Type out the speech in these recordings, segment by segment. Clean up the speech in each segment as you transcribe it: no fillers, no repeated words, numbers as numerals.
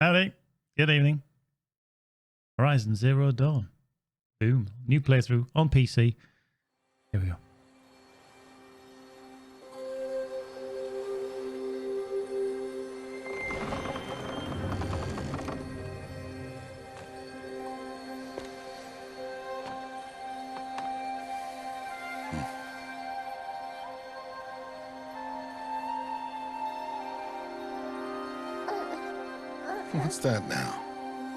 Howdy. Good evening. Horizon Zero Dawn. Boom. New playthrough on PC. Here we go. What's that now?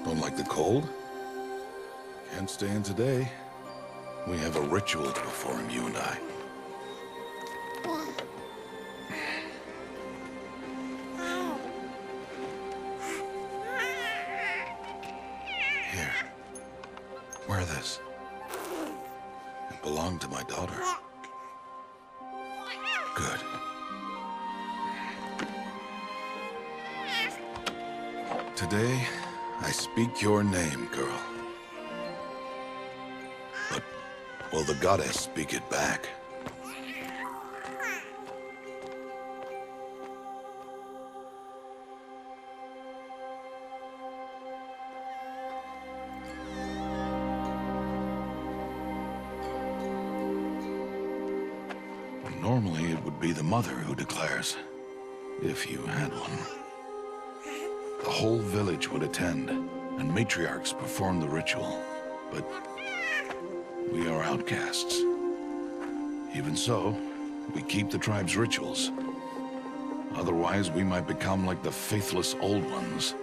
Don't like the cold? Can't stay in today. We have a ritual to perform, you and I. Here. Wear this. It belonged to my daughter. Good. Today, I speak your name, girl. But will the goddess speak it back? Normally, it would be the mother who declares, if you had one. The whole village would attend, and matriarchs perform the ritual. But we are outcasts. Even so, we keep the tribe's rituals. Otherwise, we might become like the faithless old ones,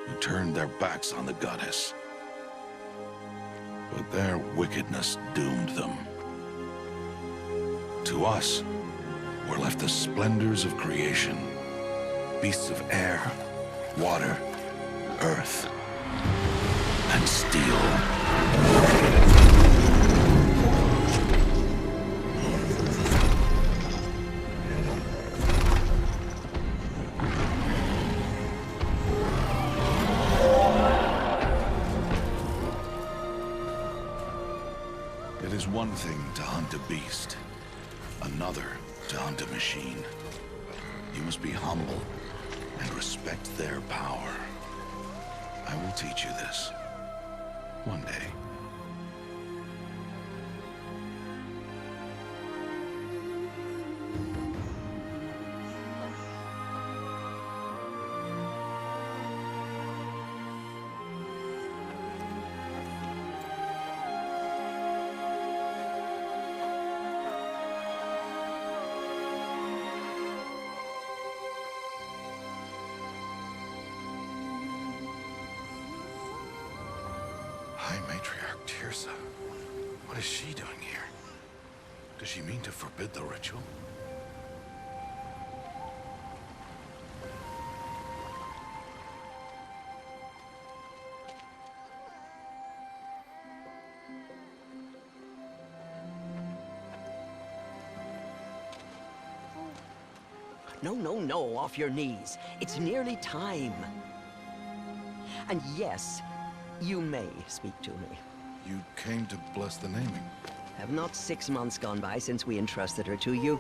who turned their backs on the goddess. But their wickedness doomed them. To us, were left the splendors of creation, beasts of air, water, earth, and steel. It is one thing to hunt a beast, another to hunt a machine. You must be humble and respect their power. I will teach you this. One day. High Matriarch Tirsa. What is she doing here? Does she mean to forbid the ritual? No, off your knees. It's nearly time. And yes, you may speak to me. You came to bless the naming. Have not 6 months gone by since we entrusted her to you?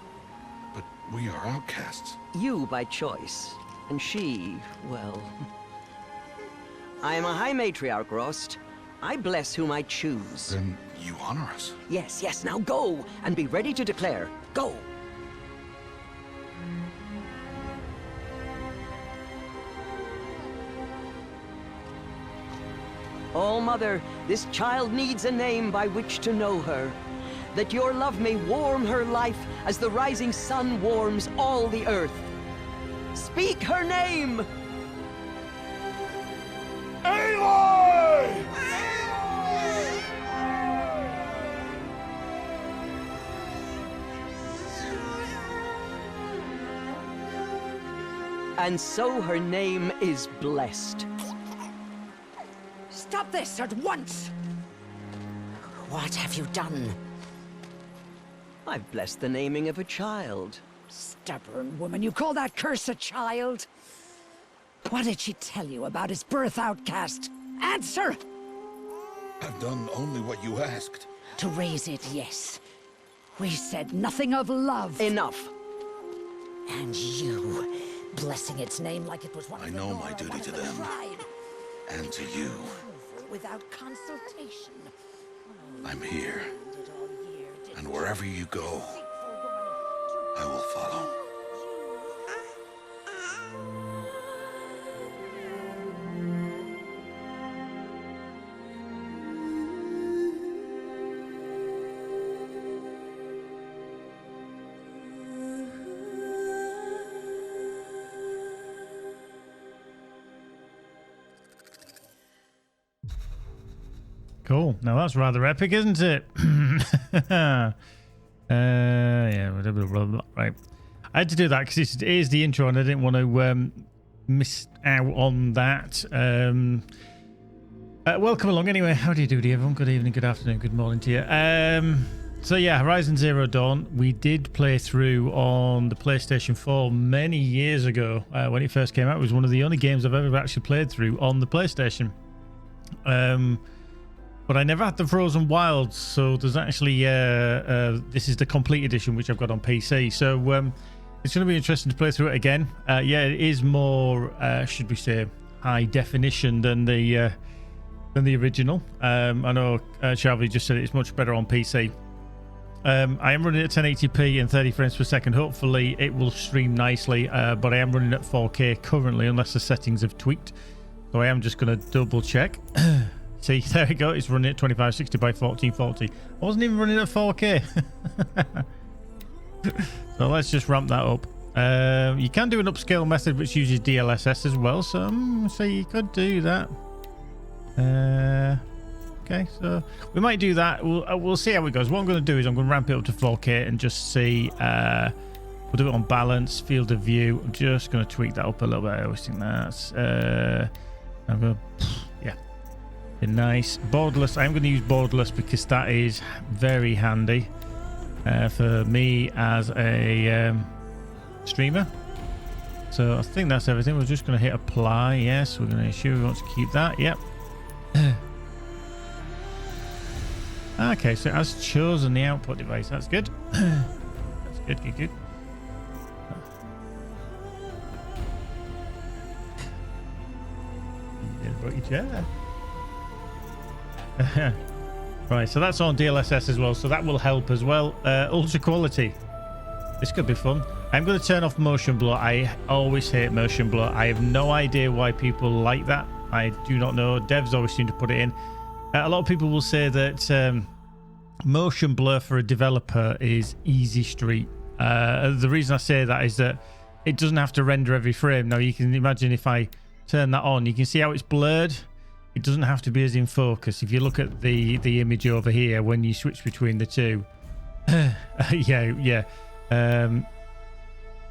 But we are outcasts. You by choice, and she, well... I am a High Matriarch, Rost. I bless whom I choose. Then you honor us. Yes, now go, and be ready to declare. Go! All-Mother, this child needs a name by which to know her. That your love may warm her life as the rising sun warms all the earth. Speak her name! Aloy! And so her name is blessed. Stop this at once! What have you done? I've blessed the naming of a child. Stubborn woman, you call that curse a child? What did she tell you about his birth, outcast? Answer! I've done only what you asked. To raise it, yes. We said nothing of love. Enough. And you blessing its name like it was one I of the know law my or duty one to of the them. tribe. And to you. Without consultation. I'm here. Did all year, did And wherever you go, deceitful woman. I will follow. Cool. Now that's rather epic, isn't it? Yeah, blah, blah, blah, blah. Right. I had to do that because it is the intro and I didn't want to miss out on that. Welcome along anyway. How do you do, everyone? Good evening, good afternoon, good morning to you. So yeah, Horizon Zero Dawn, we did play through on the PlayStation 4 many years ago when it first came out. It was one of the only games I've ever actually played through on the PlayStation. But I never had the Frozen Wilds, so there's actually this is the complete edition which I've got on PC. So it's going to be interesting to play through it again. Yeah, it is more, should we say, high definition than the original. I know Charlie just said it's much better on PC. I am running at 1080p and 30 frames per second. Hopefully it will stream nicely, but I am running at 4K currently, unless the settings have tweaked. So I am just going to double check. See, there we go. It's running at 2560 by 1440. I wasn't even running at 4K. So let's just ramp that up. You can do an upscale method which uses DLSS as well. So you could do that. Okay, so we might do that. We'll see how it goes. What I'm going to do is I'm going to ramp it up to 4K and just see. We'll do it on balance, field of view. I'm just going to tweak that up a little bit. I always think that's. I'm going to. Yeah. Nice. Borderless. I'm going to use borderless because that is very handy for me as a streamer. So I think that's everything. We're just going to hit apply. Yes, we're going to ensure we want to keep that. Yep. Okay, so it has chosen the output device. That's good. That's good. Brought your chair. Right, so that's on DLSS as well, so that will help as well. Ultra quality. This could be fun. I'm going to turn off motion blur. I always hate motion blur. I have no idea why people like that. I do not know. Devs always seem to put it in. A lot of people will say that motion blur for a developer is easy street. The reason I say that is that it doesn't have to render every frame. Now, you can imagine if I turn that on, you can see how it's blurred. It doesn't have to be as in focus. If you look at the image over here, when you switch between the two. Yeah.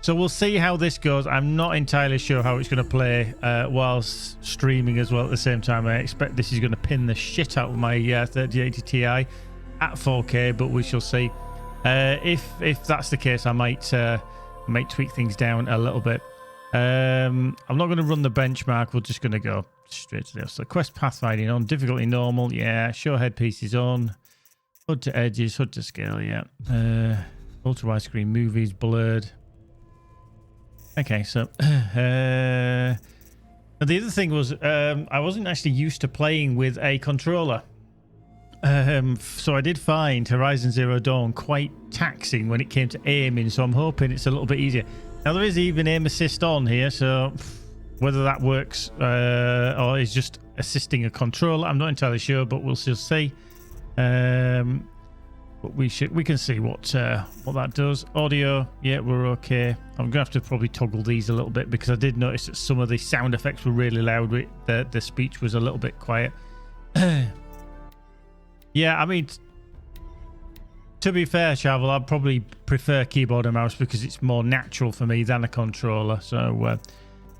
So we'll see how this goes. I'm not entirely sure how it's going to play whilst streaming as well at the same time. I expect this is going to pin the shit out of my 3080 Ti at 4K, but we shall see. If that's the case, I might tweak things down a little bit. I'm not going to run the benchmark. We're just going to go straight to this. So quest pathfinding on, difficulty normal, yeah. Show headpiece is on. HUD to edges, HUD to scale, yeah. Ultra widescreen movies blurred. Okay, so the other thing was I wasn't actually used to playing with a controller. So I did find Horizon Zero Dawn quite taxing when it came to aiming, so I'm hoping it's a little bit easier. Now there is even aim assist on here, so whether that works or is just assisting a controller, I'm not entirely sure, but we'll still see. But we can see what that does. Audio, yeah, we're okay. I'm gonna have to probably toggle these a little bit because I did notice that some of the sound effects were really loud. The speech was a little bit quiet. Yeah, I mean, to be fair, Shavel, I'd probably prefer keyboard and mouse because it's more natural for me than a controller. So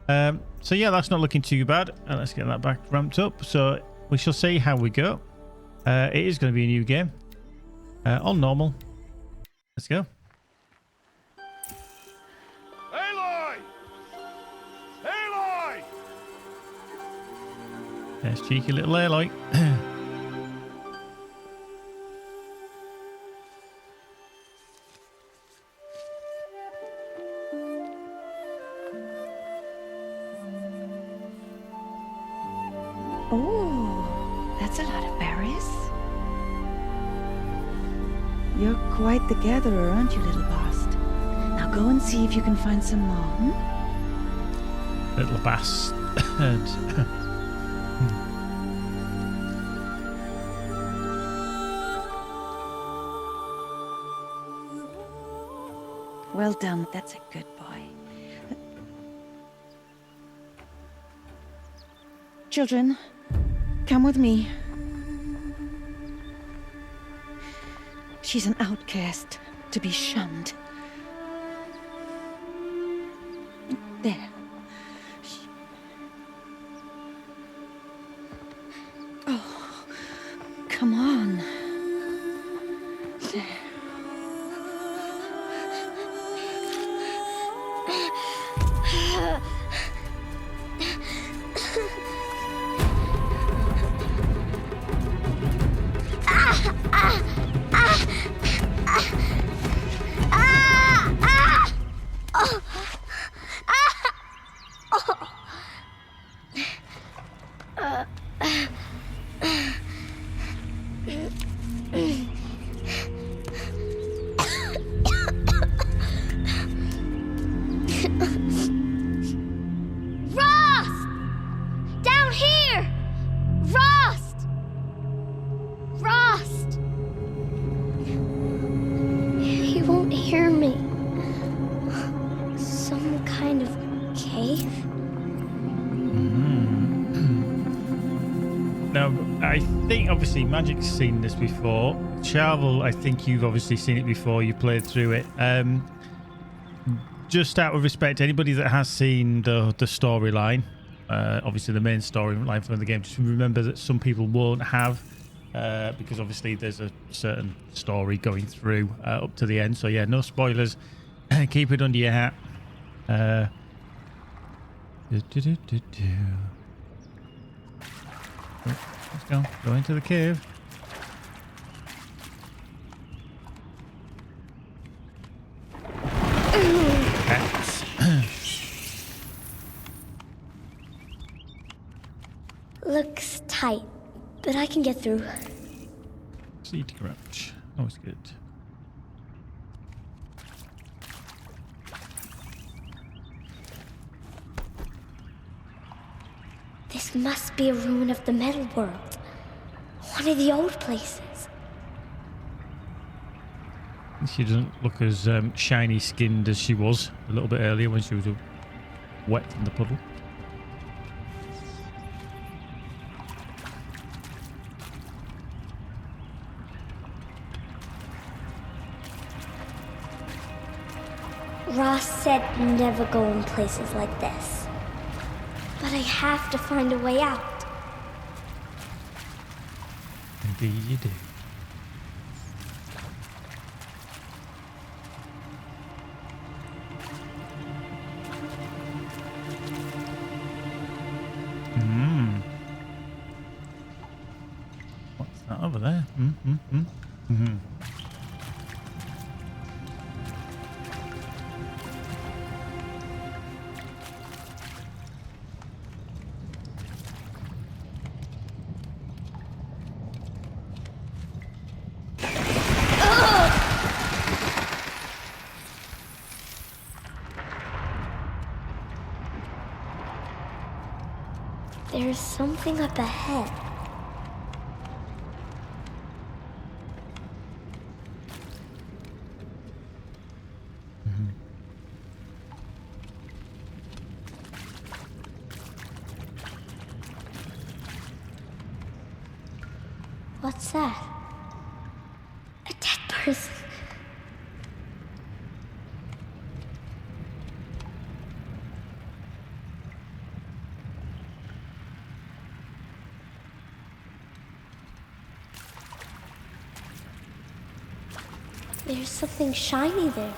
yeah, that's not looking too bad. Let's get that back ramped up. So we shall see how we go. It is going to be a new game. On normal. Let's go. Aloy! Aloy! There's cheeky little Aloy. Oh, that's a lot of berries. You're quite the gatherer, aren't you, little Bast? Now go and see if you can find some more, hmm? Little bastard. Well done. That's a good boy. Children, come with me. She's an outcast, to be shunned. There. Oh, come on. There. Obviously Magic's seen this before. Charvel, I think you've obviously seen it before. You played through it. Just out of respect, anybody that has seen the storyline, obviously the main storyline from the game, just remember that some people won't have, because obviously there's a certain story going through up to the end. So yeah, no spoilers. Keep it under your hat. Let's go. Go into the cave. Looks tight, but I can get through. Seed crouch. Always good. This must be a ruin of the metal world. One of the old places. She doesn't look as shiny skinned as she was a little bit earlier when she was wet in the puddle. Ross said never go in places like this. But I have to find a way out. Indeed you do. What's that over there? There's something up ahead. What's that? A dead person. There's something shiny there.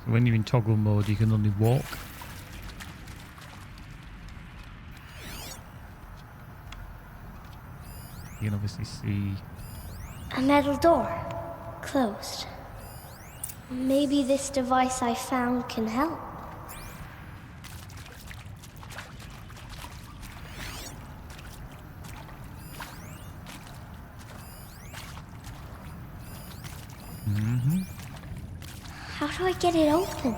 So when you're in toggle mode, you can only walk. You can obviously see A metal door. Closed. Maybe this device I found can help. How do I get it open?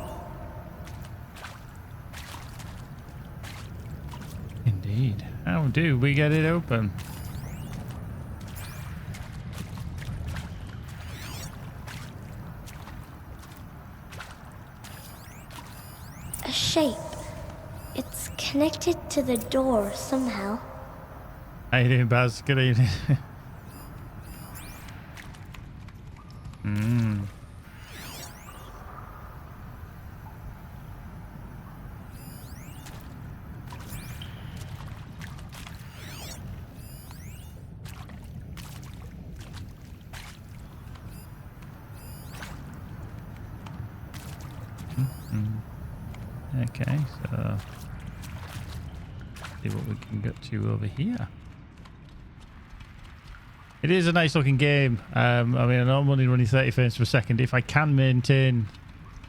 Indeed. How do we get it open? A shape. It's connected to the door somehow. How you doing, Baz? Good evening. Okay, so see what we can get to over here. It is a nice looking game. I mean, I know I'm only running 30 frames per second. If I can maintain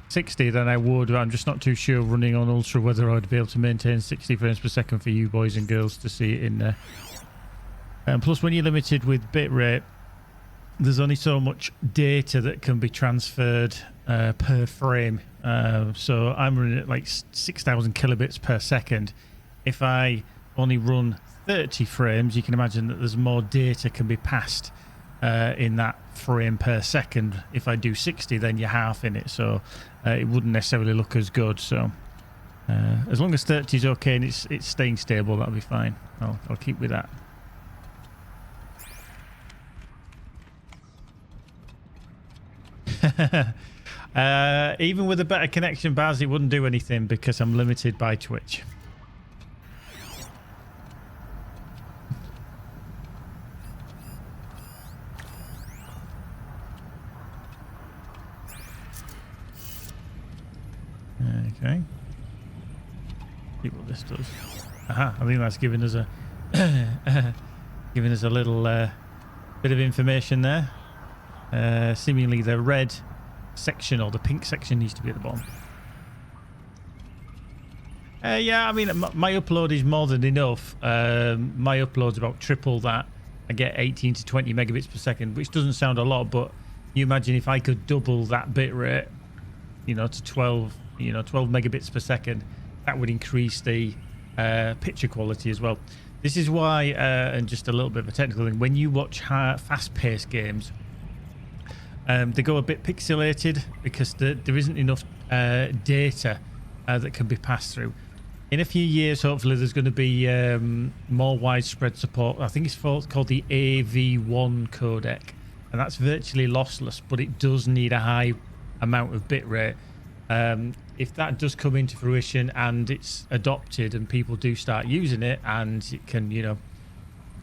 60, then I would. I'm just not too sure running on Ultra whether I'd be able to maintain 60 frames per second for you boys and girls to see it in there. And plus, when you're limited with bitrate, there's only so much data that can be transferred per frame. So I'm running at like 6,000 kilobits per second. If I only run 30 frames, you can imagine that there's more data can be passed in that frame per second. If I do 60, then you're half in it, so it wouldn't necessarily look as good. So as long as 30 is okay and it's staying stable, that'll be fine. I'll keep with that. Even with a better connection, Baz, it wouldn't do anything because I'm limited by Twitch. Okay. See what this does. Aha! I think that's giving us a little bit of information there. Seemingly the red section or the pink section needs to be at the bottom. Yeah, I mean, my upload is more than enough. My upload's about triple that. I get 18 to 20 megabits per second, which doesn't sound a lot, but you imagine if I could double that bit rate, to 12 megabits per second, that would increase the picture quality as well. This is why, and just a little bit of a technical thing, when you watch fast-paced games, they go a bit pixelated because there isn't enough data that can be passed through. In a few years, hopefully, there's going to be more widespread support. I think it's called the AV1 codec, and that's virtually lossless, but it does need a high amount of bitrate. If that does come into fruition and it's adopted and people do start using it and it can,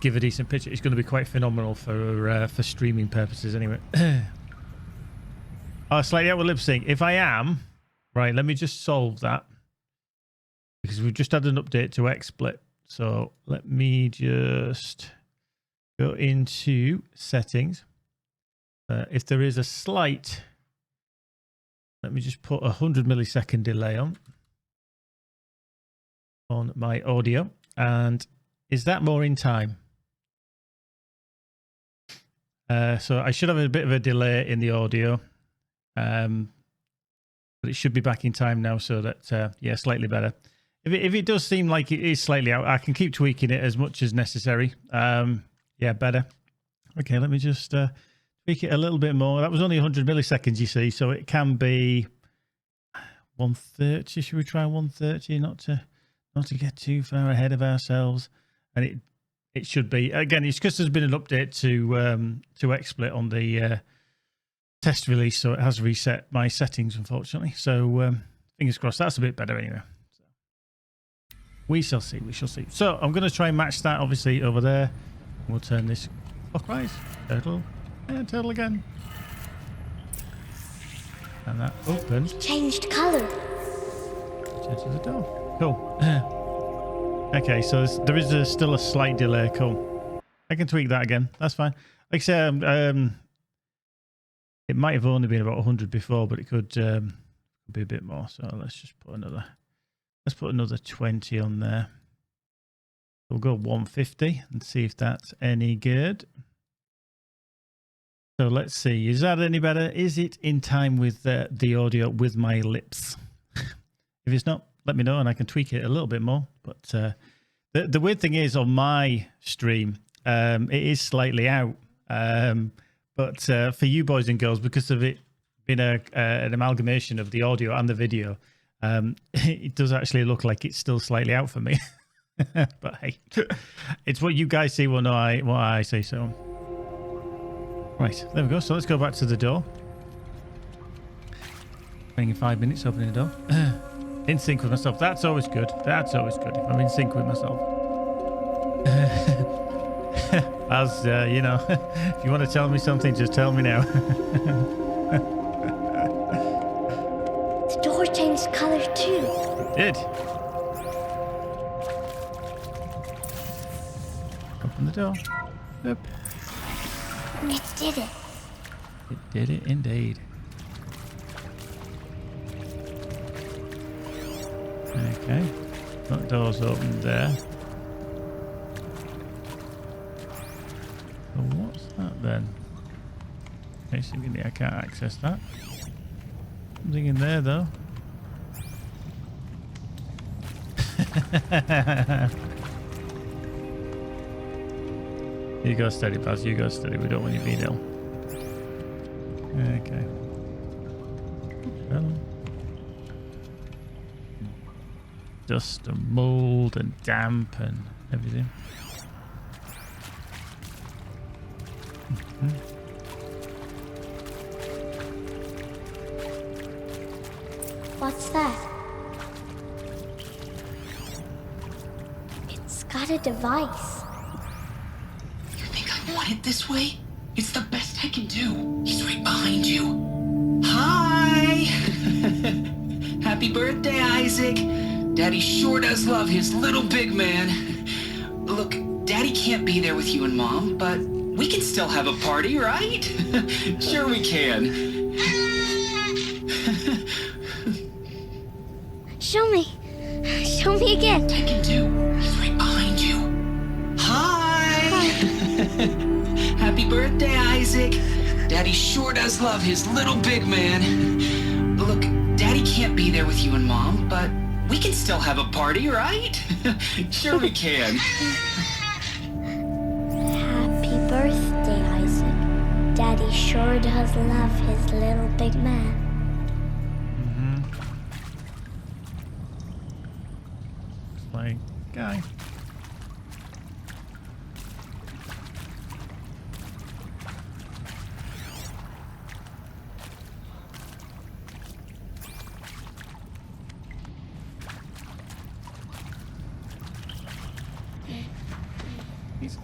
give a decent picture, it's going to be quite phenomenal for streaming purposes anyway. Oh, slightly out with lip sync. If I am, right, let me just solve that. Because we've just had an update to XSplit. So let me just go into settings. If there is a slight, let me just put 100 millisecond delay on my audio. And is that more in time? So I should have a bit of a delay in the audio. But it should be back in time now, so that yeah, slightly better. If it does seem like it is slightly out, I can keep tweaking it as much as necessary. Yeah, better. Okay, let me just tweak it a little bit more. That was only 100 milliseconds, you see, so it can be 130. Should we try 130? Not to get too far ahead of ourselves. And it should be, again, it's because there's been an update to XSplit on the test release, so it has reset my settings, unfortunately. So fingers crossed, that's a bit better anyway. So, we shall see, we shall see. So I'm going to try and match that, obviously, over there. We'll turn this clockwise. Turtle. Yeah, turtle again. And that opens. Changed color. Into the door. Cool. Okay, so there is still a slight delay. Cool. I can tweak that again. That's fine. Like I said, it might have only been about 100 before, but it could be a bit more. So let's just put another. Let's put another 20 on there. We'll go 150 and see if that's any good. So let's see. Is that any better? Is it in time with the audio with my lips? If it's not, let me know and I can tweak it a little bit more. But the weird thing is on my stream, it is slightly out. But for you boys and girls, because of it being an amalgamation of the audio and the video, it does actually look like it's still slightly out for me. But hey, it's what you guys see, what I say. So right, there we go. So let's go back to the door. Spending 5 minutes opening the door. In sync with myself. That's always good. That's always good if I'm in sync with myself. As you know, if you want to tell me something, just tell me now. The door changed color too. It did. Open the door. Yep. It did it. It did it indeed. Okay. That door's open there. So what's that then? Basically, I can't access that. Something in there though. You go steady, Baz. You go steady. We don't want you to be ill. Okay. Hello. Dust and mold and damp and everything. What's that? It's got a device. You think I want it this way? It's the best I can do. He's right behind you. Hi! Happy birthday, Isaac. Daddy sure does love his little big man. Look, Daddy can't be there with you and Mom, but we can still have a party, right? Sure we can. Show me. Show me again. I can do. He's right behind you. Hi! Happy birthday, Isaac. Daddy sure does love his little big man. Look, Daddy can't be there with you and Mom, but we can still have a party, right? Sure we can. Happy birthday, Isaac. Daddy sure does love his little big man. Like guy. He's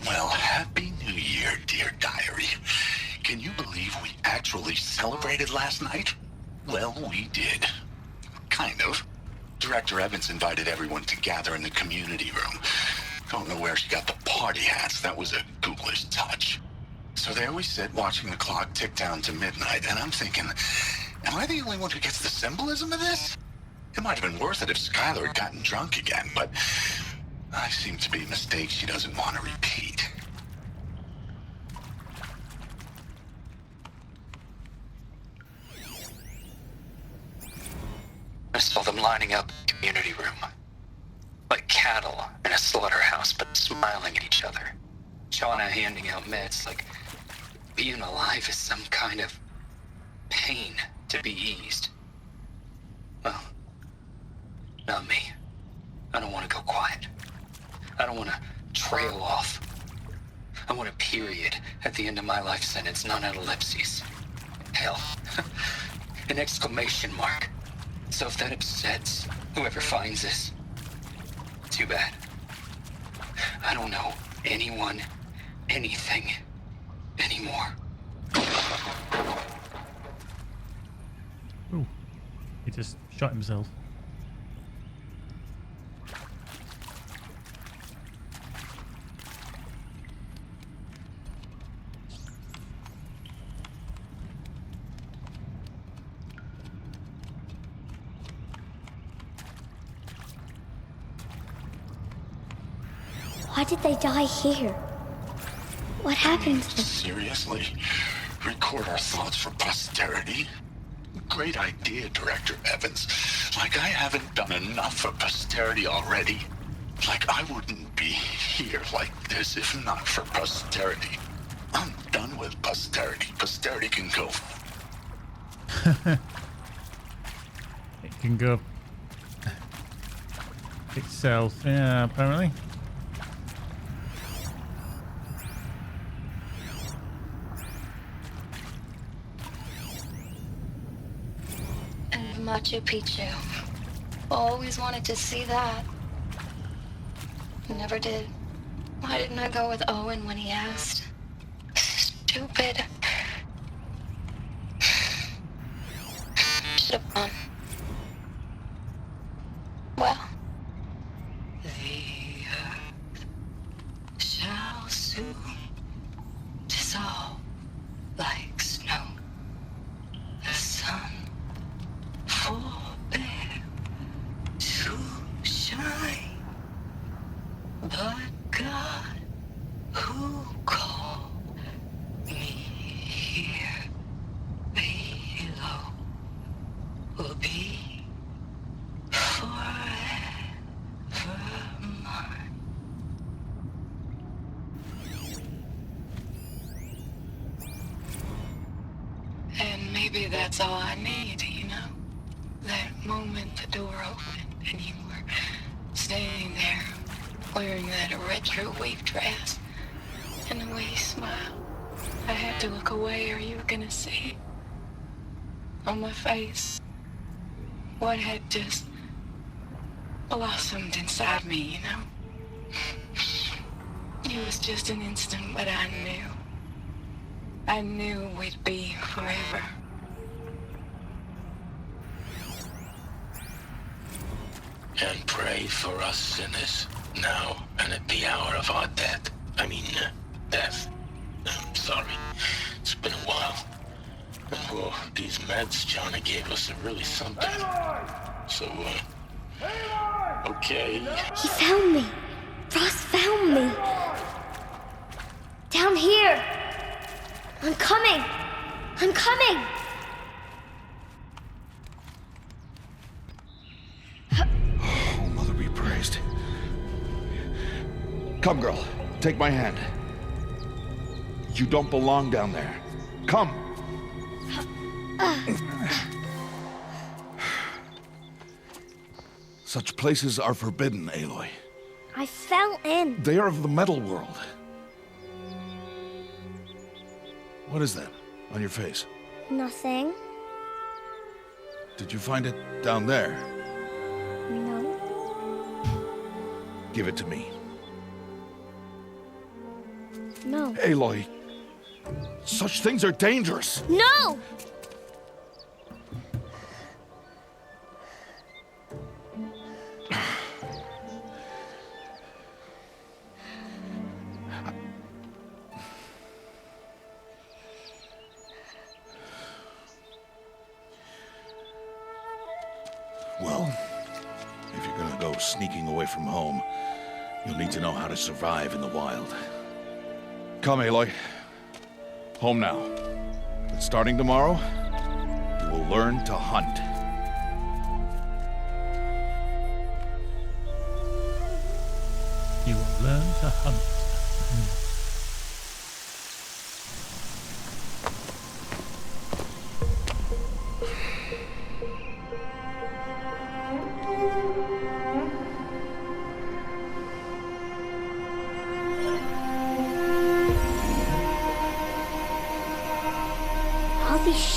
Well, Happy New Year, dear diary. Can you believe we actually celebrated last night? Well, we did. Kind of. Director Evans invited everyone to gather in the community room. Don't know where she got the party hats. That was a ghoulish touch. So there we sit, watching the clock tick down to midnight, and I'm thinking, am I the only one who gets the symbolism of this? It might have been worth it if Skylar had gotten drunk again, but I seem to be a mistake she doesn't want to repeat. I saw them lining up in the community room. Like cattle in a slaughterhouse, but smiling at each other. Shauna handing out meds like being alive is some kind of pain to be eased. Well, not me. I don't want to go quiet. I don't want to trail off. I want a period at the end of my life sentence, not an ellipses. Hell, an exclamation mark. So if that upsets whoever finds this, too bad. I don't know anyone, anything, anymore. Ooh, he just shot himself. Why did they die here? What happened to them? Seriously? Record our thoughts for posterity? Great idea, Director Evans. Like I haven't done enough for posterity already. Like I wouldn't be here like this if not for posterity. I'm done with posterity. Posterity can go. It can go itself. Yeah, apparently. Machu Picchu. Always wanted to see that. Never did. Why didn't I go with Owen when he asked? Stupid. Should have gone. Well. The earth shall soon dissolve like snow. The sun forbear to shine, but God who called me here below will be forever mine. And maybe that's all I need, you know? That moment the door opened and you were standing there wearing that retro wave dress and the way you smiled. I had to look away or you were gonna see on my face what had just blossomed inside me, you know? It was just an instant, but I knew we'd be forever. And pray for us sinners, now and at the hour of our death. Death. I'm sorry. It's been a while. And well, these meds Johnny gave us are really something. So, okay. He found me. Ross found me. Down here. I'm coming. I'm coming. Oh, Mother be praised. Come, girl. Take my hand. You don't belong down there. Come. Such places are forbidden, Aloy. I fell in. They are of the metal world. What is that on your face? Nothing. Did you find it down there? No. Give it to me. No. Aloy, such things are dangerous. No! Well, if you're gonna go sneaking away from home, you'll need to know how to survive in the wild. Come, Aloy. Home now. But starting tomorrow, you will learn to hunt. You will learn to hunt.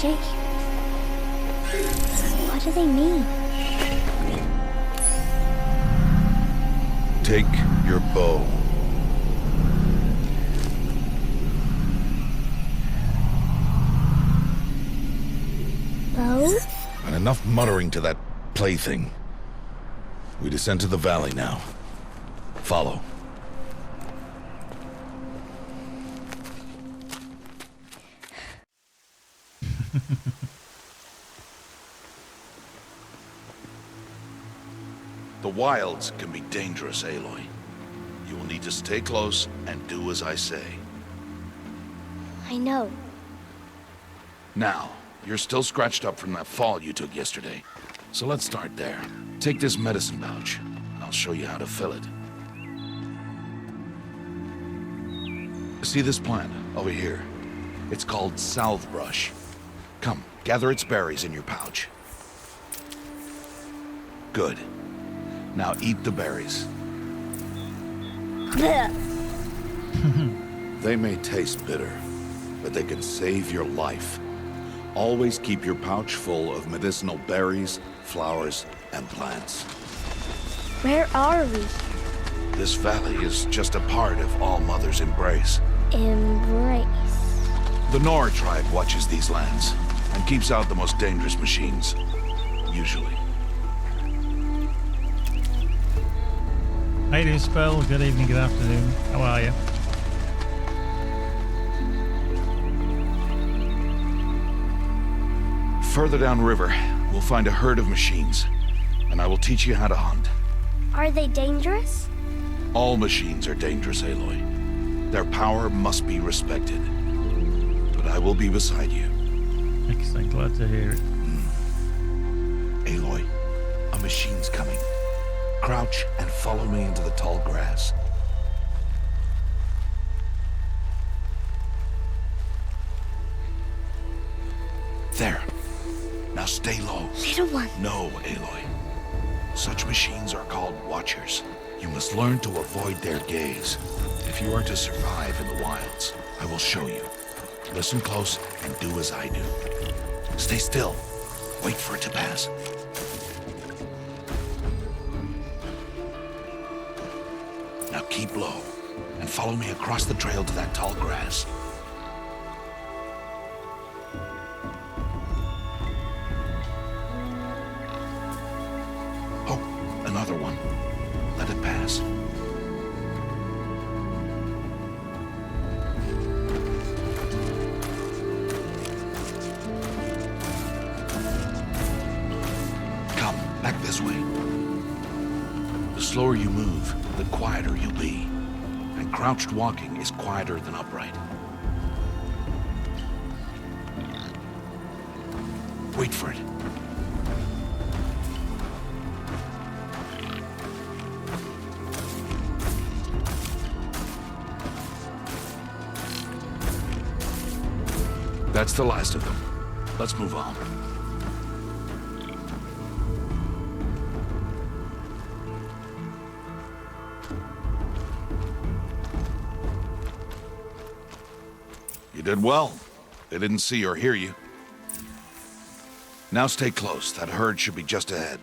shape. What do they mean? Take your bow. Bow? And enough muttering to that plaything. We descend to the valley now. Follow. The wilds can be dangerous, Aloy. You will need to stay close and do as I say. I know. Now, you're still scratched up from that fall you took yesterday. So let's start there. Take this medicine pouch. I'll show you how to fill it. See this plant over here? It's called salve brush. Come, gather its berries in your pouch. Good. Now eat the berries. They may taste bitter, but they can save your life. Always keep your pouch full of medicinal berries, flowers, and plants. Where are we? This valley is just a part of All Mother's embrace. Embrace. The Nora tribe watches these lands and keeps out the most dangerous machines. Usually. How you doing, Spell? Good evening, good afternoon. How are you? Further downriver, we'll find a herd of machines, and I will teach you how to hunt. Are they dangerous? All machines are dangerous, Aloy. Their power must be respected. But I will be beside you. Excellent, glad to hear it. Aloy, a machine's coming. Crouch and follow me into the tall grass. There. Now stay low. Little one. No, Aloy. Such machines are called Watchers. You must learn to avoid their gaze. If you are to survive in the wilds, I will show you. Listen close and do as I do. Stay still. Wait for it to pass. Now keep low and follow me across the trail to that tall grass. Oh, another one. Let it pass. Come, back this way. The slower you move, the quieter you'll be. And crouched walking is quieter than upright. Wait for it. That's the last of them. Let's move on. You did well. They didn't see or hear you. Now stay close. That herd should be just ahead.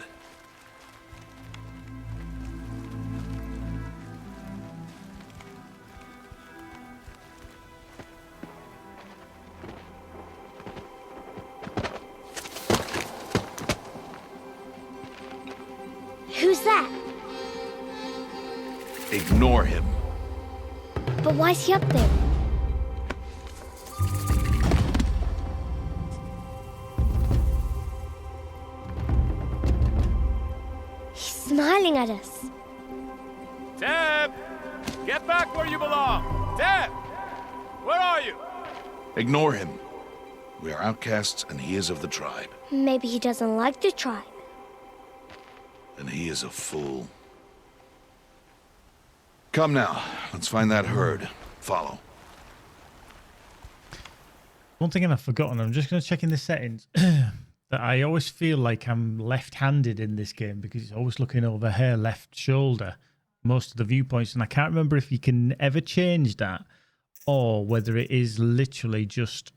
Who's that? Ignore him. But why's he up there? He's smiling at us. Teb! Get back where you belong! Teb! Where are you? Ignore him. We are outcasts and he is of the tribe. Maybe he doesn't like the tribe. And he is a fool. Come now, let's find that herd. Follow. One thing I've forgotten, I'm just going to check in the settings, that I always feel like I'm left-handed in this game because it's always looking over her left shoulder, most of the viewpoints, and I can't remember if you can ever change that or whether it is literally just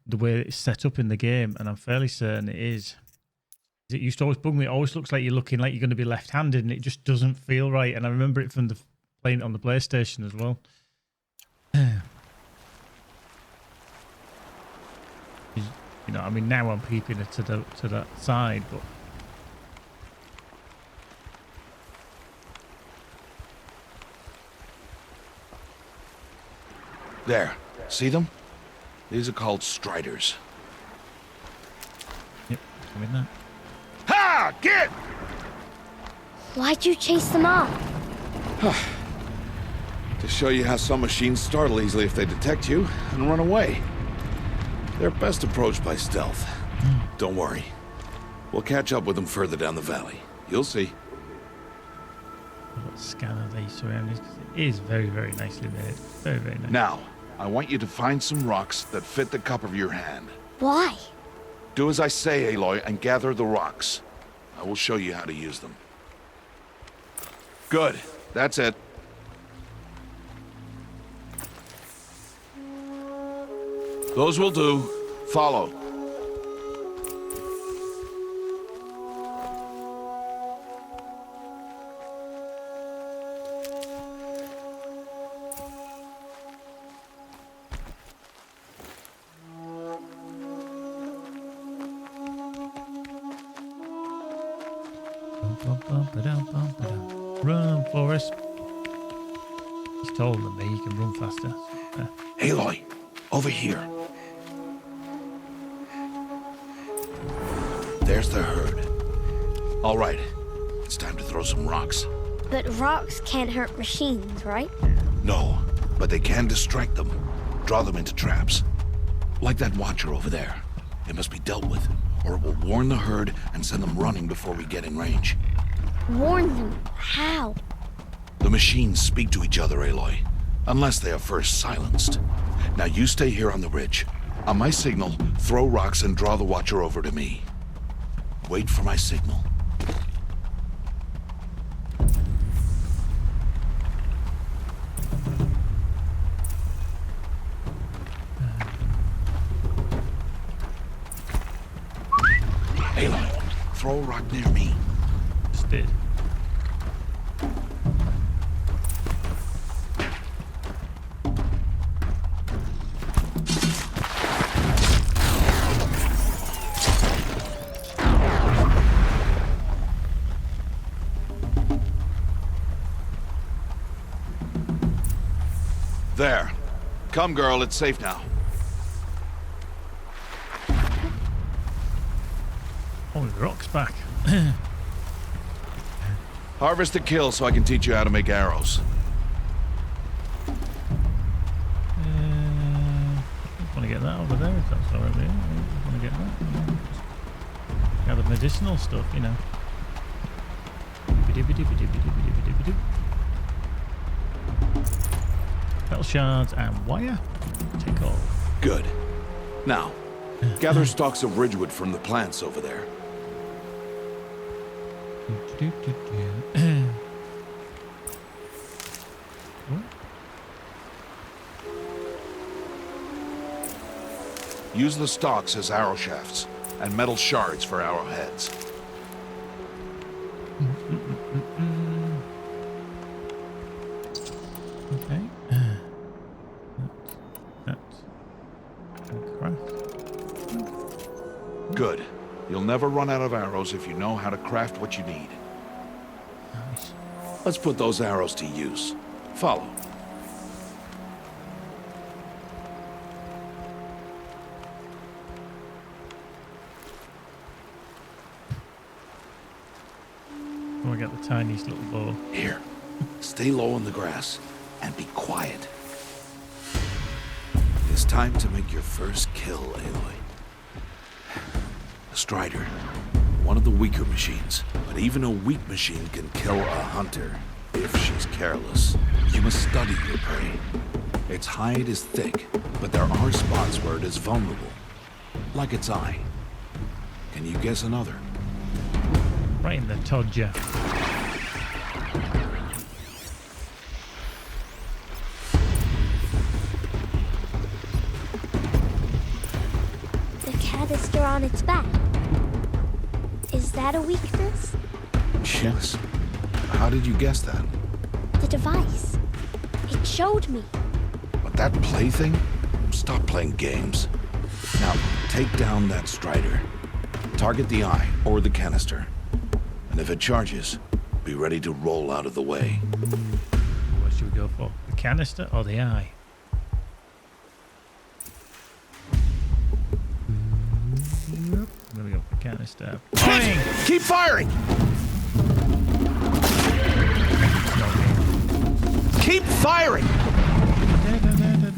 the way it's set up in the game, and I'm fairly certain it is. It used to always bug me. It always looks like you're looking like you're going to be left-handed, and it just doesn't feel right. And I remember it from the playing it on the PlayStation as well. You know, I mean, now I'm keeping it to that side, but There. See them? These are called striders. yep, I'm in that. Ha! Get! Why'd you chase them off? To show you how some machines startle easily if they detect you and run away. They're best approached by stealth. Don't worry. We'll catch up with them further down the valley. You'll see. What scan of these surroundings? 'Cause it is very, very nicely made. Very, very nice. Now, I want you to find some rocks that fit the cup of your hand. Why? Do as I say, Aloy, and gather the rocks. I will show you how to use them. Good. That's it. Those will do. Follow. Run, Forrest. He's taller than me. He can run faster. Aloy, over here. There's the herd. All right. It's time to throw some rocks. But rocks can't hurt machines, right? No, but they can distract them. Draw them into traps. Like that watcher over there. It must be dealt with, or it will warn the herd and send them running before we get in range. Warn them? How? The machines speak to each other, Aloy, unless they are first silenced. Now you stay here on the ridge. On my signal, throw rocks and draw the watcher over to me. Wait for my signal. Aloy, throw a rock near me. Just did. There. Come, girl, it's safe now. Oh, the rock's back. Harvest a kill so I can teach you how to make arrows. I want to get that over there if that's all right with you. I want to get that. Gather medicinal stuff, you know. Metal shards and wire. Take all. Good. Now, gather stalks of ridgewood from the plants over there. Use the stalks as arrow shafts, and metal shards for arrowheads. Okay. That's craft. Good. You'll never run out of arrows if you know how to craft what you need. Nice. Let's put those arrows to use. Follow. Oh, I got the tiniest little bow. Here. Stay low in the grass and be quiet. It's time to make your first kill, Aloy. A strider. One of the weaker machines. But even a weak machine can kill a hunter if she's careless. You must study your prey. Its hide is thick, but there are spots where it is vulnerable. Like its eye. Can you guess another? Right in the todger. on its back. Is that a weakness? Yes. How did you guess that? The device. It showed me. But that plaything? Stop playing games. Now, take down that Strider. Target the eye or the canister. And if it charges, be ready to roll out of the way. What should we go for? The canister or the eye? I'm gonna go for the canister. Boing! Keep firing! Keep firing!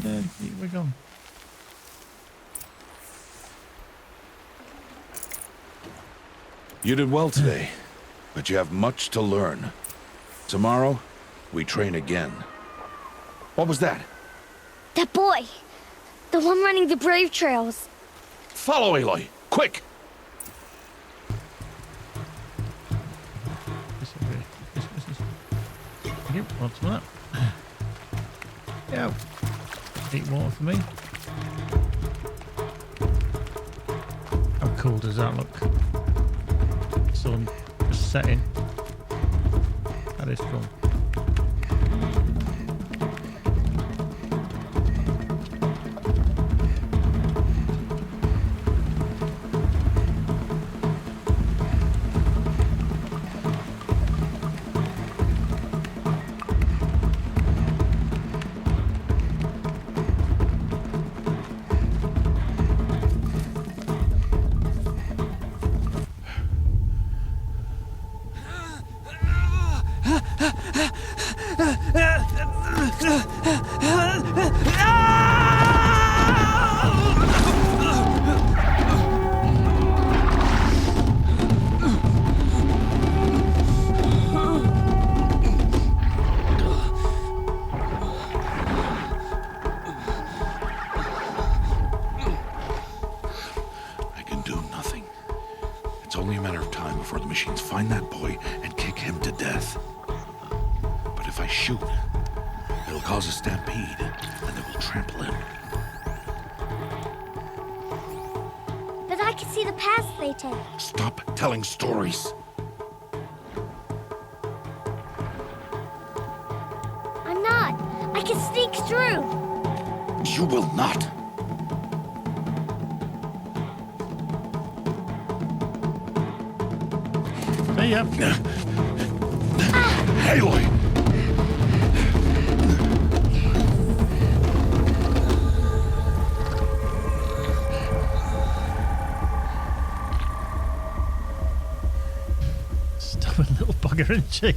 Dead. We're gone. You did well today, but you have much to learn. Tomorrow, we train again. What was that? That boy. The one running the brave trails. Follow Aloy, quick! Yep, what's that? Yeah. Eat water for me. How cool does that look? Sun just setting. That is cool. I can do nothing. It's only a matter of time before the machines find that boy and kick him to death. But if I shoot, it'll cause a stampede, and they will trample him. But I can see the paths they take. Stop telling stories. I'm not. I can sneak through. You will not. See ya. Aloy! Stubborn little bugger, isn't she?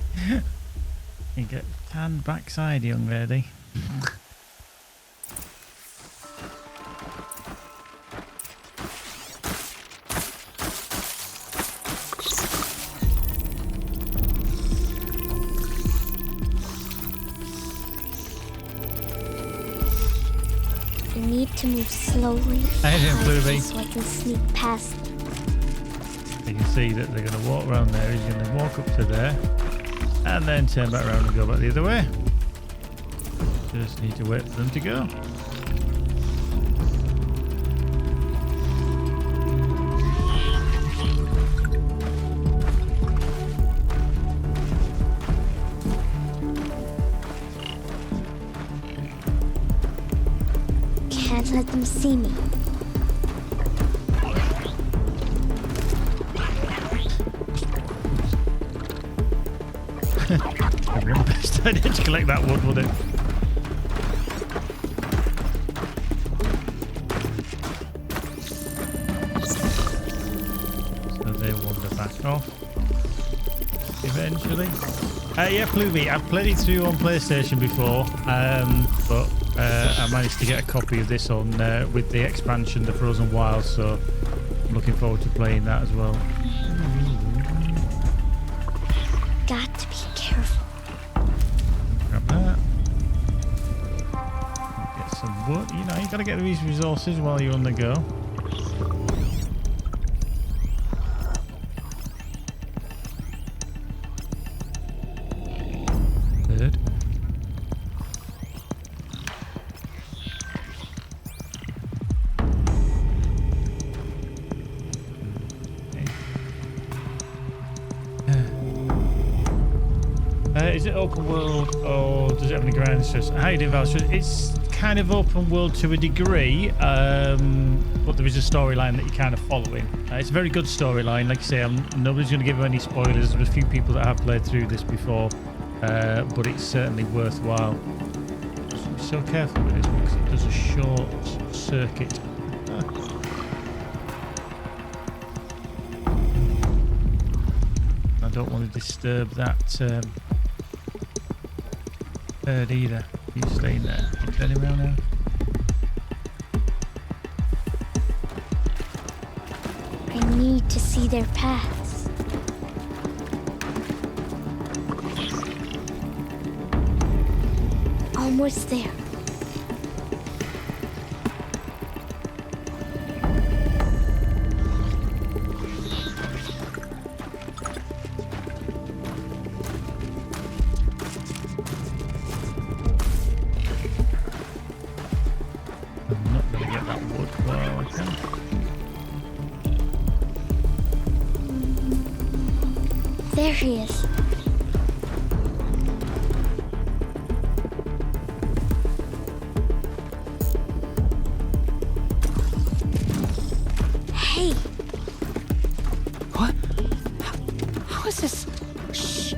You get tan backside, young lady. I need to move slowly. Hey, Bluey. So I can sneak past. You can see that they're going to walk around there. He's going to walk up to there and then turn back around and go back the other way. Just need to wait for them to go. Can't let them see me. That'd be the best idea to collect that wood, would it? So they wander back off. Eventually. Yeah, Pluvy, I've played it through on PlayStation before, but I managed to get a copy of this on with the expansion, The Frozen Wilds, so I'm looking forward to playing that as well. Got to be careful. Grab that. Get some wood. You know, you got to get these resources while you're on the go. Good. Is it open world or does it have any grind? How you doing, Val? It's kind of open world to a degree, but there is a storyline that you're kind of following. It's a very good storyline. Like I say, nobody's going to give you any spoilers. There's a few people that have played through this before, but it's certainly worthwhile. Just be so careful with this one because it does a short circuit. I don't want to disturb that herd either. You staying there? You turning around now? I need to see their paths. Almost there. I'm not going to get that wood while I can. There he is. Hey. What? How is this? Shh.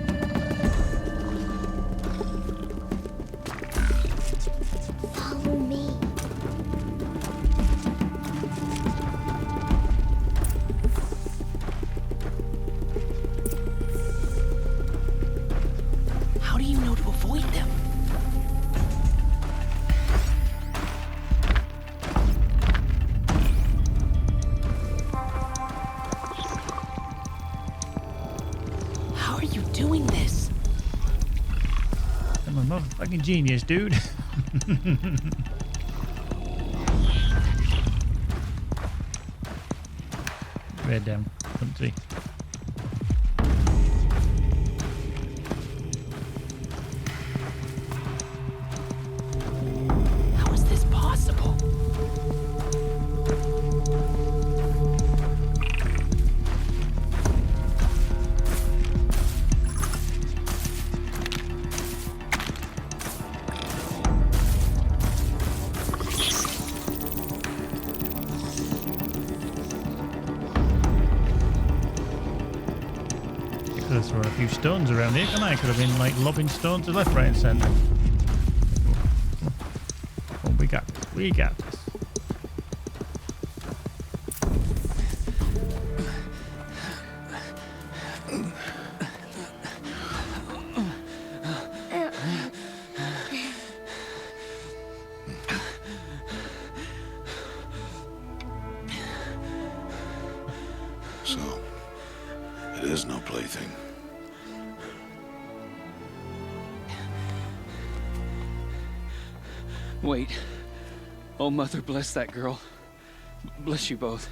Follow me. How do you know to avoid them? How are you doing this? I'm a motherfucking genius, dude. Red down. Couldn't see. How is this possible? Could have thrown a few stones around here, couldn't I? Could have been like lobbing stones to left, right, and centre. Oh, we got this. We got this. So, it is no plaything. Wait. Oh, Mother, bless that girl. Bless you both.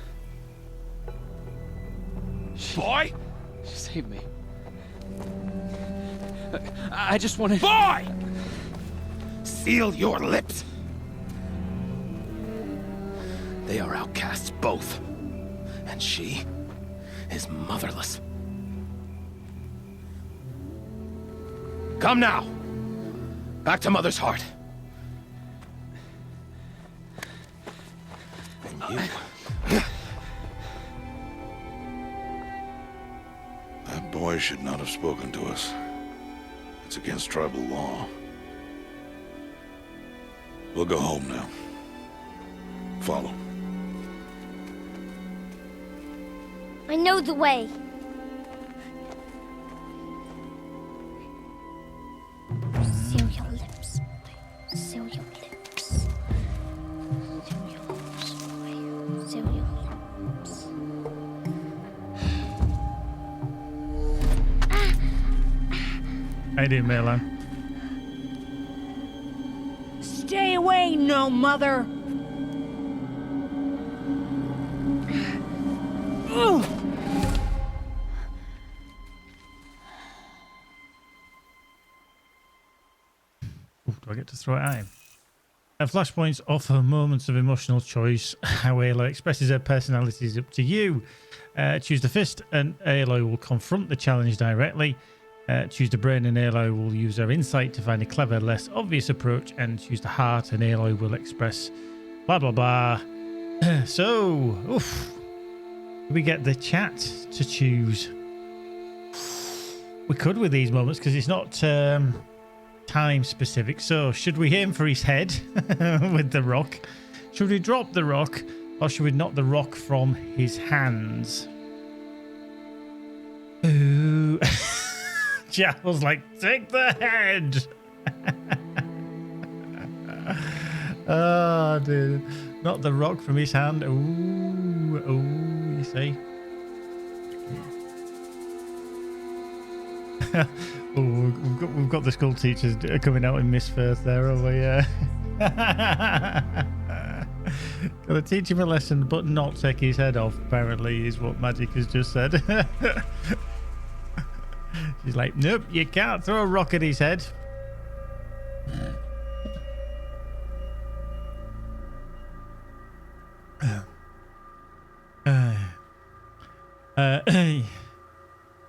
Boy! She saved me. I just wanted... Boy! Seal your lips! They are outcasts, both. And she is motherless. Come now! Back to Mother's heart. And you... That boy should not have spoken to us. It's against tribal law. We'll go home now. Follow. I know the way. Seal your lips. Seal your lips. Seal your lips. Seal your lips. How you doing, Maylan? Stay away, no mother! Ugh. Ooh, do I get to throw it at him? Flashpoints offer moments of emotional choice. How Aloy expresses her personality is up to you. Choose the fist, and Aloy will confront the challenge directly. Choose the brain and Aloy will use her insight to find a clever, less obvious approach, and choose the heart and Aloy will express blah blah blah. So, oof, we get the chat to choose. We could with these moments because it's not time specific. So, should we aim for his head with the rock? Should we drop the rock, or should we knock the rock from his hands? Ooh. Javel's like, take the head. Oh, dude. Not the rock from his hand. Ooh, ooh, you see. Oh, we've got the school teachers coming out in Miss Firth there, haven't we? Got to teach him a lesson, but not take his head off, apparently, is what Magic has just said. She's like, nope, you can't throw a rock at his head.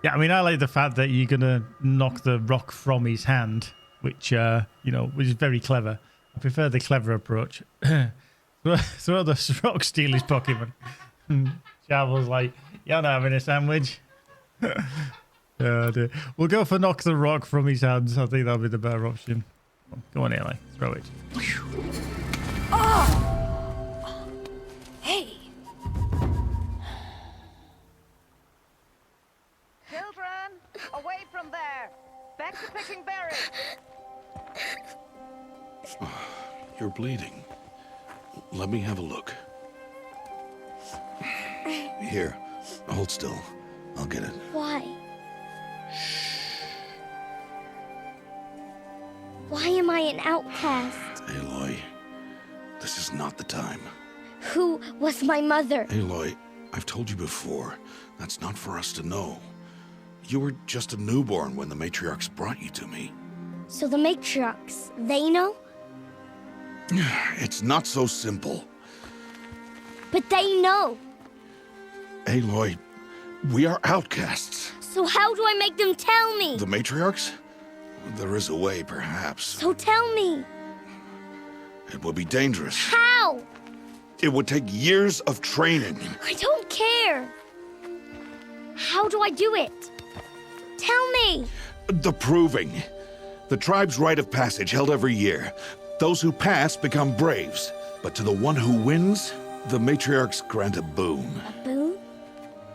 Yeah, I mean, I like the fact that you're gonna knock the rock from his hand, which which is very clever. I prefer the clever approach. Throw the rock, steal his Pokemon. Javel's like, you're not having a sandwich. Oh, dear. We'll go for knock the rock from his hands. I think that'll be the better option. Go on, Aloy. Throw it. Oh! Hey! Children, away from there. Back to picking berries. You're bleeding. Let me have a look. Here, hold still. I'll get it. Why? Why am I an outcast? Aloy, this is not the time. Who was my mother? Aloy, I've told you before, that's not for us to know. You were just a newborn when the matriarchs brought you to me. So the matriarchs, they know? It's not so simple. But they know. Aloy, we are outcasts. So how do I make them tell me? The matriarchs? There is a way, perhaps. So tell me. It would be dangerous. How? It would take years of training. I don't care. How do I do it? Tell me. The proving. The tribe's rite of passage held every year. Those who pass become braves. But to the one who wins, the matriarchs grant a boon. A boon?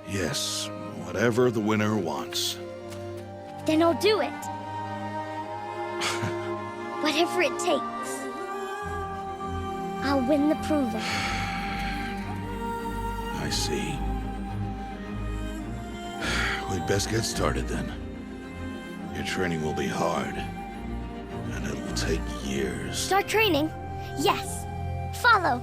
Yes, whatever the winner wants. Then I'll do it. Whatever it takes. I'll win the proving. I see. We'd best get started then. Your training will be hard. And it'll take years. Start training? Yes. Follow.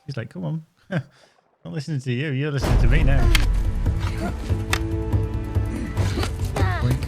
She's like, come on. I'm listening to you. You're listening to me now. Blink.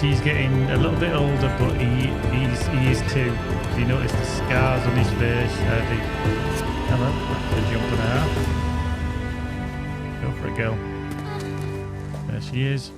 He's getting a little bit older, but he is too. Do you notice the scars on his face? Hello, that's a jump and a half. Go for a girl. There she is.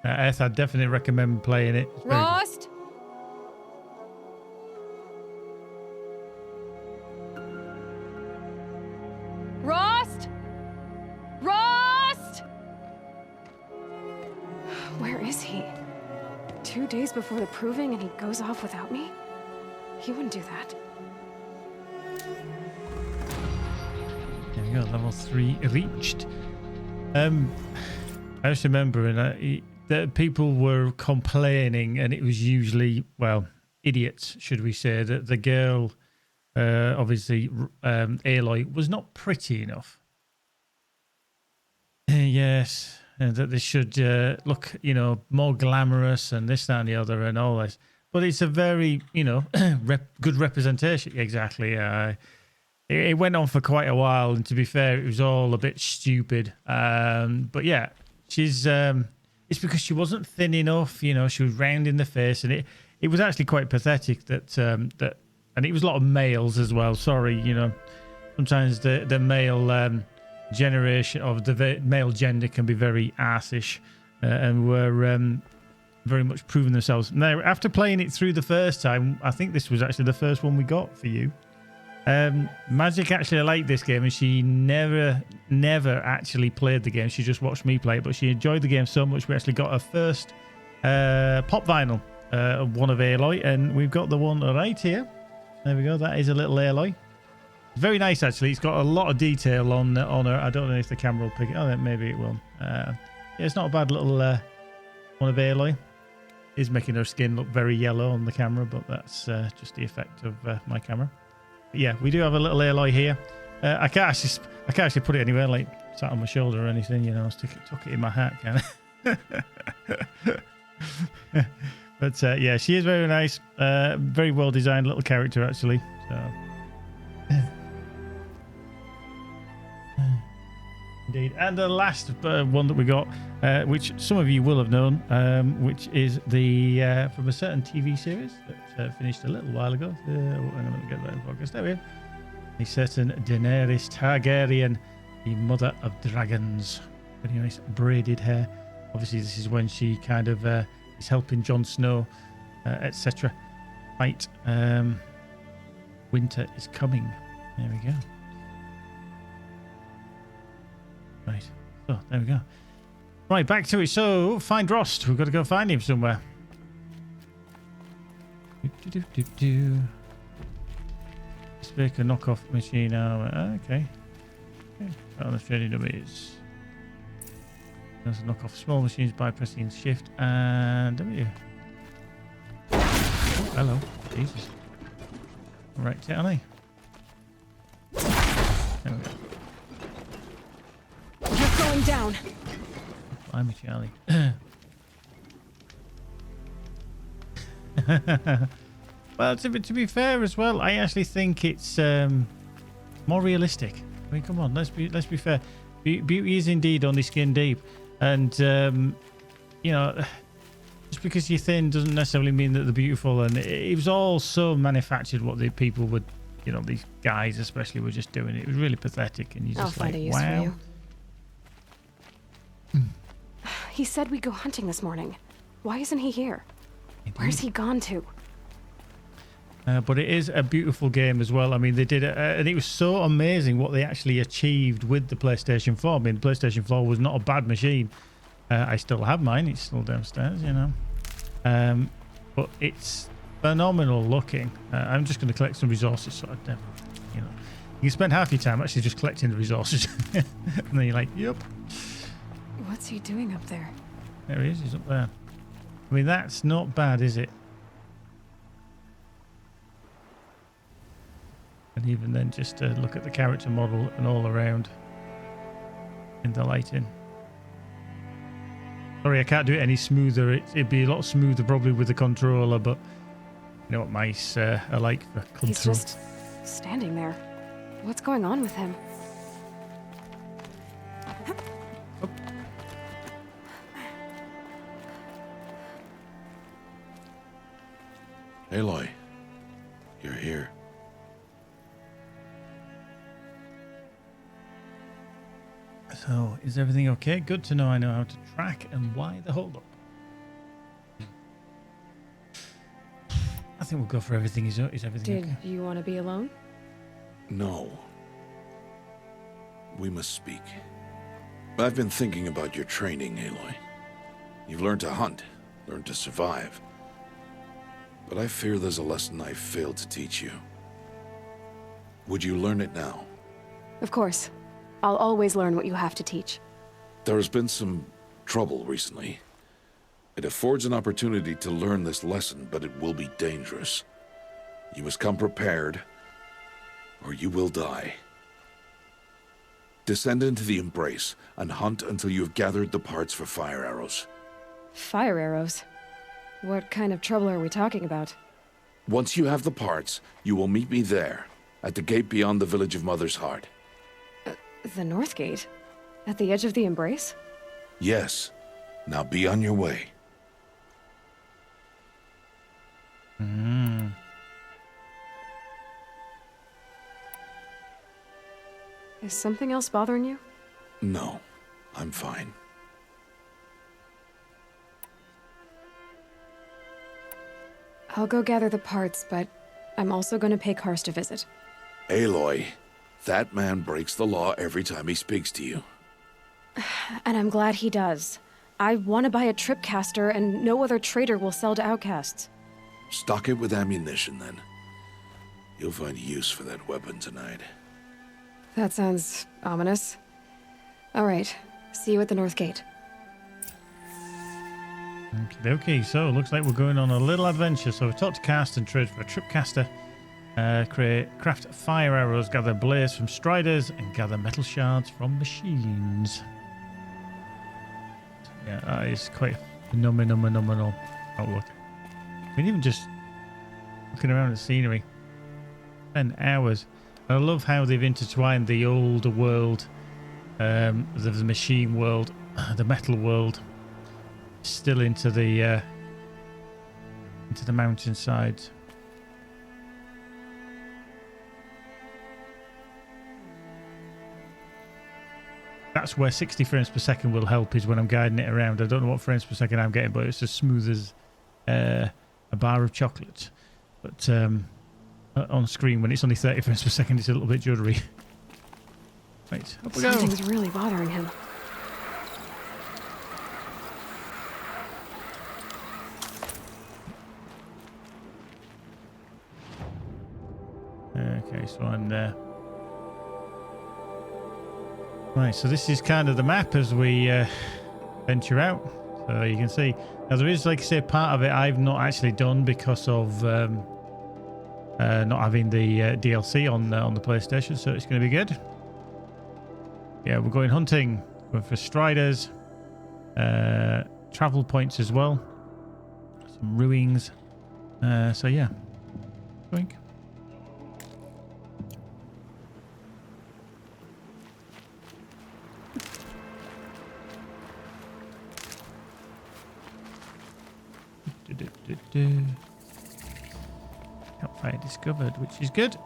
Eth, I definitely recommend playing it. It's very good. Rost? Rost? Rost? Where is he? 2 days before the proving and he goes off without me? He wouldn't do that. There we go, level 3 reached. I just remember that people were complaining, and it was usually, well, idiots, should we say, that the girl, obviously, Aloy, was not pretty enough. Yes, and that they should look, you know, more glamorous and this, that, and the other, and all this. But it's a very, you know, good representation. Exactly. It went on for quite a while, and to be fair, it was all a bit stupid. But yeah, she's. It's because she wasn't thin enough. You know, she was round in the face, and it was actually quite pathetic that and it was a lot of males as well. Sorry, you know, sometimes the male generation of the male gender can be very arsish, and were very much proving themselves. Now, after playing it through the first time, I think this was actually the first one we got for you. Magic actually liked this game, and she never actually played the game. She just watched me play it, but she enjoyed the game so much we actually got her first pop vinyl of one of Aloy, and we've got the one right here. There we go. That is a little Aloy. Very nice, actually. It's got a lot of detail on her. I don't know if the camera will pick it. Oh, maybe it will. Yeah, it's not a bad little one of Aloy. Is making her skin look very yellow on the camera, but that's just the effect of my camera. But yeah, we do have a little Aloy here. I can't actually put it anywhere, like sat on my shoulder or anything. You know, I tuck it in my hat, kind of. But yeah, she is very nice. Very well designed little character, actually. So. Indeed. And the last one that we got, which some of you will have known, which is the from a certain TV series that finished a little while ago. I'm going to get that in focus. There we go. A certain Daenerys Targaryen, the mother of dragons. Very nice braided hair. Obviously, this is when she kind of is helping Jon Snow, etc. Fight. Winter is coming. There we go. Right. So, there we go. Right, back to it. So, find Rost. We've got to go find him somewhere. Speaker knockoff machine armor. Okay. On the trading dummies. There's a knockoff small machines by pressing shift and W. Oh, hello. Jesus. Right, aren't I? There we go. You're going down. I'm Charlie. Well, to be fair as well, I actually think it's more realistic. I mean, come on, let's be fair. Beauty is indeed only skin deep, and you know, just because you're thin doesn't necessarily mean that they're beautiful. And it was all so manufactured what the people would, you know, these guys especially were just doing. It was really pathetic, and you're just like, wow. He said we'd go hunting this morning. Why isn't he here? Where's he gone to? But it is a beautiful game as well. I mean, they did it, and it was so amazing what they actually achieved with the PlayStation 4. I mean, the PlayStation 4 was not a bad machine. I still have mine. It's still downstairs, you know. But it's phenomenal looking. I'm just going to collect some resources, so I never, you know. You can spend half your time actually just collecting the resources. And then you're like, yep. What's he doing up there? There he is. He's up there. I mean, that's not bad, is it? And even then, just look at the character model and all around in the lighting. Sorry, I can't do it any smoother. It'd be a lot smoother probably with the controller, but you know what mice are like for control. He's just standing there. What's going on with him? Oh. Aloy, you're here. So, is everything okay? Good to know. I know how to track and why the hold up. think we'll go for everything. Is everything Did okay? you want to be alone? No. We must speak. I've been thinking about your training, Aloy. You've learned to hunt, learned to survive. But I fear there's a lesson I failed to teach you. Would you learn it now? Of course. I'll always learn what you have to teach. There has been some trouble recently. It affords an opportunity to learn this lesson, but it will be dangerous. You must come prepared, or you will die. Descend into the Embrace and hunt until you have gathered the parts for fire arrows. Fire arrows? What kind of trouble are we talking about? Once you have the parts, you will meet me there, at the gate beyond the village of Mother's Heart. The North Gate? At the edge of the Embrace? Yes. Now be on your way. Is something else bothering you? No, I'm fine. I'll go gather the parts, but I'm also going to pay Karst a visit. Aloy, that man breaks the law every time he speaks to you. And I'm glad he does. I want to buy a tripcaster, and no other trader will sell to outcasts. Stock it with ammunition, then. You'll find use for that weapon tonight. That sounds ominous. All right, see you at the North Gate. Okay, so looks like we're going on a little adventure. So we talked to Karst and trade for a tripcaster. Craft fire arrows, gather blaze from striders, and gather metal shards from machines. Yeah, that is quite phenomenal outlook. I mean, even just looking around at the scenery, spend hours. I love how they've intertwined the older world, the machine world, the metal world, still into the mountainsides. That's where 60 frames per second will help, is when I'm guiding it around. I don't know what frames per second I'm getting, but it's as smooth as a bar of chocolate. But on screen, when it's only 30 frames per second, it's a little bit juddery. Right, up we go. Something's really bothering him. Okay, so I'm there. Right, so this is kind of the map as we venture out. So you can see. Now there is, like I say, part of it I've not actually done because of not having the DLC on the PlayStation, so it's going to be good. Yeah, we're going hunting. Going for striders. Travel points as well. Some ruins. So yeah. Going. Campfire discovered, which is good.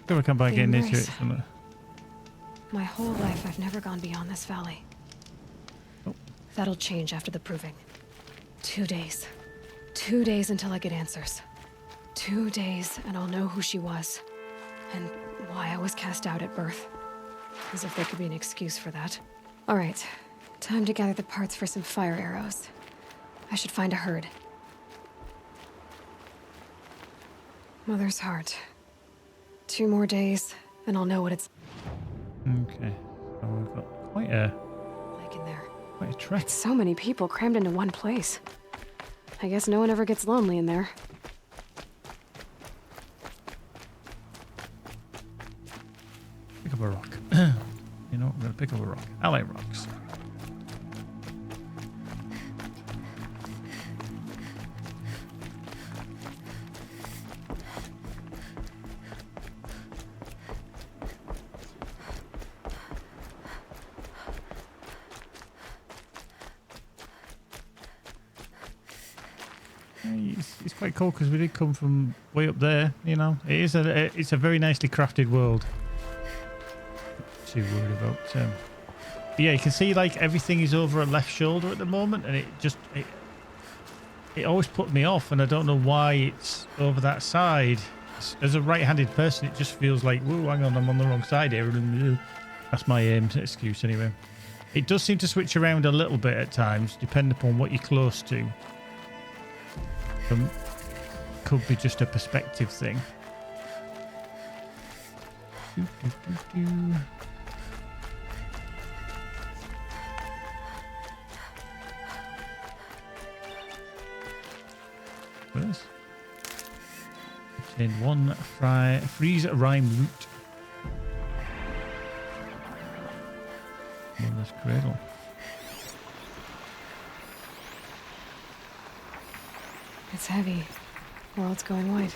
Never come back getting into it. My whole life, I've never gone beyond this valley. Oh. That'll change after the proving. 2 days. 2 days until I get answers. 2 days, and I'll know who she was. And why I was cast out at birth. As if there could be an excuse for that. All right, time to gather the parts for some fire arrows. I should find a herd. Mother's Heart. 2 more days, and I'll know what it's... Okay, so we've got quite a... like in there. Quite a trek. It's so many people crammed into one place. I guess no one ever gets lonely in there. Pick up a rock. You know what? I'm going to pick up a rock. I like rocks. It's quite cool because we did come from way up there. You know, it's a very nicely crafted world. Too worried about Yeah, you can see like everything is over her left shoulder at the moment, and it always put me off, and I don't know why it's over that side. As a right-handed person, it just feels like, whoa, hang on, I'm on the wrong side here. That's my excuse anyway. It does seem to switch around a little bit at times, depending upon what you're close to. Could be just a perspective thing. First, obtain one freeze rhyme root. Mother's cradle. It's heavy. World's going white.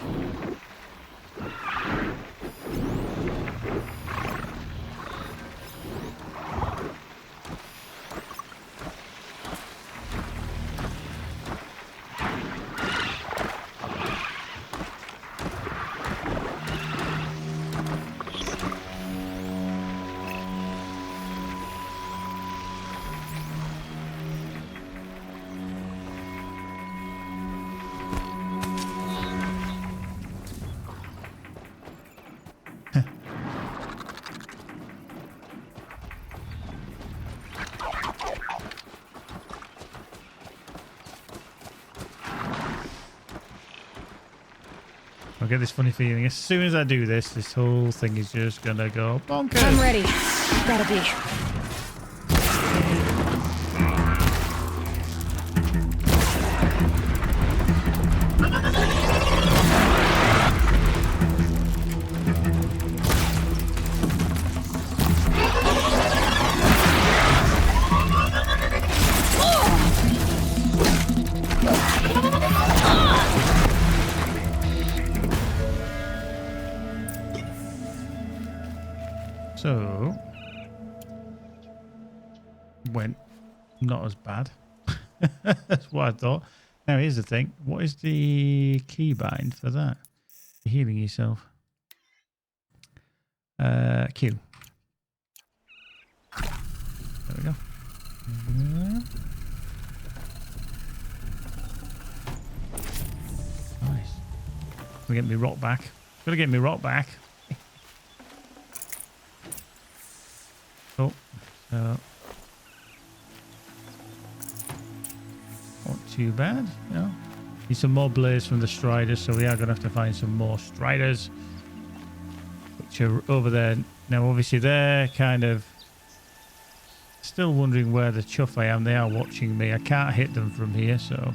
I get this funny feeling as soon as I do this, this whole thing is just gonna go bonkers. I'm ready. Gotta be. So, went not as bad. That's what I thought. Now, here's the thing. What is the keybind for that? You're healing yourself. Q. There we go. Nice. Gotta get me rock back. Gotta get me rock back. Oh, so not too bad, you know. Need some more blades from the striders, so we are going to have to find some more striders, which are over there. Now, obviously, they're kind of still wondering where the chuff I am. They are watching me. I can't hit them from here, so...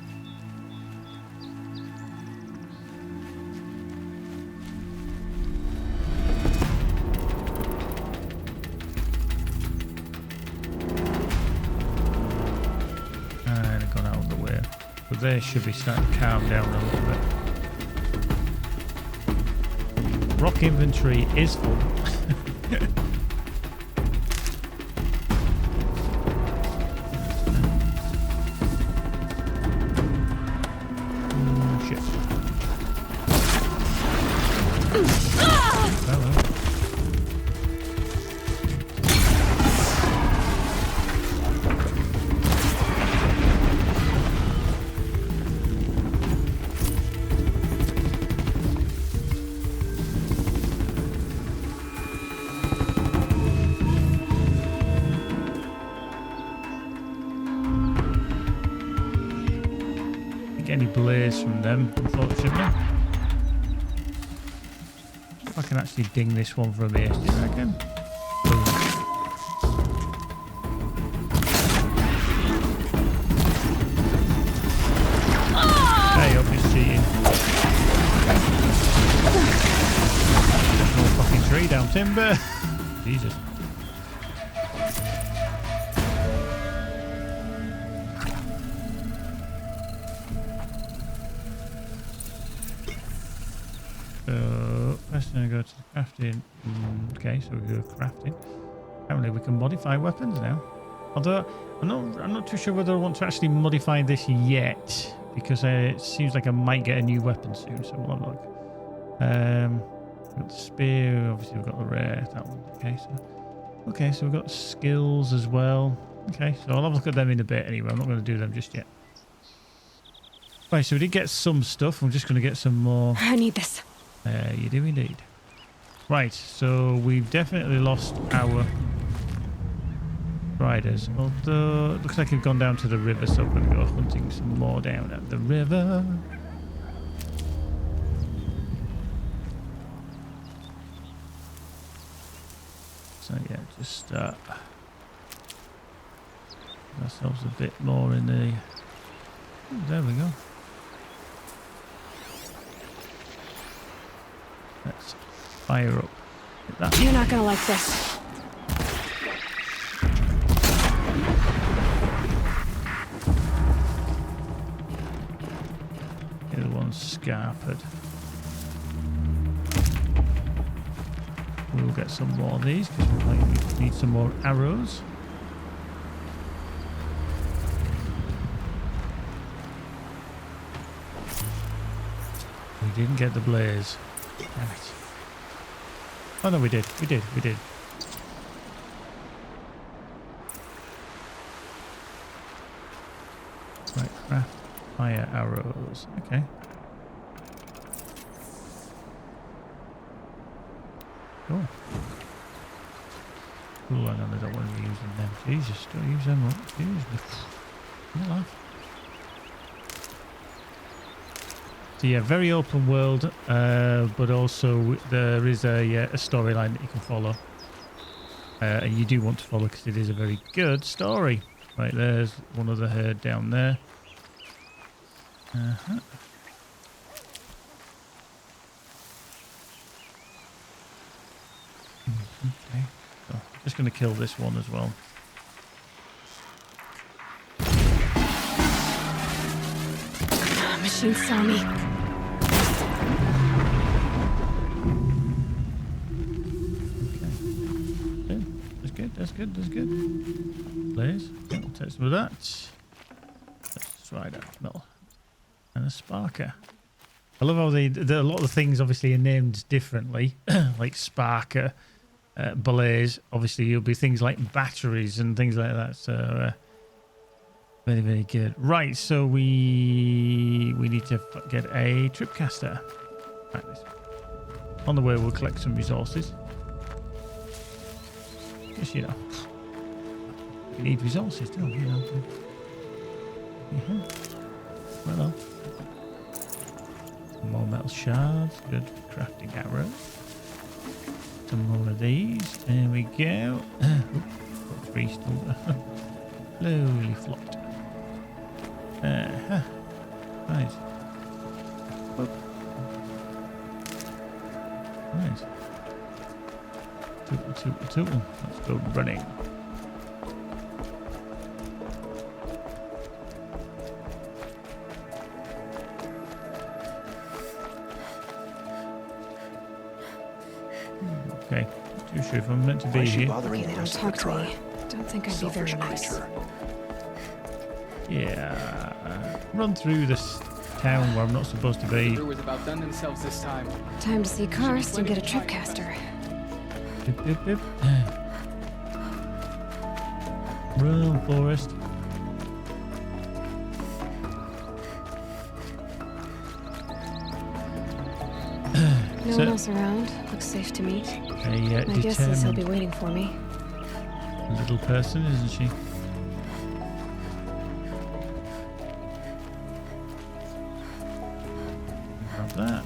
They should be starting to calm down a little bit. Rock inventory is full. Shit. Hello. Any blaze from them, unfortunately. If I can actually ding this one from here, do you reckon? Boom. Hey, up, he's cheating. No fucking tree down timber. Jesus. So, first I'm going to go to the crafting. Okay, so we go crafting. Apparently we can modify weapons now. Although, I'm not too sure whether I want to actually modify this yet. Because it seems like I might get a new weapon soon, so we'll have a look. We've got the spear, obviously we've got the rare, that one. Okay, so Okay, so we've got skills as well. Okay, so I'll have a look at them in a bit anyway. I'm not going to do them just yet. Right, so we did get some stuff. I'm just going to get some more. I need this. You do indeed. Right, so we've definitely lost our riders. Although it looks like we've gone down to the river, so I'm going to go hunting some more down at the river. So yeah, just give ourselves a bit more in the... Oh, there we go. Let's fire up. That. You're not gonna like this. The other one's scarpered. We'll get some more of these because we might need some more arrows. We didn't get the blaze. Damn it. Oh no, we did. We did. Right, craft fire arrows. Okay. Cool. Ooh, I know they don't want to be using them. Jesus, don't use them up. Jesus. So yeah, very open world, but also there is a storyline that you can follow. And you do want to follow because it is a very good story. Right, there's one of the herd down there. Okay, so I'm just going to kill this one as well. Machine saw me. Okay. That's good. Blaze. Okay, we'll take some of that. Let's try that metal. And a sparker. I love how a lot of the things obviously are named differently, like sparker, blaze. Obviously, you'll be things like batteries and things like that. So very, very good. Right, so we need to get a tripcaster. Right, on the way, we'll collect some resources. Because you know, we need resources, don't we? Well. Some more metal shards, good for crafting arrows. Some more of these, there we go. Got 3 still. Slowly flopped. Right. Right. Tootle. Let's go running. Okay, not too sure if I'm meant to be here. Okay, they don't talk to me. Don't think I'd be very nice. Yeah, run through this town where I'm not supposed to be. The brewers about done themselves this time. Time to see Karst and get a tripcaster. Bip. Run, Forest. No one else around. Looks safe to meet. A My guess is he'll be waiting for me. Little person, isn't she? Grab that.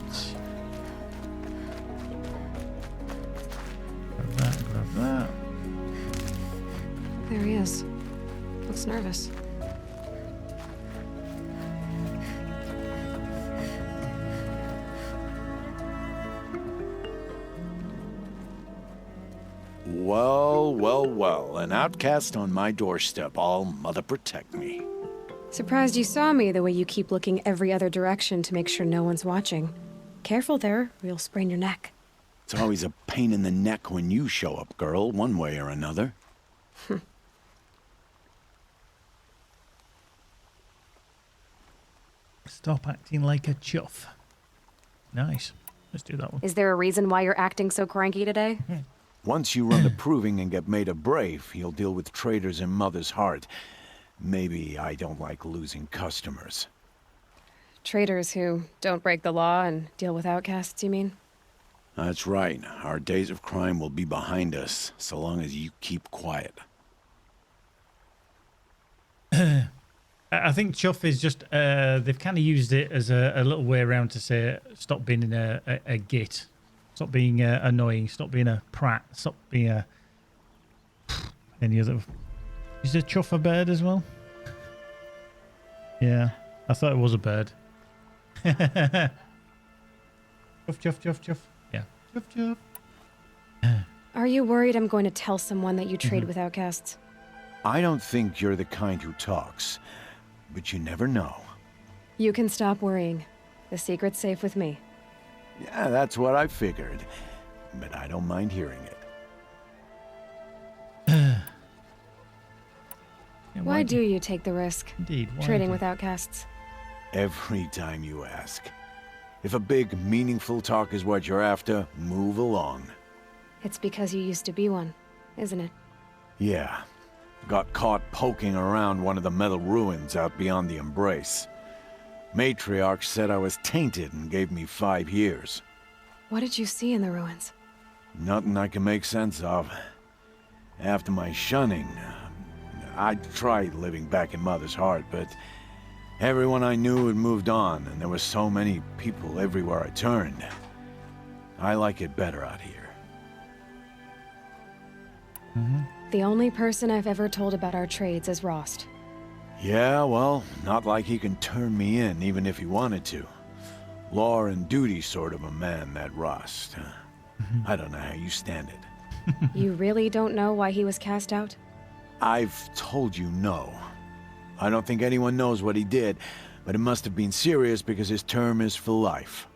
Grab that. There he is. Looks nervous. Well, an outcast on my doorstep. All mother protect me. Surprised you saw me the way you keep looking every other direction to make sure no one's watching. Careful there, or you'll sprain your neck. It's always a pain in the neck when you show up, girl, one way or another. Stop acting like a chuff. Nice. Let's do that one. Is there a reason why you're acting so cranky today? Once you run the proving and get made a brave, you'll deal with traitors in Mother's Heart. Maybe I don't like losing customers. Traitors who don't break the law and deal with outcasts, you mean? That's right. Our days of crime will be behind us, so long as you keep quiet. I think chuff is just, they've kind of used it as a little way around to say, stop being a git. Stop being annoying. Stop being a prat. Stop being a... Any other... Is a chuff a bird as well? Yeah, I thought it was a bird. Chuff, chuff, chuff, chuff. Yeah, chuff, chuff. Are you worried I'm going to tell someone that you trade with outcasts? I don't think you're the kind who talks, but you never know. You can stop worrying. The secret's safe with me. Yeah, that's what I figured, but I don't mind hearing it. Why do you take the risk? Indeed. Trading with outcasts. Every time you ask. If a big, meaningful talk is what you're after, move along. It's because you used to be one, isn't it? Yeah. Got caught poking around one of the metal ruins out beyond the Embrace. Matriarch said I was tainted and gave me 5 years. What did you see in the ruins? Nothing I can make sense of. After my shunning, I tried living back in Mother's Heart, but everyone I knew had moved on, and there were so many people everywhere I turned. I like it better out here. The only person I've ever told about our trades is Rost. Yeah, well, not like he can turn me in, even if he wanted to. Law and duty sort of a man, that Rost. I don't know how you stand it. You really don't know why he was cast out? I've told you no. I don't think anyone knows what he did, but it must have been serious because his term is for life.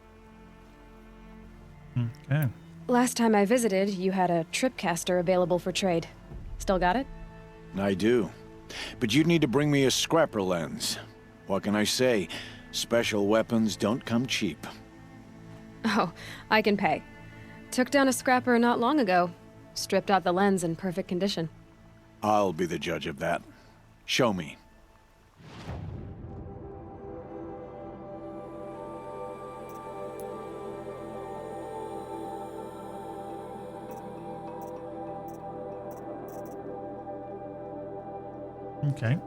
Okay. Last time I visited, you had a tripcaster available for trade. Still got it? I do. But you'd need to bring me a scrapper lens. What can I say? Special weapons don't come cheap. Oh, I can pay. Took down a scrapper not long ago. Stripped out the lens in perfect condition. I'll be the judge of that. Show me. Okay.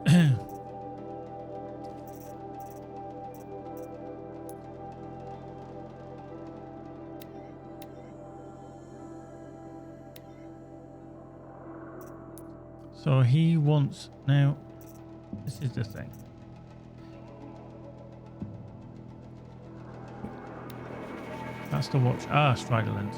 So he wants... Now, this is the thing. That's the watch. Ah, Strider lens.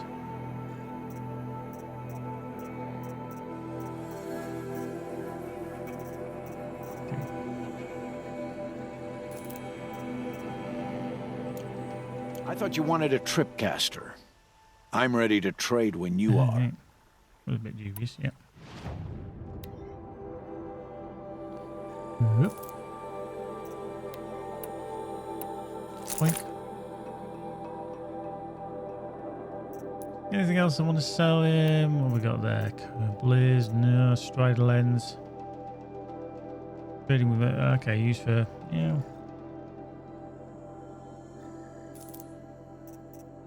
I thought you wanted a tripcaster. I'm ready to trade when you are. Was a bit dubious, yeah. Point. Anything else I want to sell him? What we got there? Blaze, no. Strider lens. Trading with it. Okay, used for, yeah.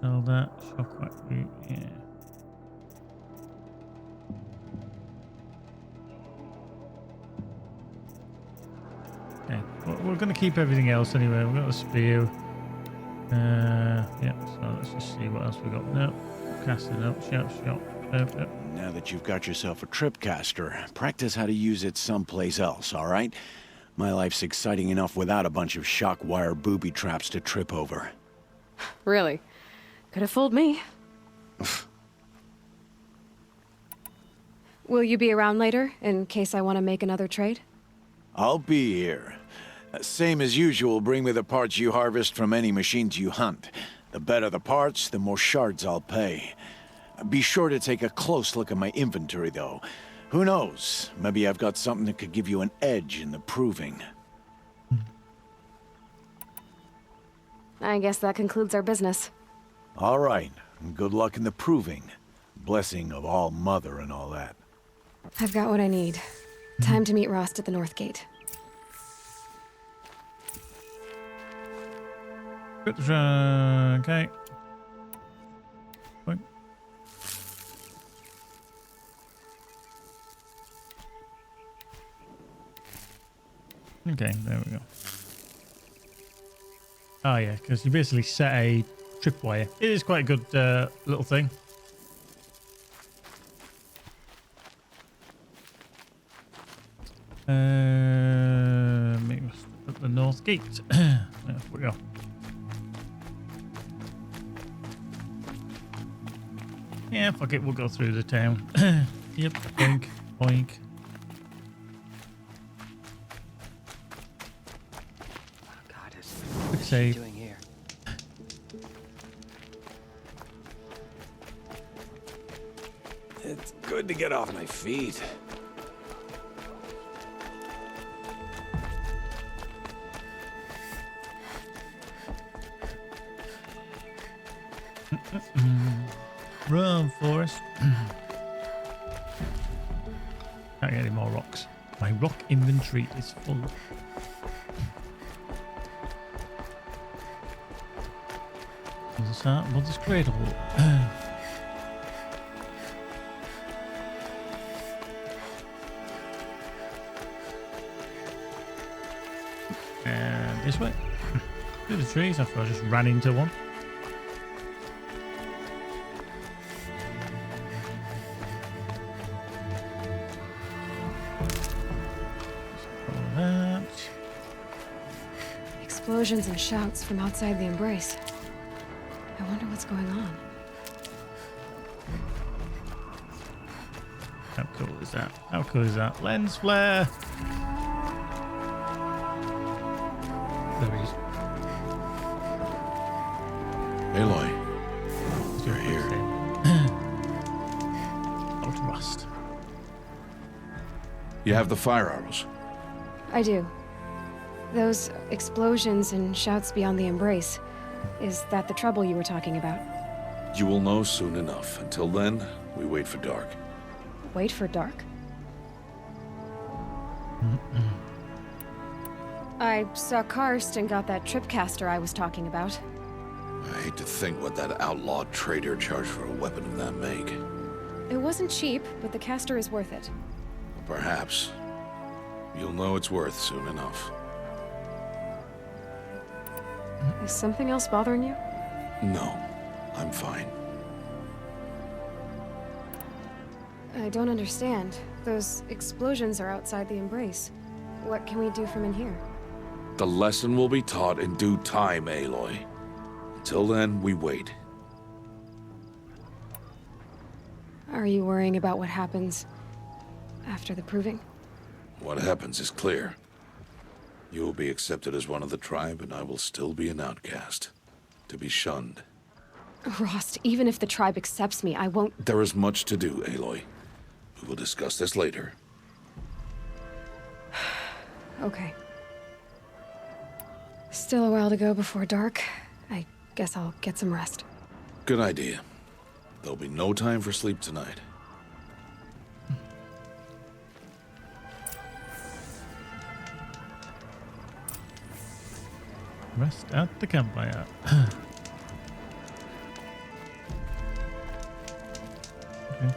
Sell that. Shockwave root, yeah. Okay, well, we're going to keep everything else anyway. We've got a spear. Yeah, so let's just see what else we got. Nope. Casting up. Shot. Now that you've got yourself a tripcaster, practice how to use it someplace else, all right? My life's exciting enough without a bunch of shock wire booby traps to trip over. Really? Could have fooled me. Will you be around later, in case I want to make another trade? I'll be here. Same as usual, bring me the parts you harvest from any machines you hunt. The better the parts, the more shards I'll pay. Be sure to take a close look at my inventory, though. Who knows? Maybe I've got something that could give you an edge in the proving. I guess that concludes our business. All right. Good luck in the proving. blessing of All Mother and all that. I've got what I need. Time to meet Rost at the North Gate. Okay. Okay, there we go. Oh yeah, because you basically set a tripwire. It is quite a good little thing. Maybe at the North Gate. There we go. Yeah, fuck it, we'll go through the town. Yep, boink, boink. What is she doing here? It's good to get off my feet. Run, Forest. Can't get any more rocks. My rock inventory is full. Mother's Cradle. And this way. Through the trees. I thought I just ran into one. Explosions and shouts from outside the embrace. I wonder what's going on. How cool is that? How cool is that? Lens flare! There he is. Aloy, you're here. Old Rust. You have the fire arrows. I do. Those explosions and shouts beyond the embrace. Is that the trouble you were talking about? You will know soon enough. Until then, we wait for dark. Wait for dark? I saw Karst and got that tripcaster I was talking about. I hate to think what that outlawed trader charged for a weapon of that make. It wasn't cheap, but the caster is worth it. Perhaps. You'll know it's worth soon enough. Is something else bothering you? No, I'm fine. I don't understand. Those explosions are outside the embrace. What can we do from in here? The lesson will be taught in due time, Aloy. Until then, we wait. Are you worrying about what happens after the proving? What happens is clear. You will be accepted as one of the tribe, and I will still be an outcast. To be shunned. Rost, even if the tribe accepts me, I won't— There is much to do, Aloy. We will discuss this later. Okay. Still a while to go before dark. I guess I'll get some rest. Good idea. There'll be no time for sleep tonight. Rest at the campfire. Okay.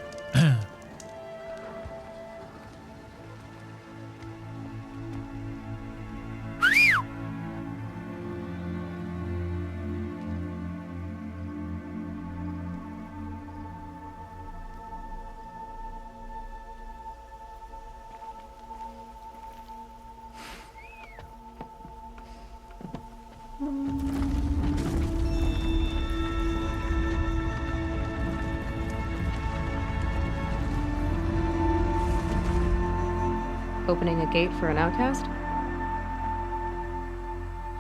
Opening a gate for an outcast?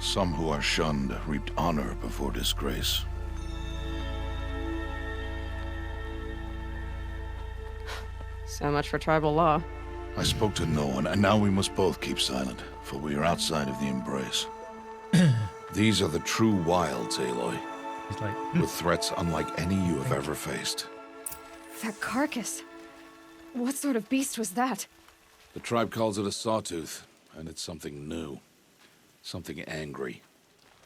Some who are shunned reaped honor before disgrace. So much for tribal law. I spoke to no one, and now we must both keep silent, for we are outside of the embrace. These are the true wilds, Aloy. With threats unlike any you have ever faced. That carcass. What sort of beast was that? The tribe calls it a sawtooth, and it's something new. Something angry.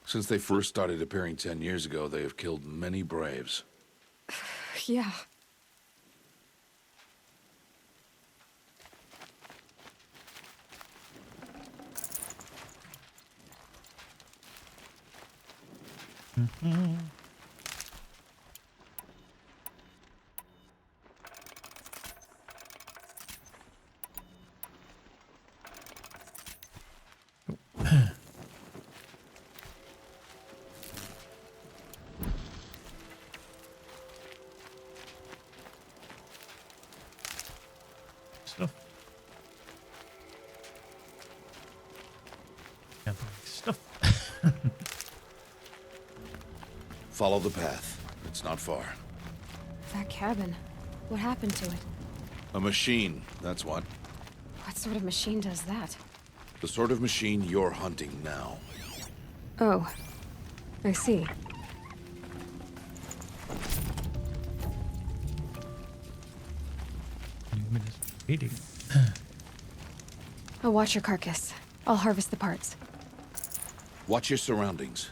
Since they first started appearing 10 years ago, they have killed many braves. Yeah. Stuff. Can't bring stuff. Follow the path. It's not far. That cabin. What happened to it? A machine, that's what. What sort of machine does that? The sort of machine you're hunting now. Oh. I see. Eating. I'll watch your carcass. I'll harvest the parts. Watch your surroundings.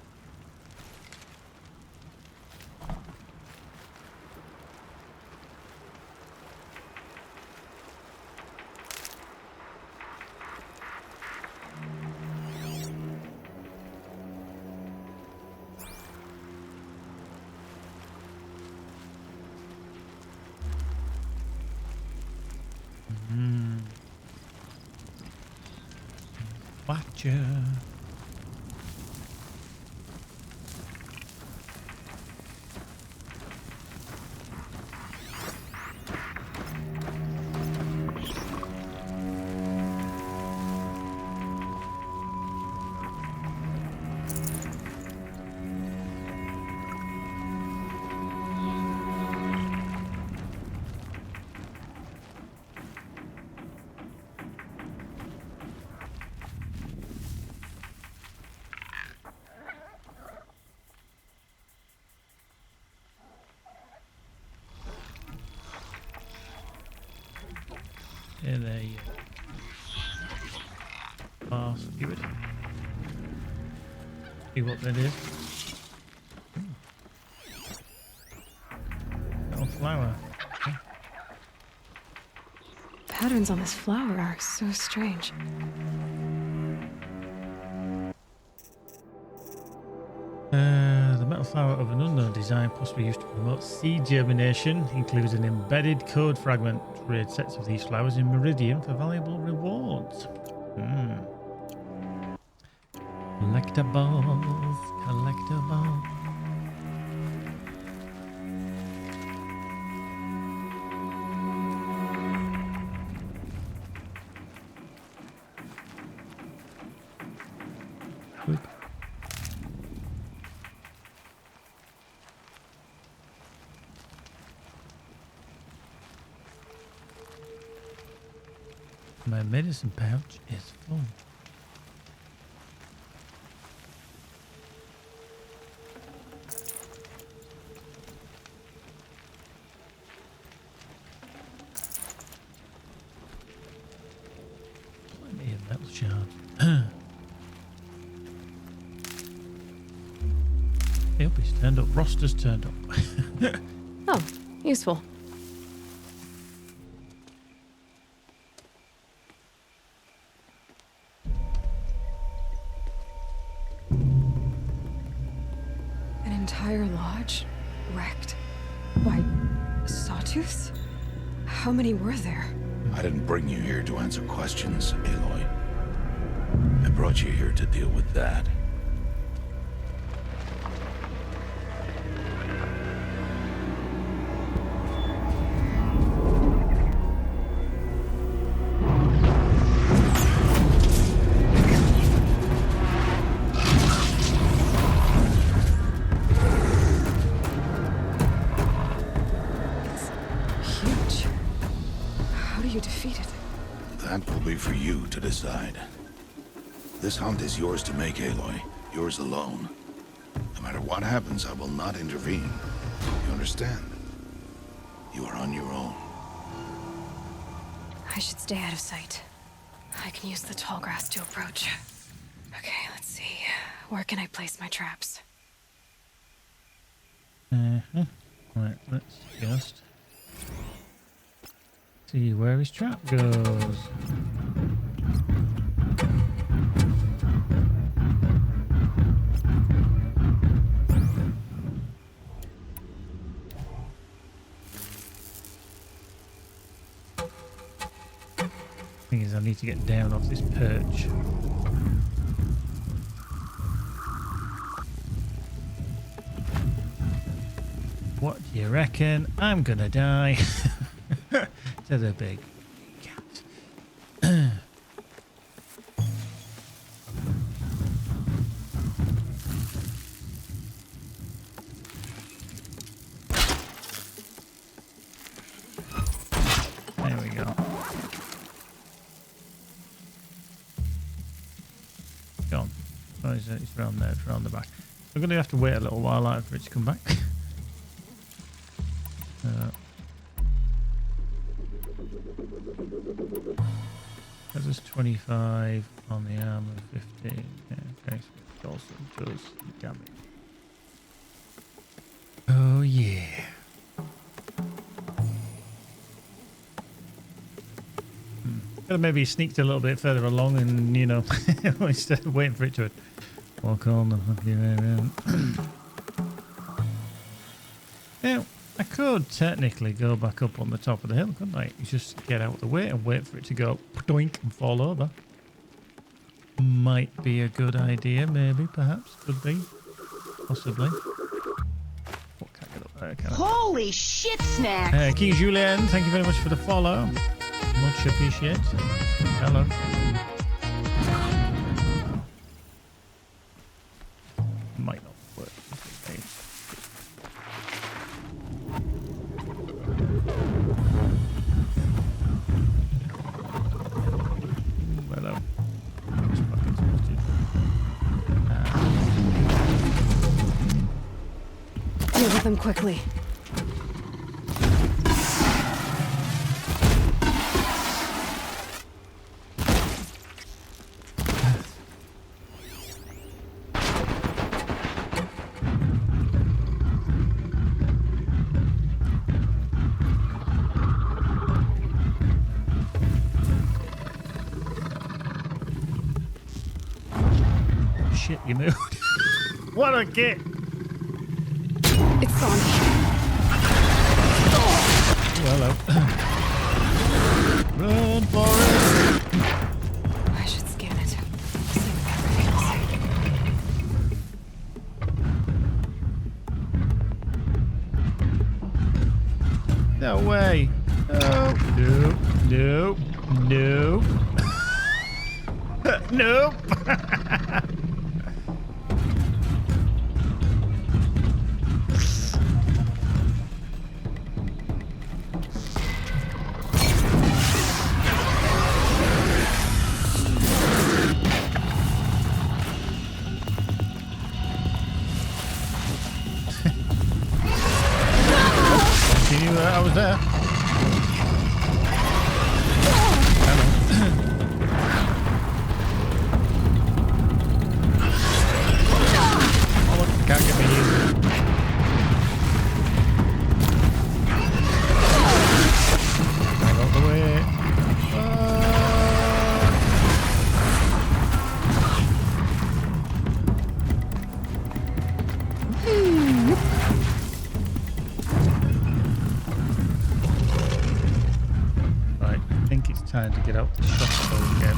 Watcher. Yeah, there you go. Oh, see it. See what that is. Little flower. Okay. Patterns on this flower are so strange. The metal flower of an unknown design, possibly used to promote seed germination, includes an embedded code fragment. Trade sets of these flowers in Meridian for valuable rewards. Collectibles, collectibles. Oop. My medicine pouch is full. Plenty of metal shards. Hey, up, he's turned up. Roster's turned up. Oh, useful. Entire lodge wrecked by sawtooths? How many were there? I didn't bring you here to answer questions, Aloy. I brought you here to deal with that. That will be for you to decide. This hunt is yours to make, Aloy. Yours alone. No matter what happens, I will not intervene. You understand? You are on your own. I should stay out of sight. I can use the tall grass to approach. Okay, let's see. Where can I place my traps? Right, let's just see where his trap goes. Thing is, I need to get down off this perch. What do you reckon? I'm gonna die to the big cat. There we go. Gone. Oh, it's round there, it's round the back. I'm gonna have to wait a little while out for it to come back. That was 25 on the armor, 15. Yeah, okay, so it also does damage. Oh yeah. Could have maybe sneaked a little bit further along and, you know, instead of waiting for it to walk on the fucking way around. Now, I could technically go back up on the top of the hill, couldn't I? Just get out of the way and wait for it to go doink and fall over. Might be a good idea, maybe, perhaps, could be, possibly. What can I get up there? Can I? Holy shit, Snacks! King Julien, thank you very much for the follow. Much appreciated. Hello. Might not work. Hello. Deal with them quickly. Shit, you moved. What a git! It's gone. Oh, hello. Run, Forrest! I should scan it. See what everything else. No way. No. Nope. Nope. Nope. Nope. I was there. Oh, look, can't get me here. I got the way. Time to get out the shotgun again.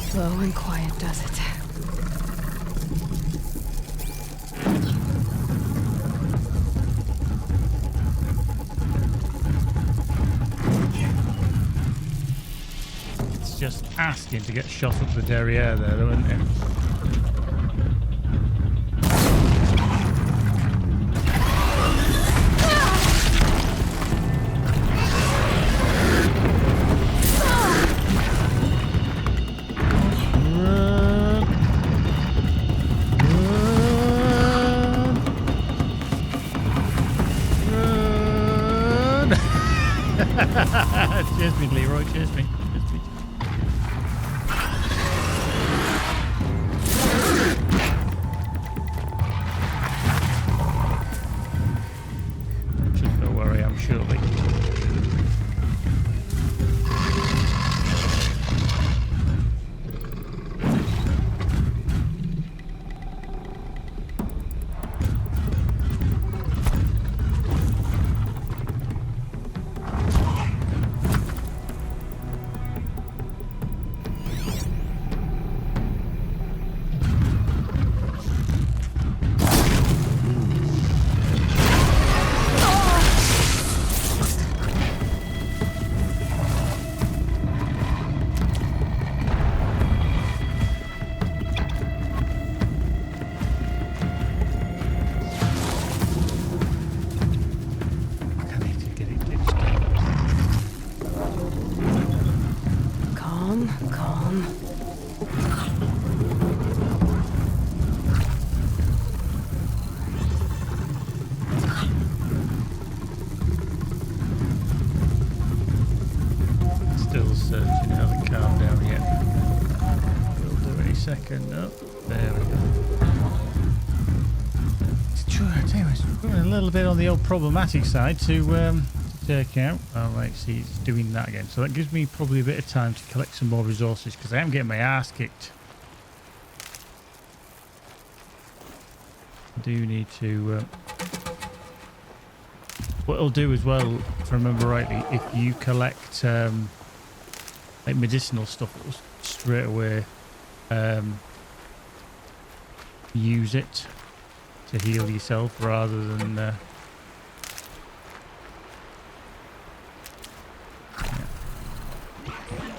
Slow and quiet does it. It's just asking to get shot up the derriere there, though, isn't it? Calm. Still searching, hasn't calmed down yet. We'll do any second. Oh, there we go. It's true, I tell you, it's going a little bit on the old problematic side to take out. Oh, right, see, it's doing that again. So that gives me probably a bit of time to collect some more resources because I am getting my ass kicked. I do need to... what it'll do as well, if I remember rightly, if you collect like medicinal stuff, it'll straight away use it to heal yourself rather than yeah.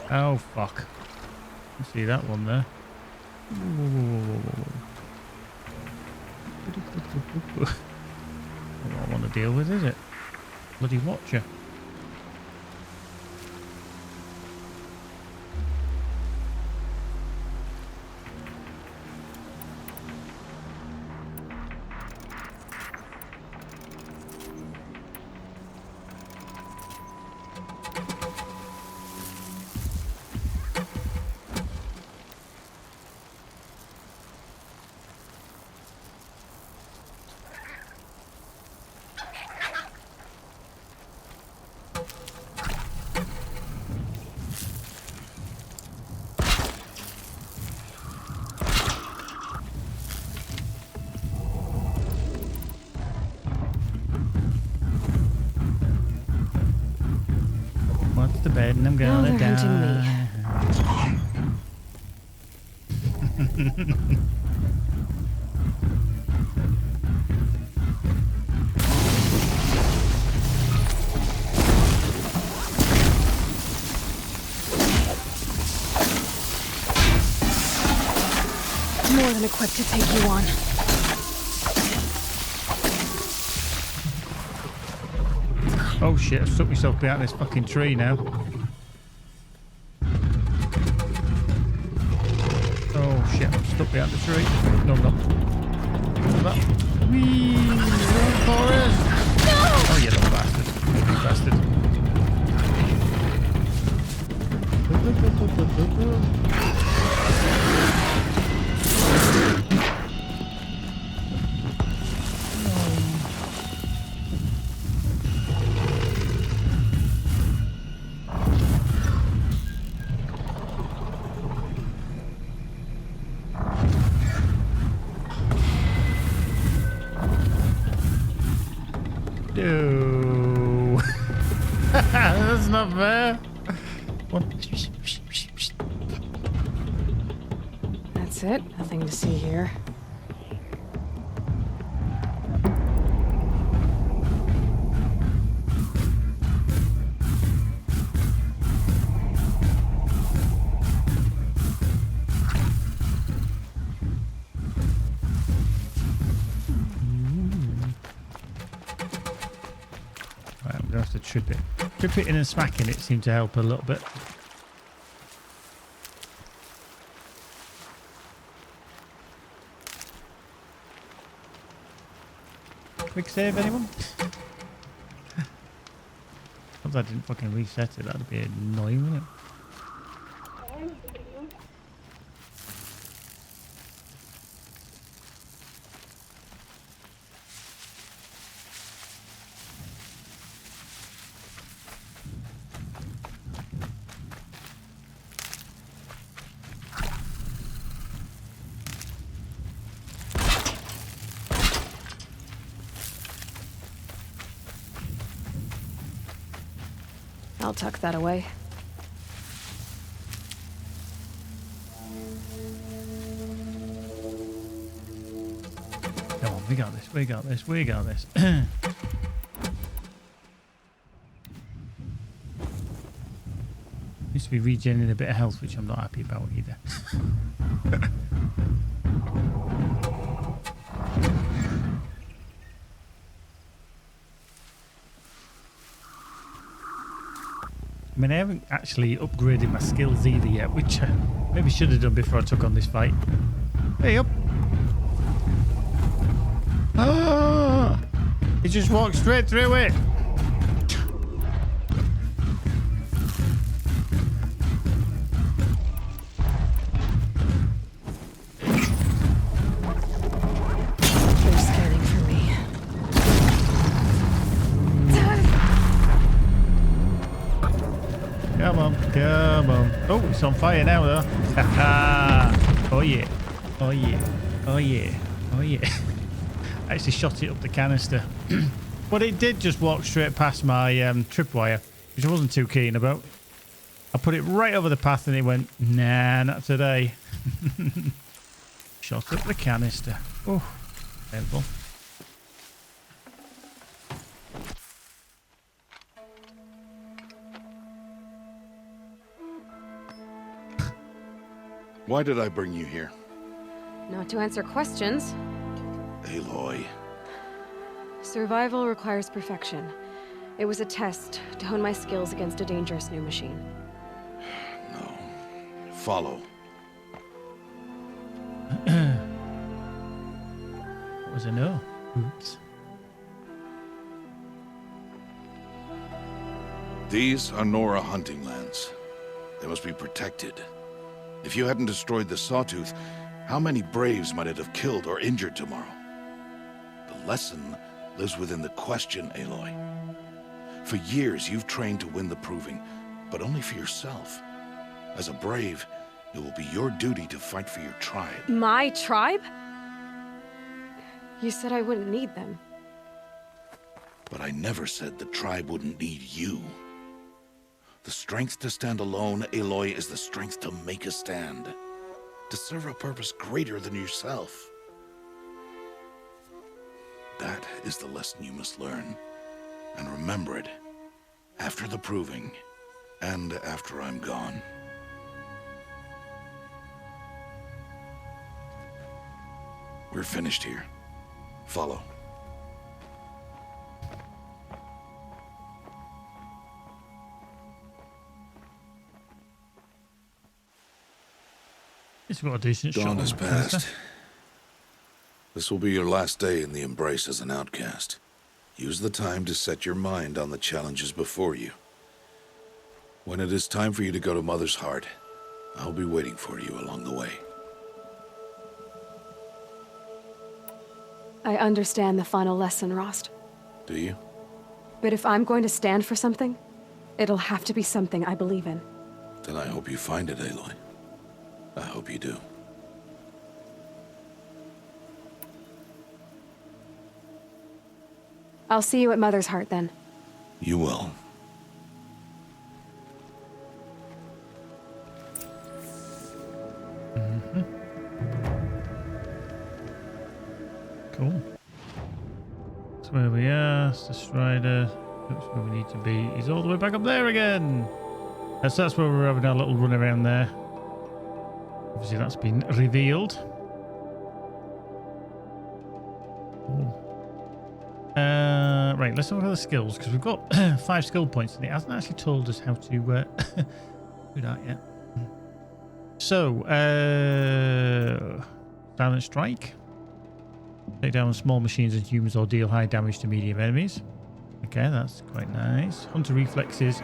Oh fuck, you see that one there. I don't want to deal with, is it? Bloody watcher. The bed and I'm gonna die. More than equipped to take you on. Oh shit, I've stuck myself behind this fucking tree now. Oh shit, I'm stuck behind the tree. No, I'm not. That. Whee! Run for us! No! Oh, you little bastard. You bastard. No. That's not fair. What? That's it. Nothing to see here. To trip it. Trip it in and smacking it seemed to help a little bit. Quick save, anyone? If I didn't fucking reset it, that'd be annoying, wouldn't it? I'll tuck that away. Come on, we got this, we got this, we got this. Used to be regenerating a bit of health, which I'm not happy about either. mean, I haven't actually upgraded my skills either yet, which I maybe should have done before I took on this fight. Hey up! Ah! He just walked straight through it. They're scanning for me. Come on, come on. Oh, it's on fire now, though. Oh, yeah. Oh, yeah. Oh, yeah. Oh, yeah. I actually shot it up the canister. But it did just walk straight past my tripwire, which I wasn't too keen about. I put it right over the path and it went, nah, not today. Shot up the canister. Oh, painful. Why did I bring you here? Not to answer questions. Aloy. Survival requires perfection. It was a test to hone my skills against a dangerous new machine. No. Follow. What was a no? Oops. These are Nora hunting lands. They must be protected. If you hadn't destroyed the Sawtooth, how many Braves might it have killed or injured tomorrow? The lesson lives within the question, Aloy. For years, you've trained to win the Proving, but only for yourself. As a Brave, it will be your duty to fight for your tribe. My tribe? You said I wouldn't need them. But I never said the tribe wouldn't need you. The strength to stand alone, Aloy, is the strength to make a stand. To serve a purpose greater than yourself. That is the lesson you must learn. And remember it. After the Proving. And after I'm gone. We're finished here. Follow. It's got a decent shot. Dawn has passed. This will be your last day in the Embrace as an outcast. Use the time to set your mind on the challenges before you. When it is time for you to go to Mother's Heart, I'll be waiting for you along the way. I understand the final lesson, Rost. Do you? But if I'm going to stand for something, it'll have to be something I believe in. Then I hope you find it, Aloy. I hope you do. I'll see you at Mother's Heart, then. You will. Cool. That's where we are. It's the Strider. That's where we need to be. He's all the way back up there again. So that's where we're having our little run around there. Obviously, that's been revealed. Right, let's look at the skills, because we've got 5 skill points and it hasn't actually told us how to do that yet. So, Silent Strike. Take down small machines and humans or deal high damage to medium enemies. Okay, that's quite nice. Hunter Reflexes.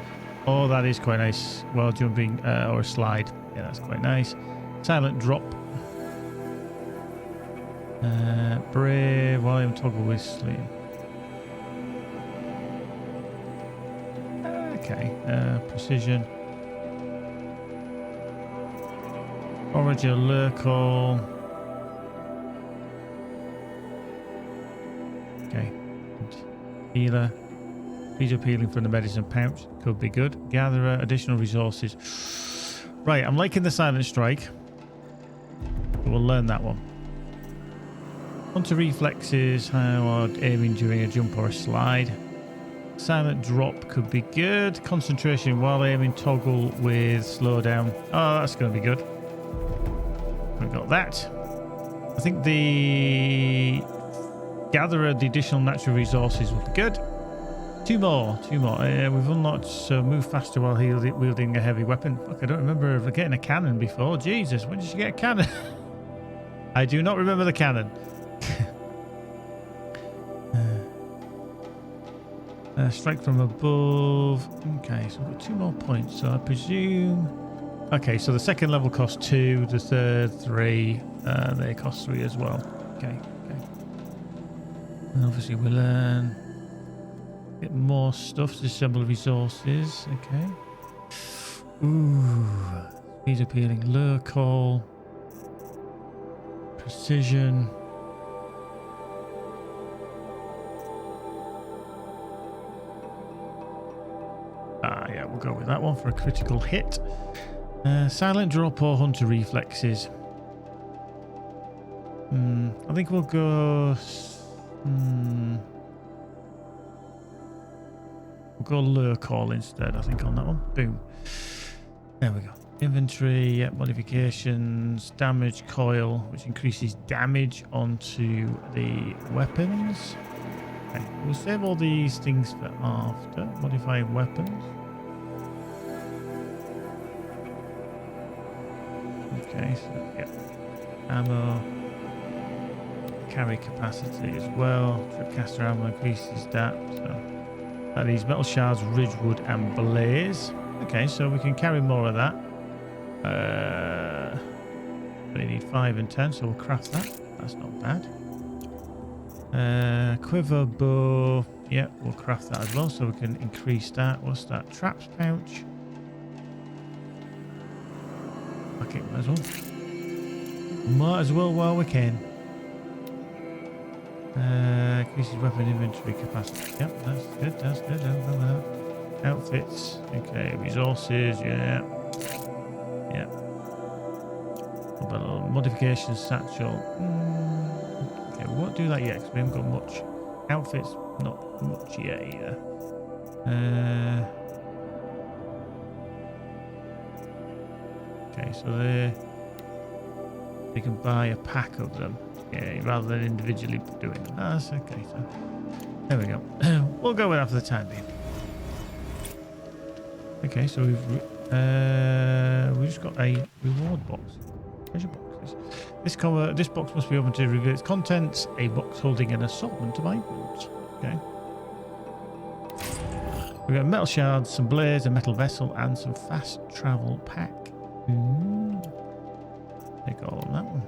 Oh, that is quite nice. While jumping or a slide. Yeah, that's quite nice. Silent Drop. Brave. Volume toggle with sleep. Okay. Precision. Orager Lurkle. Okay. Healer. Speed up healing from the medicine pouch. Could be good. Gatherer. Additional resources. Right, I'm liking the Silent Strike. We'll learn that one. Hunter Reflexes. How odd aiming during a jump or a slide. Silent Drop could be good. Concentration while aiming toggle with slowdown. Oh, that's going to be good. We've got that. I think the Gatherer, the additional natural resources would be good. Two more. We've unlocked so move faster while wielding a heavy weapon. Fuck, I don't remember ever getting a cannon before. Jesus, when did you get a cannon? I do not remember the cannon. Strike from above. Okay, so we've got 2 more points. So I presume... Okay, so the second level costs 2, the third 3. They cost 3 as well. Okay. And obviously we learn... Get more stuff to assemble resources. Okay. Ooh. Speed appealing. Lure call. Precision. Yeah, we'll go with that one for a critical hit. Silent drop or hunter reflexes. I think we'll go... We'll go lure call instead, I think, on that one. Boom. There we go. Inventory, yeah, modifications, damage coil, which increases damage onto the weapons. Okay, we'll save all these things for after. Modifying weapons. Okay, so yeah. Ammo. Carry capacity as well. Tripcaster ammo increases that. So that needs metal shards, ridgewood, and blaze. Okay, so we can carry more of that. We need 5 and 10, so we'll craft that. That's not bad. Quiver, bow. Yeah, we'll craft that as well, so we can increase that. What's that? Traps pouch. Okay, might as well. Might as well while we can. Increases weapon inventory capacity. Yep, that's good. That's good. I'll go with that. Outfits. Okay, resources. Yeah. Yeah. Modifications satchel. Okay, we won't do that yet because we haven't got much. Outfits, not much yet either. Okay, so they can buy a pack of them. Yeah, rather than individually doing them. That's okay. So there we go. We'll go with that for the time being. Okay, so we've just got a reward box. Treasure boxes. This box must be open to reveal its contents. A box holding an assortment of items. Okay. We've got metal shards, some blades, a metal vessel, and some fast travel pack. Take all on that one.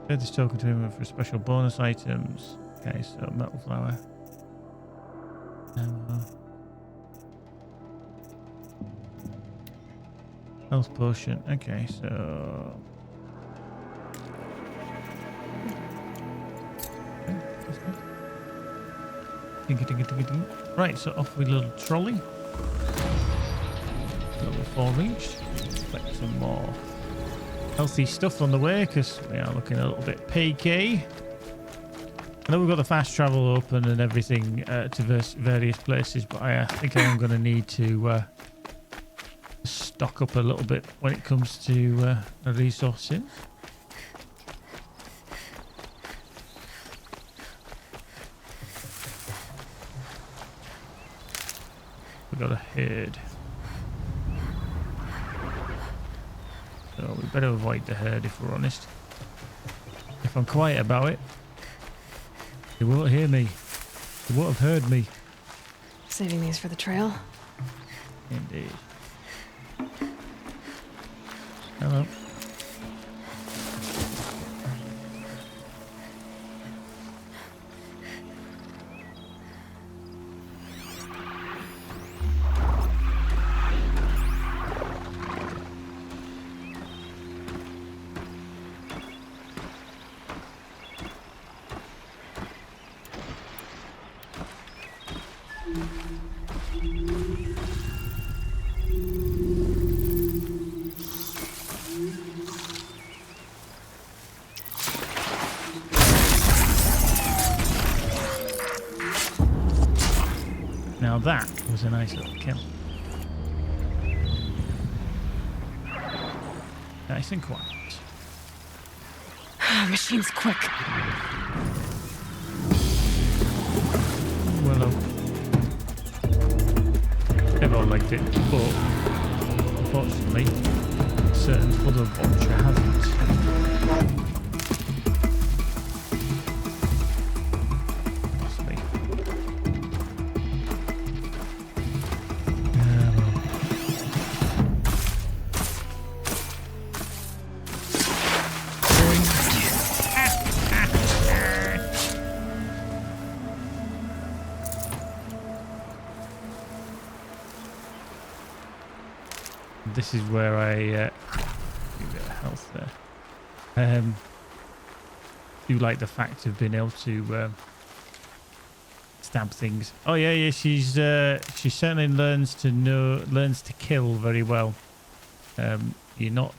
Trade this token to him for special bonus items. Okay, so metal flower. Health potion. Okay, so okay, that's good. Right, so off with a little trolley. Level 4 reached. Collect some more healthy stuff on the way because we are looking a little bit peaky. I know we've got the fast travel open and everything to various places, but I think I am going to need to stock up a little bit when it comes to resourcing. We've got a herd. So we better avoid the herd if we're honest. If I'm quiet about it, they won't hear me. They won't have heard me. Saving these for the trail? Indeed. Hello. Now that was a nice little kill. Nice and quiet. Machine's quick. Willow. They've all legged it, but unfortunately, a certain other watcher hasn't. Possibly. This is where I give it a health there. Do like the fact of being able to stab things. Oh yeah. She certainly learns to kill very well. You're not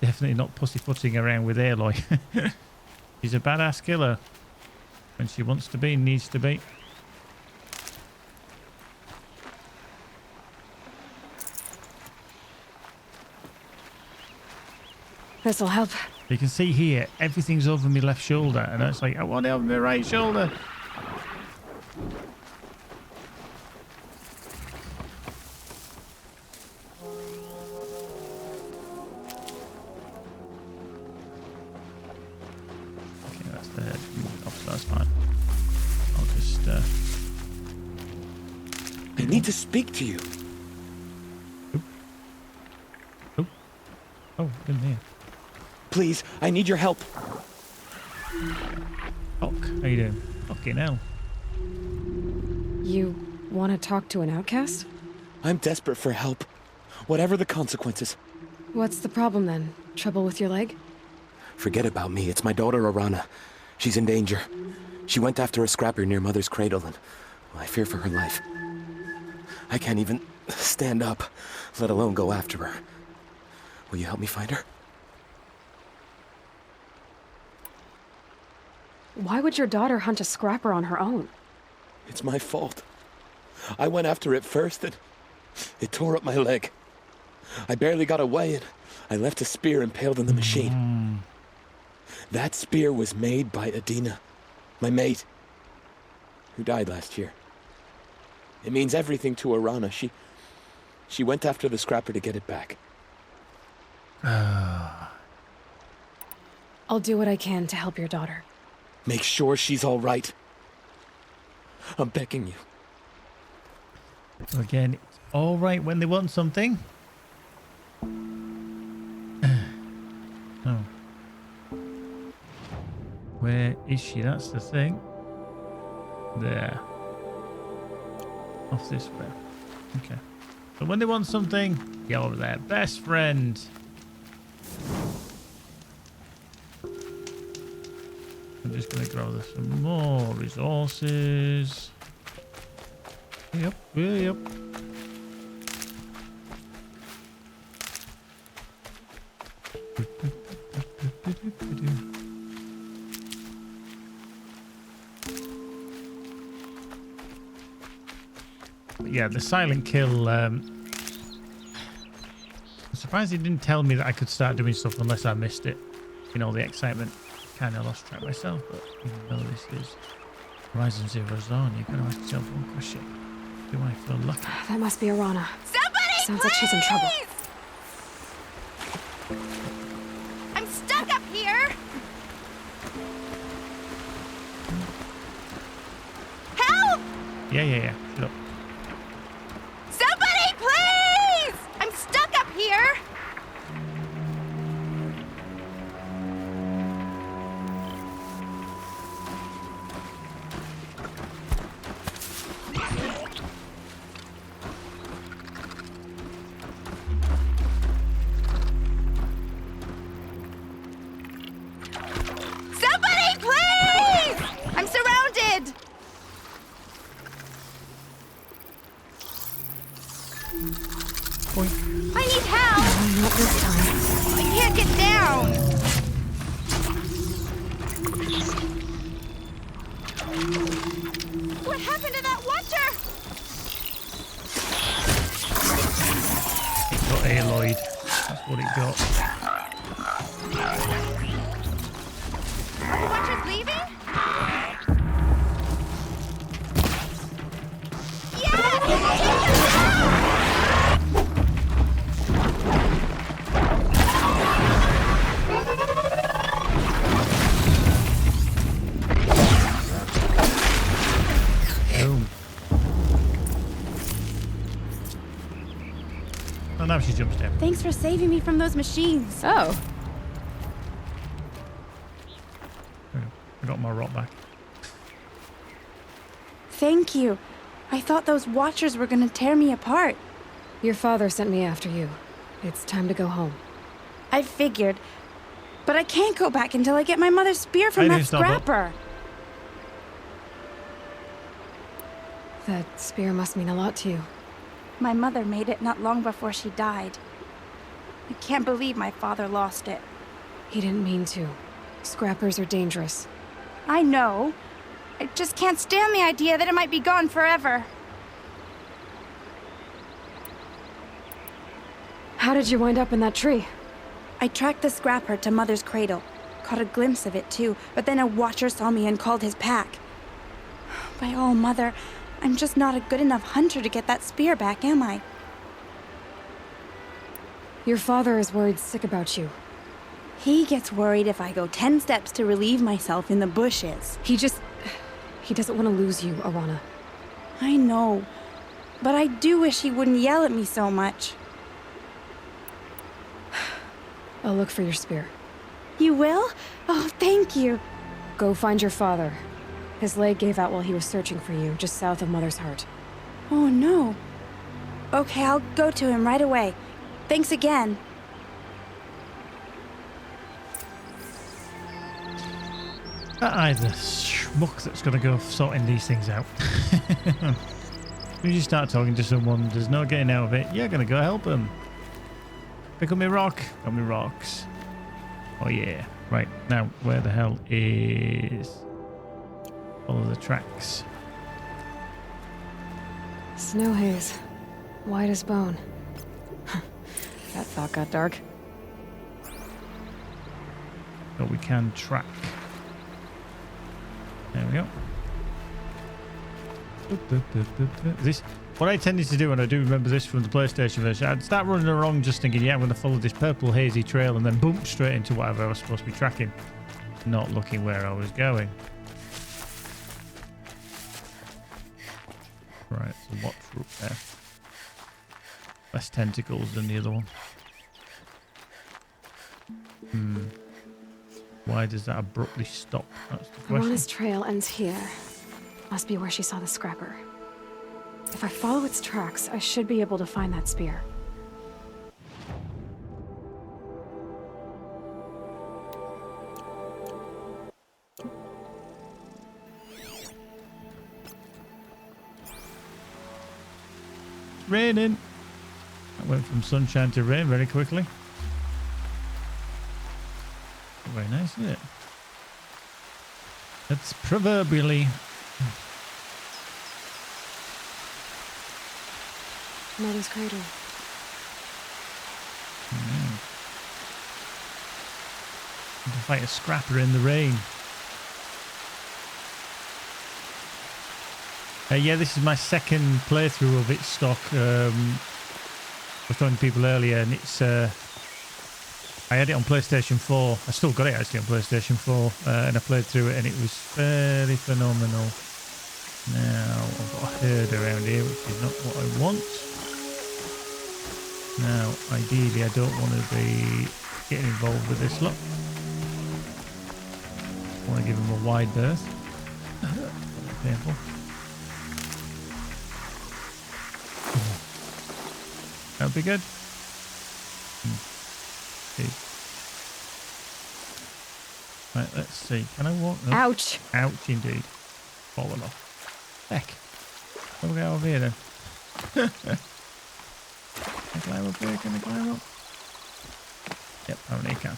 definitely not pussyfooting around with Aloy. She's a badass killer when she wants to be, needs to be. This'll help. You can see here, everything's over my left shoulder, and it's like, I want it over my right shoulder. Okay, that's the head. Oh, that's fine. I'll just, I need to speak to you. Oh, in there. Please, I need your help. Fuck, how you doing? Fucking hell. You want to talk to an outcast? I'm desperate for help. Whatever the consequences. What's the problem then? Trouble with your leg? Forget about me. It's my daughter, Arana. She's in danger. She went after a scrapper near Mother's cradle, and I fear for her life. I can't even stand up, let alone go after her. Will you help me find her? Why would your daughter hunt a scrapper on her own? It's my fault. I went after it first, and it tore up my leg. I barely got away, and I left a spear impaled in the machine. That spear was made by Adina, my mate, who died last year. It means everything to Arana. She went after the scrapper to get it back. I'll do what I can to help your daughter. Make sure she's all right. I'm begging you. So again, it's all right when they want something. Oh. Where is she? That's the thing. There. Off this way. Okay. So when they want something, go over there. Best friend. I'm just going to grab some more resources. Yep. Yeah, the silent kill. I'm surprised he didn't tell me that I could start doing stuff unless I missed it. You know, the excitement. Kind of lost track myself, but even though this is Horizon Zero Dawn, you've got to ask yourself one question. Do I feel lucky? That must be Arana. Somebody, Sounds like she's in trouble. I'm stuck up here. Help! Yeah. Shut up. Somebody, please! I'm stuck up here. Somebody, please! I'm surrounded. Point. I need help! Not this time. I can't get down! What happened to that watcher? It got Aloy. That's what it got. Are the watchers leaving? And now she jumps down. Thanks for saving me from those machines. Oh. I got my rock back. Thank you. I thought those Watchers were gonna tear me apart. Your father sent me after you. It's time to go home. I figured. But I can't go back until I get my mother's spear from that scrapper. That spear must mean a lot to you. My mother made it not long before she died. I can't believe my father lost it. He didn't mean to. Scrappers are dangerous. I know. I just can't stand the idea that it might be gone forever. How did you wind up in that tree? I tracked the scrapper to Mother's cradle. Caught a glimpse of it too, but then a Watcher saw me and called his pack. By all, Mother, I'm just not a good enough hunter to get that spear back, am I? Your father is worried sick about you. He gets worried if I go 10 steps to relieve myself in the bushes. He doesn't want to lose you, Arana. I know, but I do wish he wouldn't yell at me so much. I'll look for your spear. You will? Oh, thank you. Go find your father. His leg gave out while he was searching for you, just south of Mother's Heart. Oh, no. Okay, I'll go to him right away. Thanks again. The schmuck that's going to go sorting these things out. When you start talking to someone, there's no getting out of it. You're going to go help them. Pick up my rock. Got me rocks. Oh, yeah. Right. Now, where the hell is... Follow the tracks. Snow haze. White as bone. That thought got dark. But we can track. There we go. This, what I tended to do, and I do remember this from the PlayStation version, I'd start running along just thinking, yeah, I'm going to follow this purple hazy trail, and then boom, straight into whatever I was supposed to be tracking, not looking where I was going. Right, so what's up there? Less tentacles than the other one. Why does that abruptly stop? That's the question. Arana's trail ends here. Must be where she saw the scrapper. If I follow its tracks, I should be able to find that spear. Raining. That went from sunshine to rain very quickly. Very nice, isn't it? It's proverbially. Mother's cradle. To fight a scrapper in the rain. Yeah, this is my second playthrough of its stock. I was talking to people earlier, and it's. I had it on PlayStation 4. I still got it actually on PlayStation 4, and I played through it, and it was fairly phenomenal. Now I've got a herd around here, which is not what I want. Now, ideally, I don't want to be getting involved with this lot. I want to give him a wide berth. Painful. That would be good. Right, let's see. Can I walk? No. Ouch. Ouch, indeed. Fallen off. Heck. What do we got over here then? Can I climb up here? Can I climb up? Yep, apparently I can.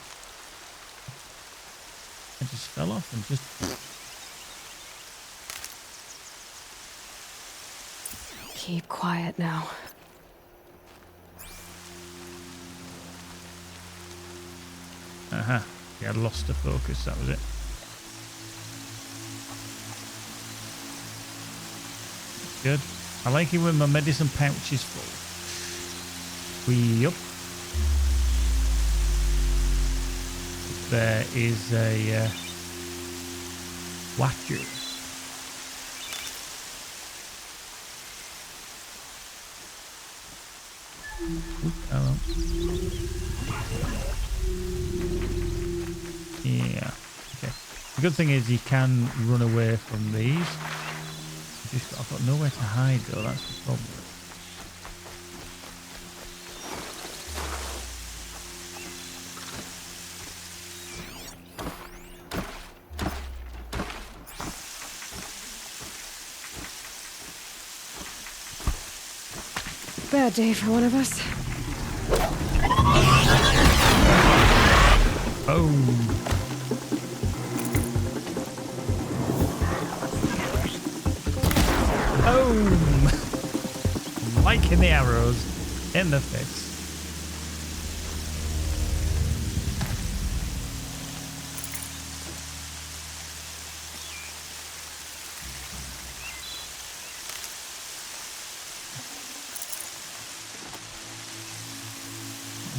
I just fell off and just... Keep quiet now. Aha. Yeah, I'd lost the focus, that was it. Good. I like it when my medicine pouch is full. Yup. There is a Watcher. Hello. Yeah. Okay. The good thing is you can run away from these. I've got nowhere to hide though. That's the problem. Bad day for one of us. Oh. Boom! Liking the arrows in the face.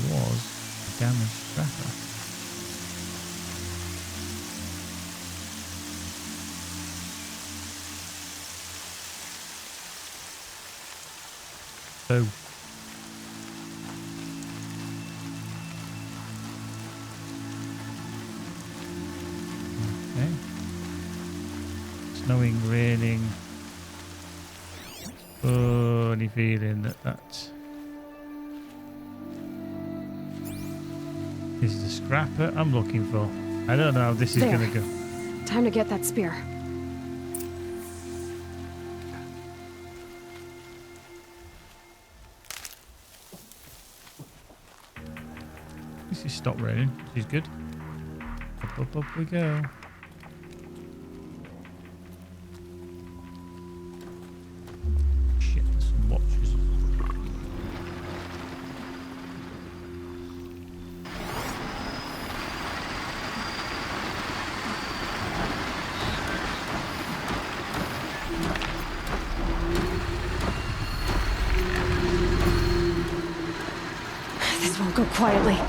Was a damaged scrapper. Oh. Okay. Snowing, raining. Funny feeling that this is the scrapper I'm looking for. I don't know how this is going to go. Time to get that spear. This is stopped raining, which is good. Up we go. Shit, there's some watches. This won't go quietly.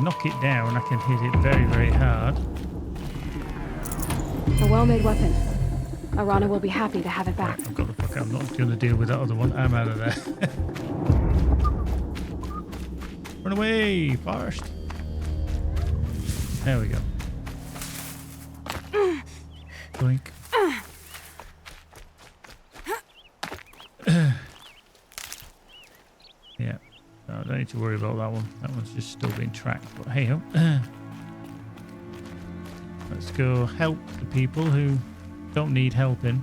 knock it down, I can hit it very, very hard. A well-made weapon. Arana will be happy to have it back. I've got the fuck. I'm not going to deal with that other one. I'm out of there. Run away, first. There we go. Blink. Yeah. No, I don't need to worry about that one. That one's just still being tracked. But hey ho. Let's go help the people who don't need helping.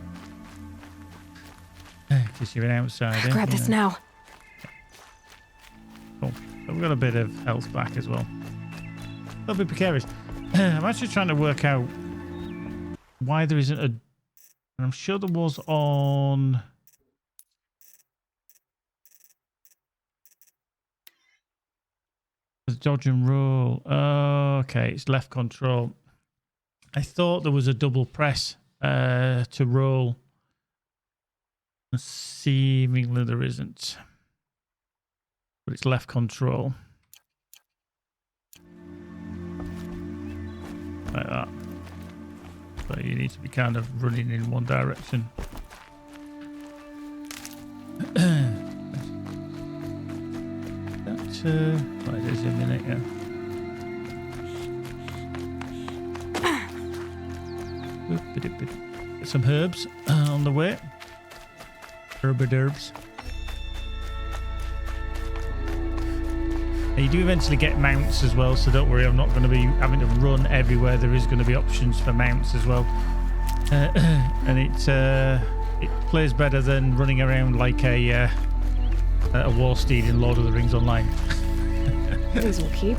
Because you're an outsider. Grab this now. Cool. So we've got a bit of health back as well. A little bit precarious. I'm actually trying to work out why there isn't a... And I'm sure there was on... Dodge and roll. Oh, okay, it's left control. I thought there was a double press to roll. Seemingly there isn't. But it's left control. Like that. So you need to be kind of running in one direction. Well, it is in a minute, yeah. Get some herbs on the way. Herbs. And you do eventually get mounts as well, so don't worry, I'm not going to be having to run everywhere. There is going to be options for mounts as well. And it plays better than running around like a war steed in Lord of the Rings Online. These will keep.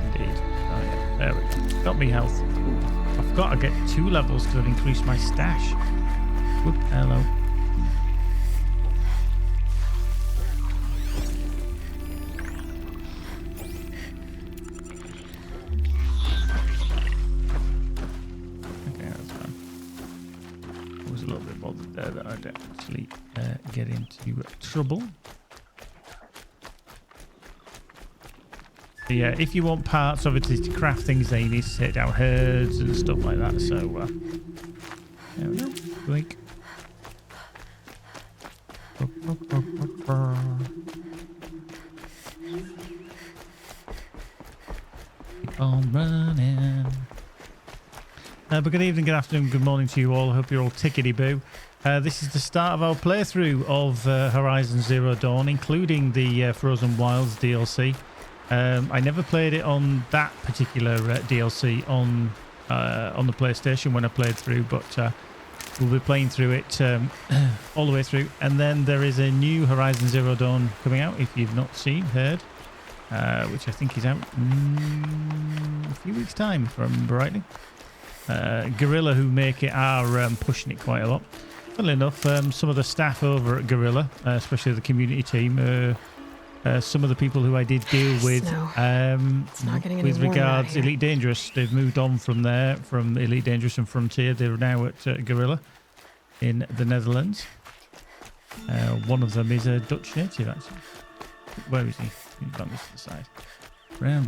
Indeed. Oh yeah, there we go. Got me health. I forgot I get 2 levels to increase my stash. Whoop, hello. Okay, that's fine. I was a little bit bothered there that I'd actually get into trouble. Yeah, if you want parts, obviously, to craft things, then you need to take down herds and stuff like that. So, there we go. Blink. Keep on running. But good evening, good afternoon, good morning to you all. I hope you're all tickety-boo. This is the start of our playthrough of Horizon Zero Dawn, including the Frozen Wilds DLC. I never played it on that particular DLC on the PlayStation when I played through, but we'll be playing through it all the way through. And then there is a new Horizon Zero Dawn coming out, if you've not heard, which I think is out in a few weeks' time, if I remember rightly. Guerrilla, who make it, are pushing it quite a lot. Funnily enough, some of the staff over at Guerrilla, especially the community team, some of the people who I did deal with with regards Elite Dangerous, they've moved on from there, from Elite Dangerous and Frontier. They're now at Guerrilla in the Netherlands. One of them is a Dutch native, actually. Where is he? He's gone this to the side. Round.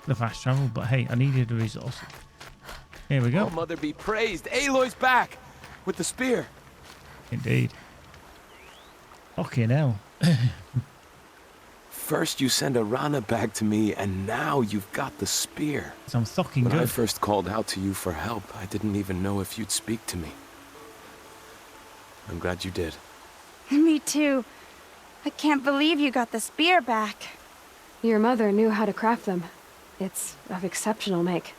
The fast travel, but hey, I needed a resource. Here we go. Oh, Mother be praised. Aloy's back with the spear. Indeed. Fucking hell. First you send Arana back to me, and now you've got the spear. I'm fucking good. When I first called out to you for help, I didn't even know if you'd speak to me. I'm glad you did. Me too. I can't believe you got the spear back. Your mother knew how to craft them. It's of exceptional make.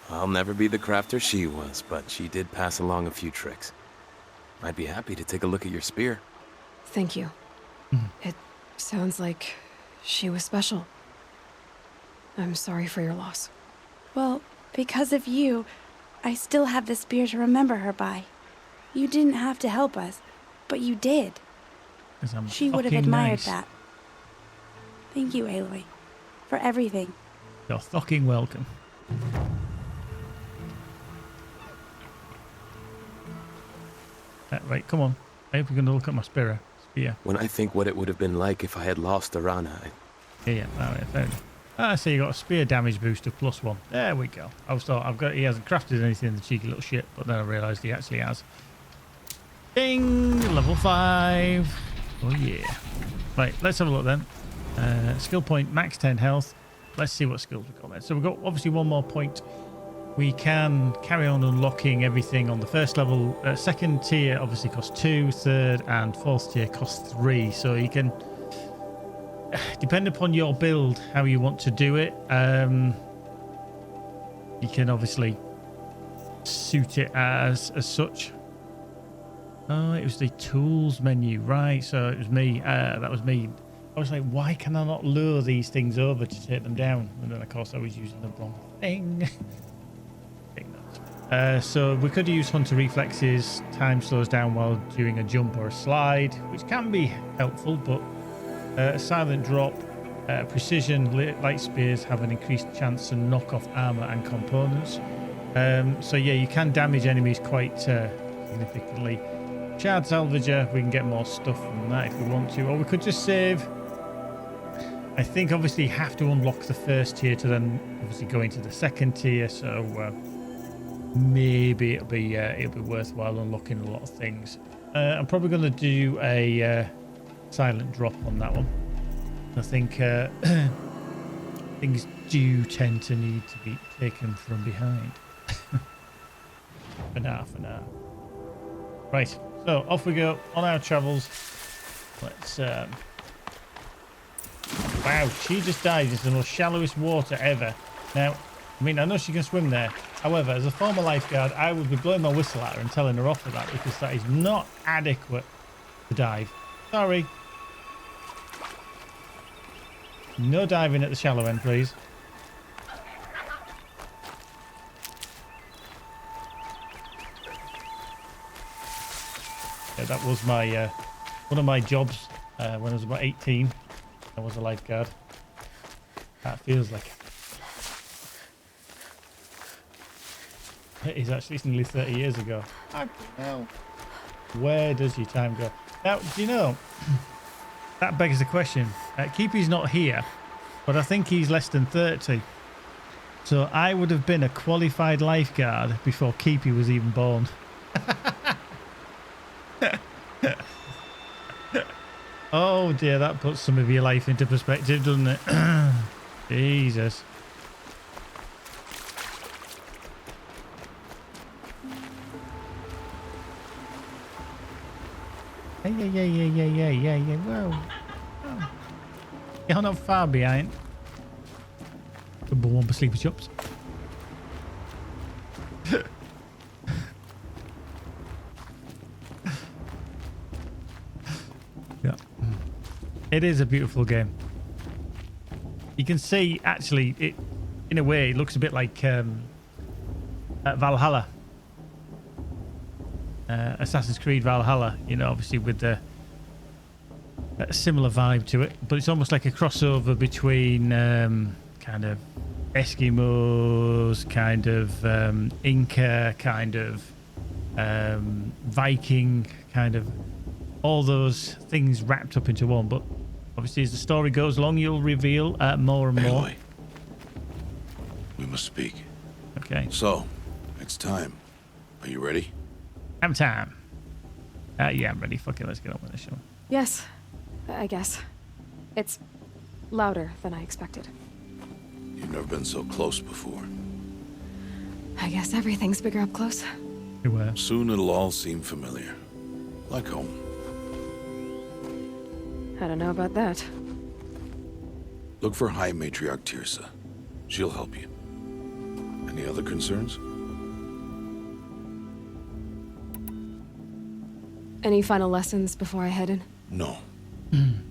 I'll never be the crafter she was, but she did pass along a few tricks. I'd be happy to take a look at your spear. Thank you. It sounds like she was special. I'm sorry for your loss. Well, because of you, I still have the spear to remember her by. You didn't have to help us, but you did. She would have admired that. Thank you, Aloy, for everything. You're fucking welcome. Right, come on. I hope you're going to look at my spear. When I think what it would have been like if I had lost Arana, Yeah, fair enough. So you got a spear damage boost of +1. There we go. I was thought he hasn't crafted anything, the cheeky little shit, but then I realised he actually has. Ding! Level 5. Oh yeah. Right, let's have a look then. Skill point, max 10 health. Let's see what skills we've got there. So we've got obviously one more point. We can carry on unlocking everything on the first level. Second tier obviously costs 2, third and fourth tier costs 3. So you can, depend upon your build, how you want to do it. You can obviously suit it as such. Oh, it was the tools menu, right? So it was me. That was me. I was like, why can I not lure these things over to take them down? And then, of course, I was using the wrong thing. So we could use Hunter Reflexes. Time slows down while doing a jump or a slide, which can be helpful, but Silent Drop, Precision, Light Spears have an increased chance to knock off armor and components. So yeah, you can damage enemies quite significantly. Shard Salvager, we can get more stuff from that if we want to, or we could just save. I think obviously you have to unlock the first tier to then obviously go into the second tier, so maybe it'll be worthwhile unlocking a lot of things. I'm probably going to do a silent drop on that one. I think things do tend to need to be taken from behind. for now. Right, so off we go on our travels. Let's wow, she just died into the most shallowest water ever. Now, I mean, I know she can swim there. However, as a former lifeguard, I would be blowing my whistle at her and telling her off for that, because that is not adequate to dive. Sorry. No diving at the shallow end, please. Yeah, that was my one of my jobs when I was about 18. I was a lifeguard. That feels like it is actually nearly 30 years ago. Now, where does your time go? Now, do you know, that begs the question. Keepy's not here, but I think he's less than 30. So I would have been a qualified lifeguard before Keepy was even born. Oh dear, that puts some of your life into perspective, doesn't it? Jesus. Yeah. Whoa. Oh. You're not far behind. Number one for sleepy chops. Yeah. It is a beautiful game. You can see, actually, it in a way, it looks a bit like Valhalla. Assassin's Creed Valhalla, you know, obviously with the a similar vibe to it, but it's almost like a crossover between kind of Eskimos, kind of Inca, kind of Viking, kind of all those things wrapped up into one. But obviously as the story goes along, you'll reveal more and more. Aloy, we must speak. Okay. So, it's time. Are you ready? Have time. Yeah, I'm ready. Fuck it, let's get on with the show. Yes, I guess. It's louder than I expected. You've never been so close before. I guess everything's bigger up close. Soon it'll all seem familiar. Like home. I don't know about that. Look for High Matriarch Tirsa. She'll help you. Any other concerns? Any final lessons before I head in? No.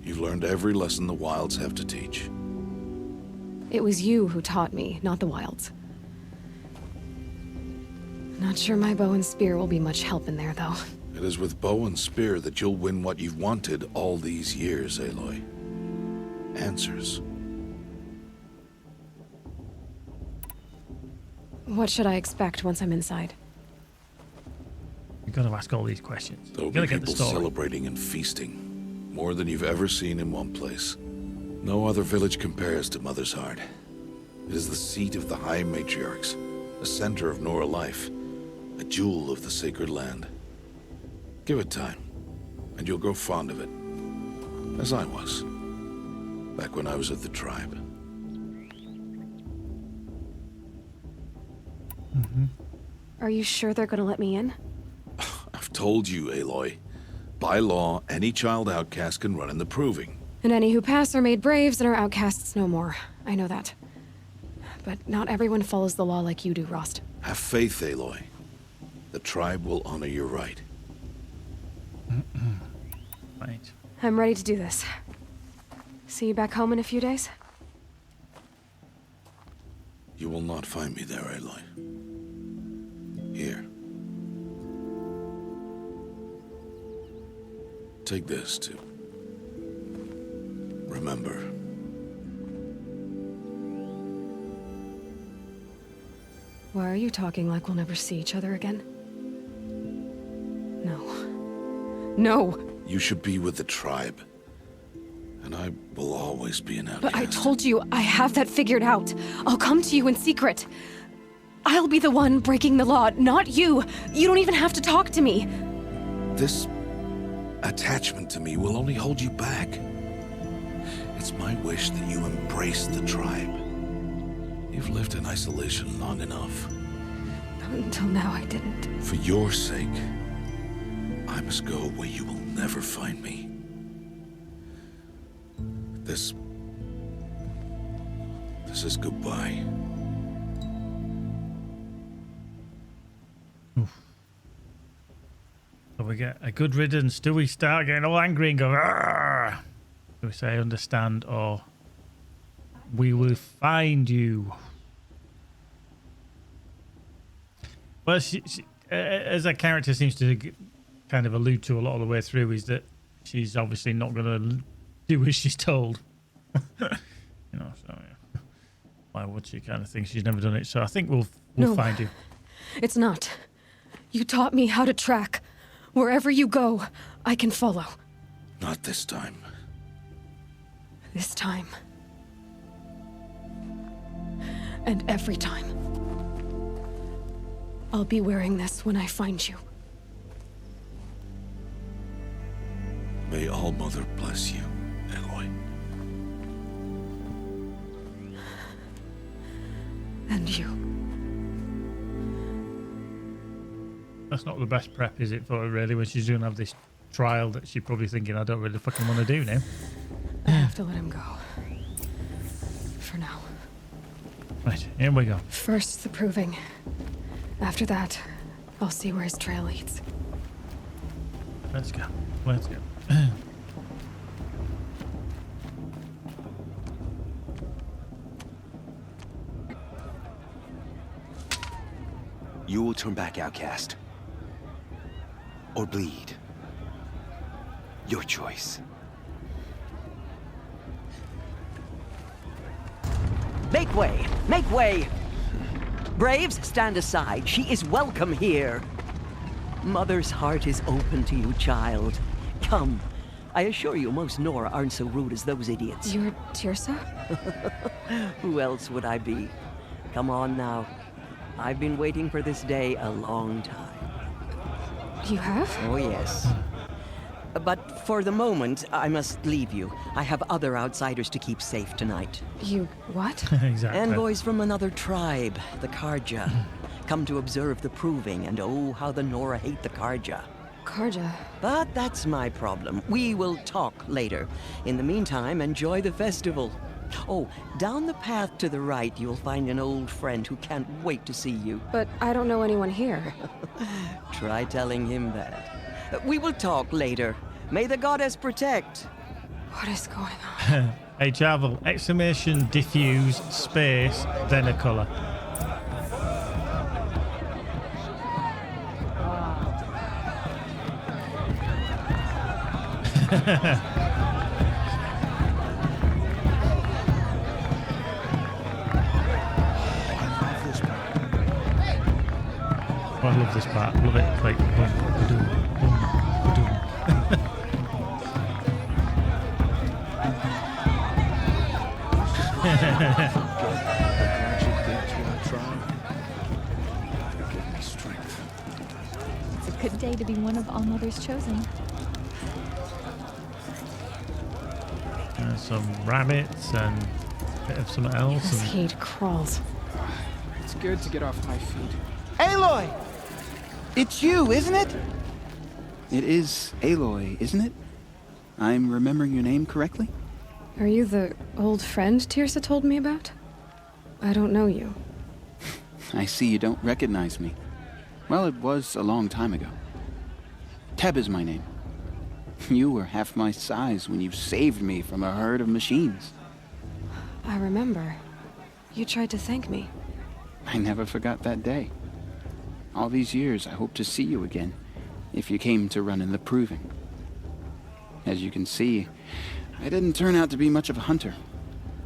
You've learned every lesson the Wilds have to teach. It was you who taught me, not the Wilds. Not sure my bow and spear will be much help in there, though. It is with bow and spear that you'll win what you've wanted all these years, Aloy. Answers. What should I expect once I'm inside? You've got to ask all these questions. There'll be people celebrating and feasting. More than you've ever seen in one place. No other village compares to Mother's Heart. It is the seat of the High Matriarchs, a center of Nora life, a jewel of the sacred land. Give it time, and you'll grow fond of it. As I was, back when I was at the tribe. Are you sure they're gonna let me in? I've told you, Aloy. By law, any child outcast can run in the proving. And any who pass are made braves and are outcasts no more. I know that. But not everyone follows the law like you do, Rost. Have faith, Aloy. The tribe will honor your right. Right. I'm ready to do this. See you back home in a few days? You will not find me there, Aloy. Here. Take this, too. Remember. Why are you talking like we'll never see each other again? No. No! You should be with the tribe. And I will always be an outcast. But I told you, I have that figured out. I'll come to you in secret. I'll be the one breaking the law, not you. You don't even have to talk to me. This attachment to me will only hold you back. It's my wish that you embrace the tribe. You've lived in isolation long enough. Until now, I didn't. For your sake, I must go where you will never find me. This is goodbye. So we get a good riddance. Do we start getting all angry and go, "Arrgh"? Do we say understand, or we will find you? Well, she, as a character seems to kind of allude to a lot of the way through, is that she's obviously not going to do as she's told. You know, so yeah. Why would she, kind of thing? She's never done it. So I think we'll find you. It's not. You taught me how to track. Wherever you go, I can follow. Not this time. This time. And every time. I'll be wearing this when I find you. May All Mother bless you, Aloy. And you. That's not the best prep, is it, for her, really, when she's going to have this trial that she's probably thinking, I don't really fucking want to do now. I have to let him go. For now. Right, here we go. First, the proving. After that, I'll see where his trail leads. Let's go. Let's go. You will turn back, outcast. Or bleed. Your choice. Make way! Make way! Braves, stand aside. She is welcome here. Mother's heart is open to you, child. Come. I assure you, most Nora aren't so rude as those idiots. You're Tirsa? Who else would I be? Come on now. I've been waiting for this day a long time. You have? Oh, yes. But for the moment, I must leave you. I have other outsiders to keep safe tonight. You what? Exactly. Envoys from another tribe, the Karja. Come to observe the proving, and oh, how the Nora hate the Karja. Karja? But that's my problem. We will talk later. In the meantime, enjoy the festival. Oh, down the path to the right, you'll find an old friend who can't wait to see you. But I don't know anyone here. Try telling him that. We will talk later. May the goddess protect. What is going on? Hey, Javel, exclamation, diffuse, space, then a colour. Oh, I love this part. Love it. Like, boom, ba-doom, boom, ba-doom. It's a good day to be one of All Mother's chosen. Some rabbits and a bit of something else. This heat crawls. It's good to get off my feet. Aloy! It's you, isn't it? It is Aloy, isn't it? I'm remembering your name correctly? Are you the old friend Tirsa told me about? I don't know you. I see you don't recognize me. Well, it was a long time ago. Teb is my name. You were half my size when you saved me from a herd of machines. I remember. You tried to thank me. I never forgot that day. All these years, I hope to see you again, if you came to run in the Proving. As you can see, I didn't turn out to be much of a hunter.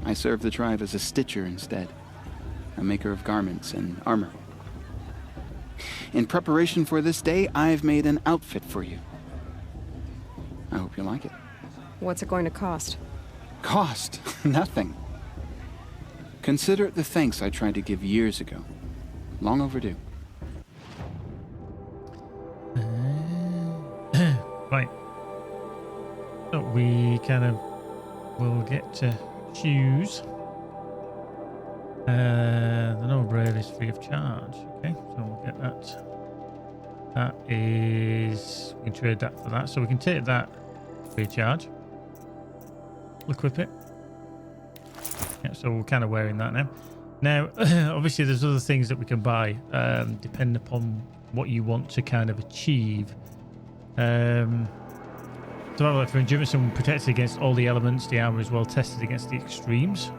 I served the tribe as a stitcher instead, a maker of garments and armor. In preparation for this day, I've made an outfit for you. I hope you like it. What's it going to cost? Cost? Nothing. Consider it the thanks I tried to give years ago. Long overdue. Right. So we kind of will get to choose. The Noble Brave is free of charge. Okay, so we'll get that. That is, we can trade that for that. So we can take that free of charge. Equip it. Yeah, so we're kind of wearing that now. Now, obviously, there's other things that we can buy, depending upon what you want to kind of achieve. Survival for endurance and protected against all the elements. The armor is well tested against the extremes.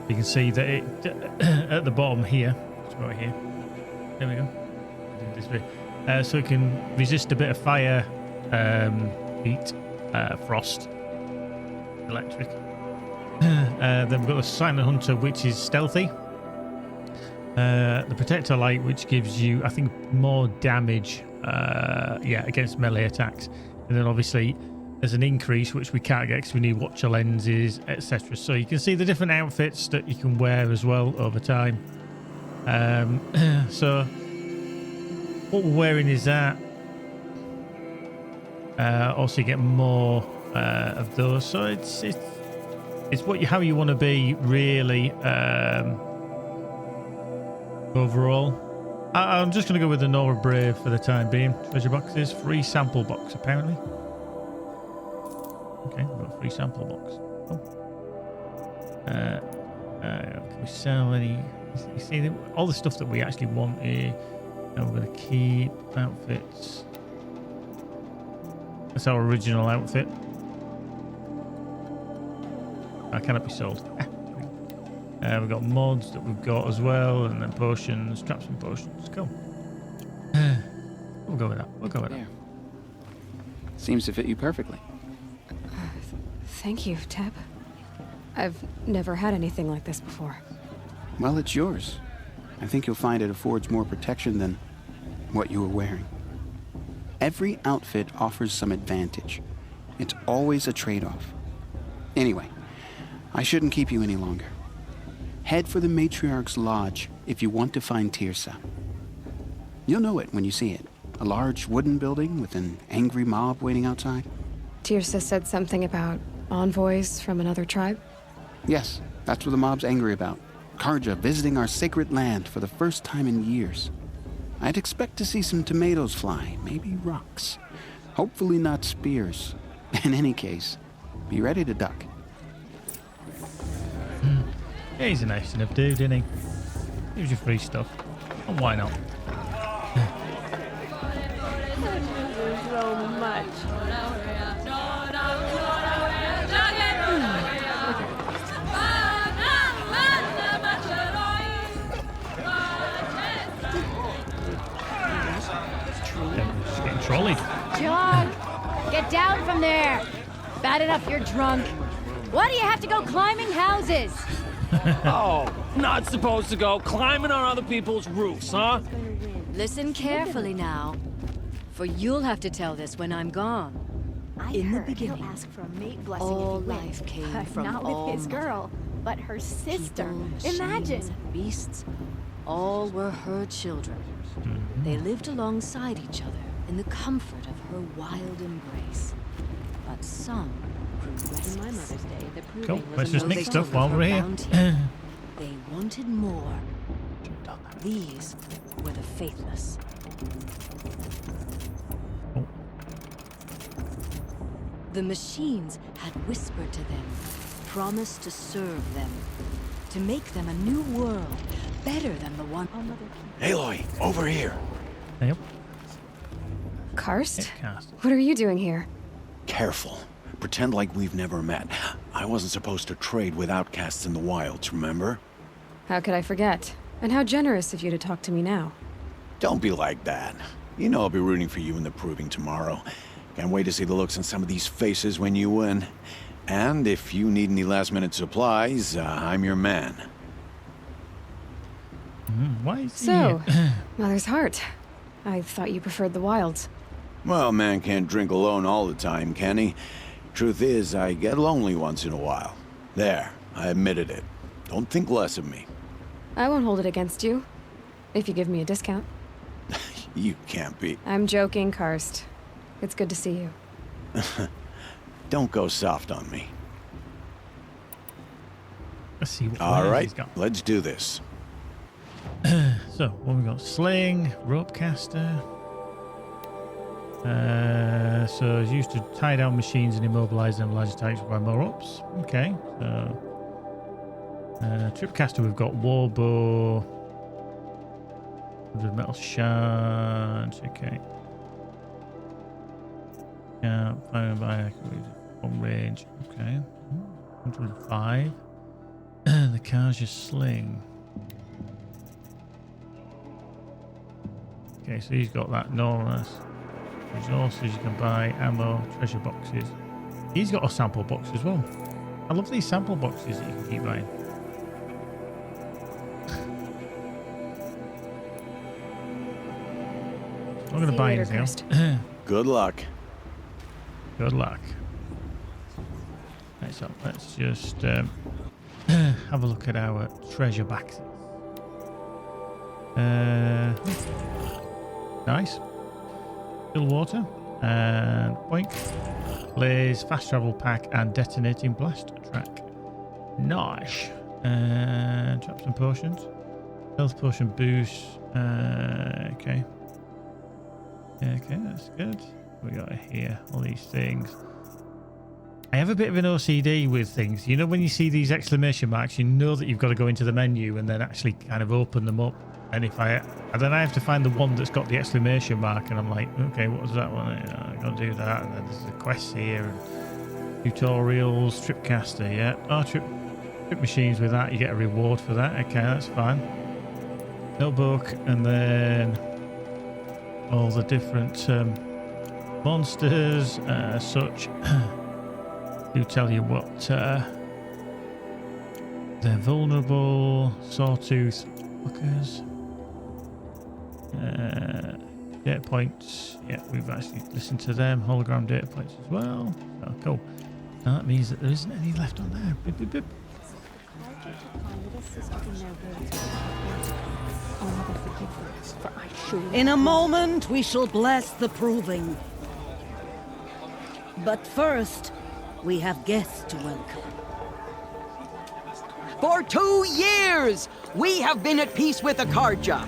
You can see that it at the bottom here. It's right here. There we go. This way. So it can resist a bit of fire, heat, frost, electric. Then we've got the Silent Hunter, which is stealthy. The Protector Light, which gives you, I think, more damage, against melee attacks. And then obviously there's an increase, which we can't get because we need Watcher lenses, etc. So you can see the different outfits that you can wear as well over time. So what we're wearing is that. Also, you get more of those. So it's what how you want to be really overall. I'm just going to go with the Nora Brave for the time being. Treasure boxes, free sample box apparently. Okay, we've got a free sample box. Cool. Can we sell any? You see all the stuff that we actually want here. And we're going to keep outfits. That's our original outfit. That cannot be sold. We've got mods that we've got as well, and then potions, traps and potions. Cool. We'll go with that. We'll go with that. Seems to fit you perfectly. Thank you, Teb. I've never had anything like this before. Well, it's yours. I think you'll find it affords more protection than what you were wearing. Every outfit offers some advantage. It's always a trade-off. Anyway, I shouldn't keep you any longer. Head for the Matriarch's Lodge if you want to find Tirsa. You'll know it when you see it. A large wooden building with an angry mob waiting outside. Tirsa said something about envoys from another tribe? Yes, that's what the mob's angry about. Karja visiting our sacred land for the first time in years. I'd expect to see some tomatoes fly, maybe rocks. Hopefully not spears. In any case, be ready to duck. Yeah, he's a nice enough dude, isn't he? Gives you free stuff. And why not? So much. Just getting trolleyed. John, get down from there. Bad enough you're drunk. Why do you have to go climbing houses? Oh, not supposed to go climbing on other people's roofs, huh? Listen carefully now, for you'll have to tell this when I'm gone. In the beginning, ask for a mate blessing all if he life wins. came But from not all with his mother. girl. but her sister. People, Imagine. machines, and beasts, all were her children. They lived alongside each other in the comfort of her wild embrace. But some grew restless. In my Mother's Day, the proving Cool. was Let's a just no mix sign stuff of while her we're here. bounty. They wanted more. These were the faithless. The machines had whispered to them, promised to serve them, to make them a new world, better than the one. Aloy, over here. Yep. Karst? What are you doing here? Careful. Pretend like we've never met. I wasn't supposed to trade with outcasts in the wilds, remember? How could I forget? And how generous of you to talk to me now. Don't be like that. You know I'll be rooting for you in the proving tomorrow. Can't wait to see the looks on some of these faces when you win. And if you need any last-minute supplies, I'm your man. Why is So, Mother's Heart. I thought you preferred the wilds. Well, man can't drink alone all the time, can he? Truth is, I get lonely once in a while. There, I admitted it. Don't think less of me. I won't hold it against you. If you give me a discount. You can't be. I'm joking, Karst. It's good to see you. Don't go soft on me. Let's see what All right, he's got. let's do this. So, what we got? Sling, rope caster. So it's used to tie down machines and immobilize them large attacks by more ups. Okay. So trip caster, we've got warbow. 100 metal shards. Okay. Yeah, fire by on range. Okay. 105. The car's your sling. Okay, so he's got that enormous resources. You can buy ammo, treasure boxes. He's got a sample box as well. I love these sample boxes that you can keep buying. I'm going to buy anything else. Good luck. Good luck. Right, so let's just have a look at our treasure boxes. Nice. Still water. And boink. Blaze, fast travel pack, and detonating blast track. Nice. And traps and potions. Health potion boost. Okay. Okay, that's good. We got here all these things. I have a bit of an OCD with things. You know, when you see these exclamation marks, you know that you've got to go into the menu and then actually kind of open them up. And if I then I have to find the one that's got the exclamation mark, and I'm like, okay, what was that one? I got to do that. And then there's the quests here and tutorials, tripcaster, yeah. Oh, trip machines with that, you get a reward for that. Okay, that's fine. Notebook, and then all the different monsters, such. Do tell you what they're vulnerable. Sawtooth fuckers. Data points. Yeah, we've actually listened to them. Hologram data points as well. Oh, cool. Now that means that there isn't any left on there. Bip, bip, bip. In a moment, we shall bless the proving. But first, we have guests to welcome. For 2 years, we have been at peace with Akarja.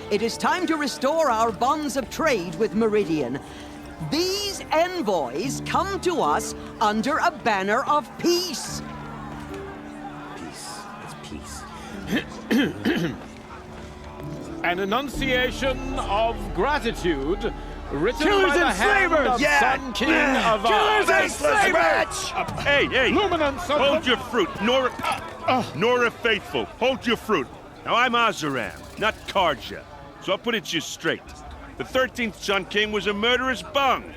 It is time to restore our bonds of trade with Meridian. These envoys come to us under a banner of peace. Peace. It's peace. An enunciation of gratitude written Killers by the and hand slavers! of Sun King of Killers and slavers! Hey, Luminance of hold the... your fruit. Nora Faithful, hold your fruit. Now, I'm Azaram, not Karja, so I'll put it just straight. The 13th Sun King was a murderous bung.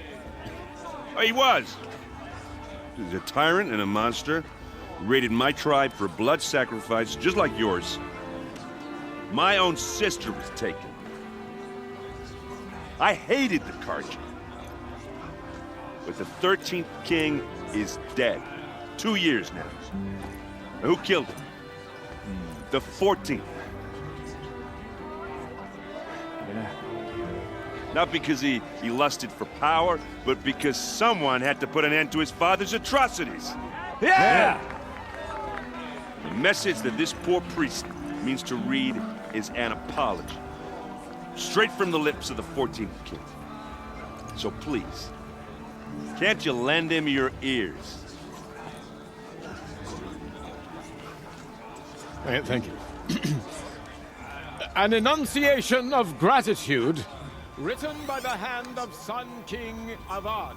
Oh, he was. He was a tyrant and a monster. He raided my tribe for blood sacrifice, just like yours. My own sister was taken. I hated the Karja. But the 13th king is dead. 2 years now. Who killed him? The 14th. Yeah. Not because he lusted for power, but because someone had to put an end to his father's atrocities. Yeah! The message that this poor priest means to read is an apology. Straight from the lips of the 14th king. So please, can't you lend him your ears? Thank you. An enunciation of gratitude written by the hand of Sun King Avad,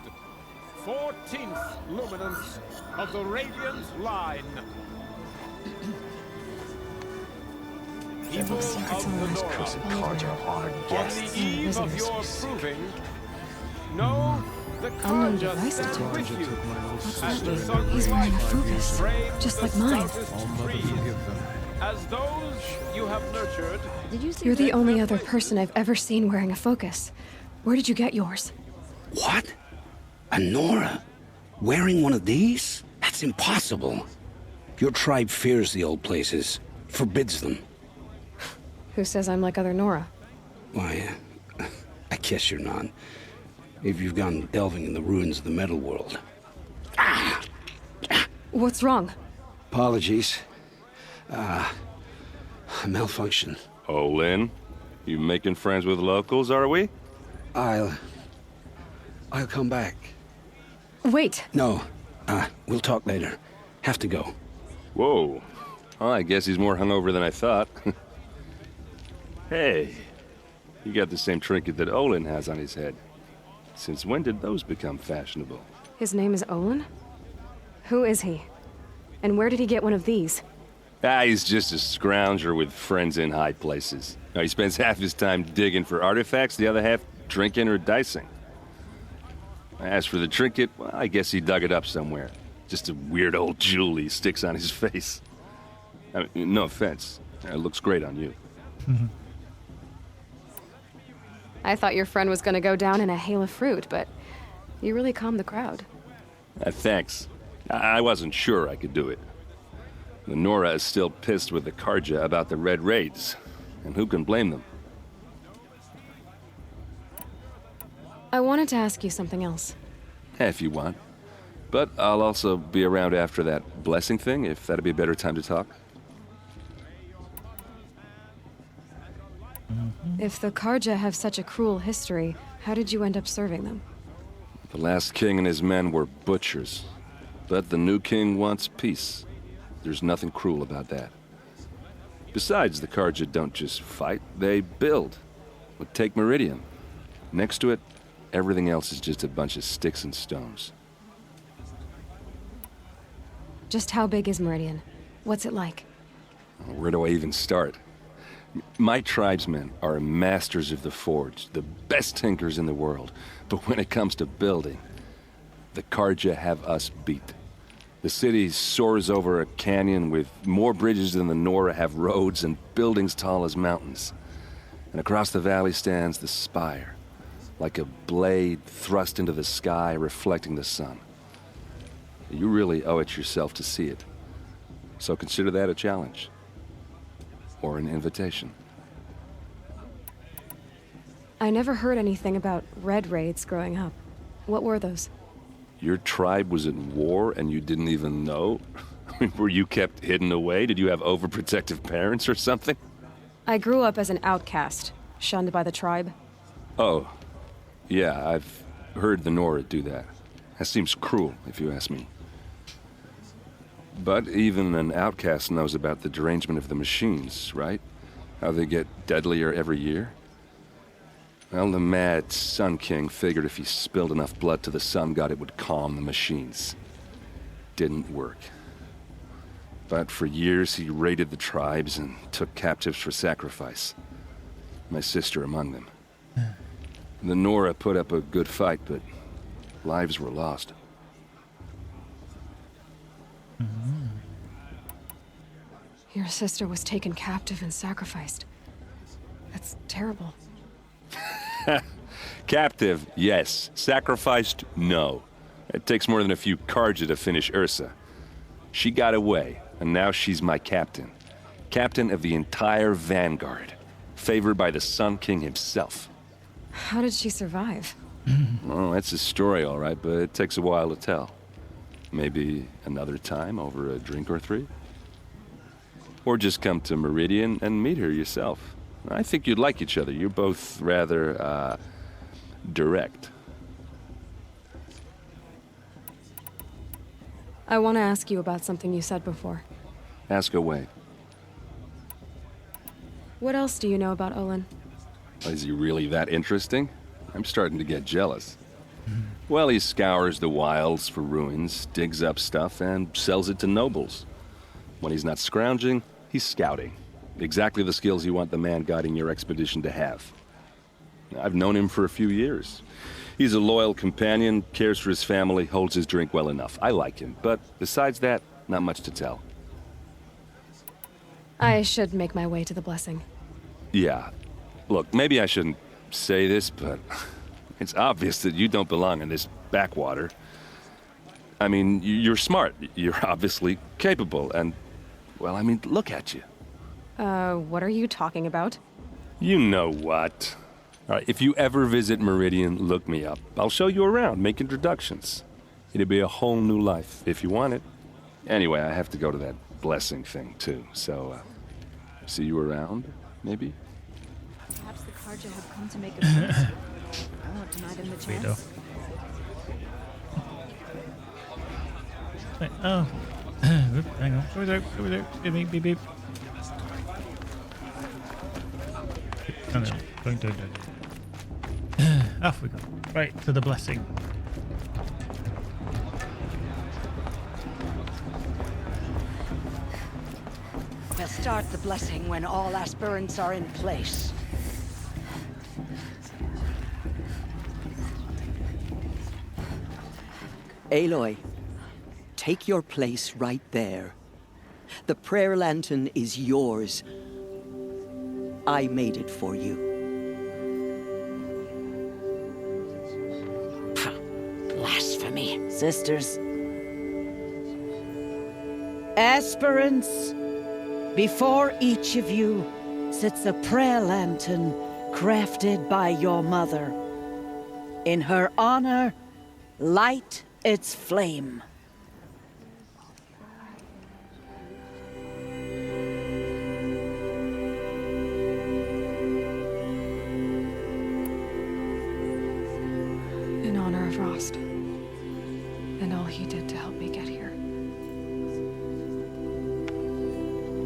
14th luminance of the Radiant Line. People of the Nora, on the eve of your proving, know the Karja stand with you as the sun He's wearing a focus, just like mine. As those you have nurtured. You're the only other person I've ever seen wearing a focus. Where did you get yours? What? A Nora? Wearing one of these? That's impossible. Your tribe fears the old places, forbids them. Who says I'm like other Nora? Why, I guess you're not. If you've gone delving in the ruins of the metal world. What's wrong? Apologies. Malfunction. Oh, Lynn? You making friends with locals, are we? I'll come back. Wait. No. We'll talk later. Have to go. Whoa. Oh, I guess he's more hungover than I thought. Hey, you got the same trinket that Olin has on his head. Since when did those become fashionable? His name is Olin? Who is he? And where did he get one of these? He's just a scrounger with friends in high places. Now, he spends half his time digging for artifacts, the other half drinking or dicing. As for the trinket, well, I guess he dug it up somewhere. Just a weird old jewel he sticks on his face. I mean, no offense. It looks great on you. I thought your friend was gonna go down in a hail of fruit, but you really calmed the crowd. Thanks. I wasn't sure I could do it. The Nora is still pissed with the Karja about the Red Raids, and who can blame them? I wanted to ask you something else. If you want. But I'll also be around after that blessing thing, if that'd be a better time to talk. If the Karja have such a cruel history, how did you end up serving them? The last king and his men were butchers. But the new king wants peace. There's nothing cruel about that. Besides, the Karja don't just fight, they build. Well, take Meridian. Next to it, everything else is just a bunch of sticks and stones. Just how big is Meridian? What's it like? Where do I even start? My tribesmen are masters of the forge, the best tinkers in the world. But when it comes to building, the Karja have us beat. The city soars over a canyon with more bridges than the Nora have roads and buildings tall as mountains. And across the valley stands the spire, like a blade thrust into the sky reflecting the sun. You really owe it yourself to see it. So consider that a challenge. Or an invitation. I never heard anything about Red Raids growing up. What were those? Your tribe was at war and you didn't even know? Were you kept hidden away? Did you have overprotective parents or something? I grew up as an outcast, shunned by the tribe. Oh, yeah, I've heard the Nora do that. That seems cruel, if you ask me. But even an outcast knows about the derangement of the machines, right? How they get deadlier every year? Well, the mad Sun King figured if he spilled enough blood to the Sun God, it would calm the machines. Didn't work. But for years, he raided the tribes and took captives for sacrifice. My sister among them. The Nora put up a good fight, but lives were lost. Your sister was taken captive and sacrificed. That's terrible. Captive, yes. Sacrificed, no. It takes more than a few Karja to finish Ursa. She got away, and now she's my captain. Captain of the entire Vanguard. Favored by the Sun King himself. How did she survive? Well, that's a story, all right, but it takes a while to tell. Maybe another time over a drink or three? Or just come to Meridian and meet her yourself. I think you'd like each other. You're both rather, direct. I want to ask you about something you said before. Ask away. What else do you know about Olin? Is he really that interesting? I'm starting to get jealous. Well, he scours the wilds for ruins, digs up stuff, and sells it to nobles. When he's not scrounging, he's scouting. Exactly the skills you want the man guiding your expedition to have. I've known him for a few years. He's a loyal companion, cares for his family, holds his drink well enough. I like him, but besides that, not much to tell. I should make my way to the blessing. Yeah. Look, maybe I shouldn't say this, but it's obvious that you don't belong in this backwater. I mean, you're smart. You're obviously capable, and, well, I mean, look at you. What are you talking about? You know what. All right, if you ever visit Meridian, look me up. I'll show you around, make introductions. It'll be a whole new life, if you want it. Anyway, I have to go to that blessing thing, too, so, see you around, maybe? Perhaps the Karja have come to make a peace. I won't deny them the chance. Wait, oh. Hang on. Go with it. Beep, beep, beep, beep. Oh, no. Don't. Off we go. Right, to the blessing. We'll start the blessing when all aspirants are in place. Aloy, take your place right there. The prayer lantern is yours. I made it for you. Blasphemy, sisters. Aspirants, before each of you sits a prayer lantern crafted by your mother. In her honor, light its flame. In honor of Rost. And all he did to help me get here.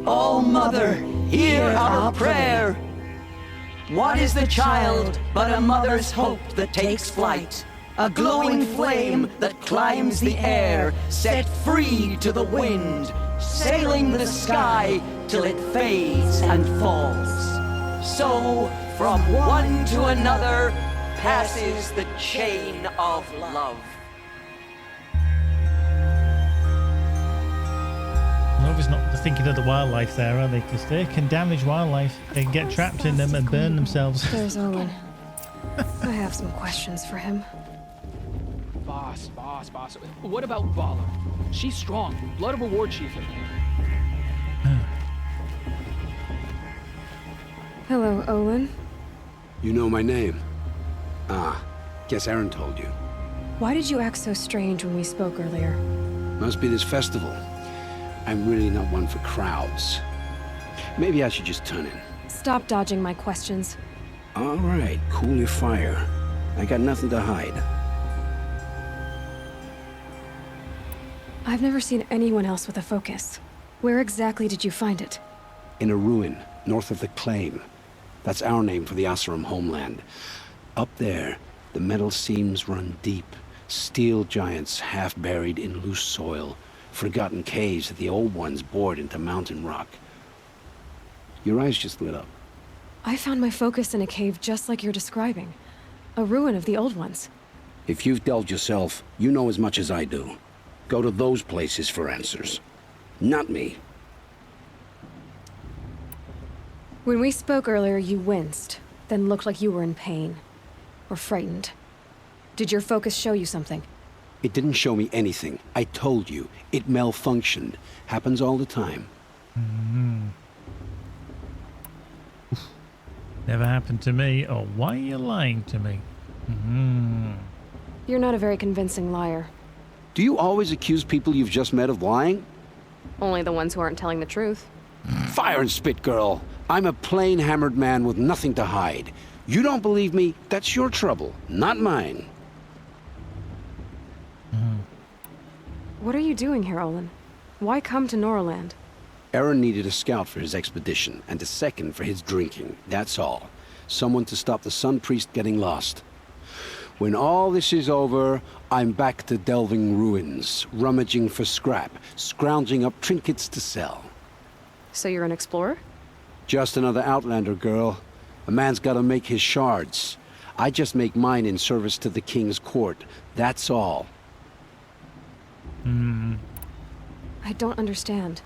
Oh, Mother, hear our prayer. What is the child but a mother's hope that takes flight? A glowing flame that climbs the air, set free to the wind, sailing the sky till it fades and falls. So, from one to another, passes the chain of love. Love is not thinking of the wildlife there, are they? Because they can damage wildlife. They can get trapped in them and burn themselves. There's Olin. I have some questions for him. Boss. What about Vala? She's strong. Blood of a war chief. Hello, Olin. You know my name? Ah, guess Aaron told you. Why did you act so strange when we spoke earlier? Must be this festival. I'm really not one for crowds. Maybe I should just turn in. Stop dodging my questions. All right, cool your fire. I got nothing to hide. I've never seen anyone else with a focus. Where exactly did you find it? In a ruin, north of the Claim. That's our name for the Oseram homeland. Up there, the metal seams run deep. Steel giants half buried in loose soil. Forgotten caves that the old ones bored into mountain rock. Your eyes just lit up. I found my focus in a cave just like you're describing. A ruin of the old ones. If you've delved yourself, you know as much as I do. Go to those places for answers. Not me. When we spoke earlier, you winced, then looked like you were in pain. Or frightened. Did your focus show you something? It didn't show me anything. I told you. It malfunctioned. Happens all the time. Never happened to me. Or why are you lying to me? You're not a very convincing liar. Do you always accuse people you've just met of lying? Only the ones who aren't telling the truth. Fire and spit, girl. I'm a plain hammered man with nothing to hide. You don't believe me? That's your trouble, not mine. What are you doing here, Olin? Why come to Norland? Aaron needed a scout for his expedition, and a second for his drinking. That's all. Someone to stop the Sun Priest getting lost. When all this is over, I'm back to delving ruins, rummaging for scrap, scrounging up trinkets to sell. So you're an explorer? Just another Outlander, girl. A man's gotta make his shards. I just make mine in service to the King's court. That's all. I don't understand.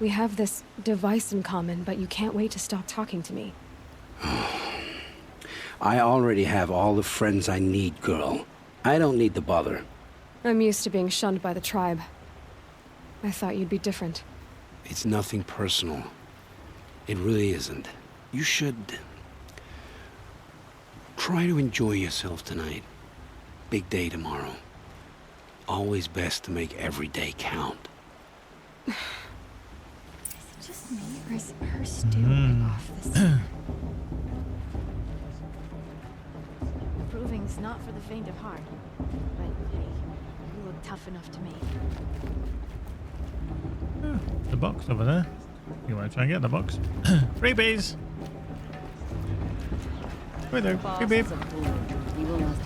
We have this device in common, but you can't wait to stop talking to me. I already have all the friends I need, girl. I don't need the bother. I'm used to being shunned by the tribe. I thought you'd be different. It's nothing personal. It really isn't. You should... try to enjoy yourself tonight. Big day tomorrow. Always best to make every day count. Is it just me, or is her stew off this? The proving's not for the faint of heart. But hey, you look tough enough to me. The box over there. You want to try and get the box? Freebies! Right there. Beep beep.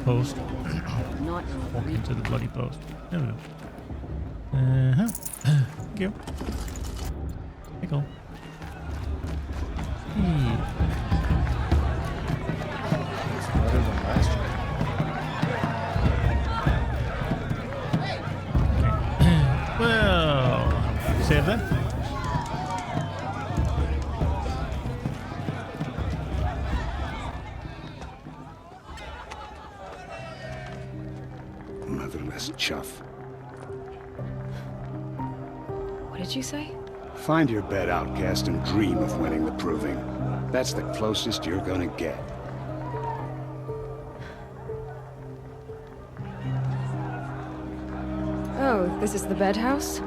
Post. Walk into the bloody post. There we go. Thank you. Pickle. Better than last year. Well, save that. Motherless chuff. What did you say? Find your bed, outcast, and dream of winning the proving. That's the closest you're gonna get. Oh, this is the bedhouse?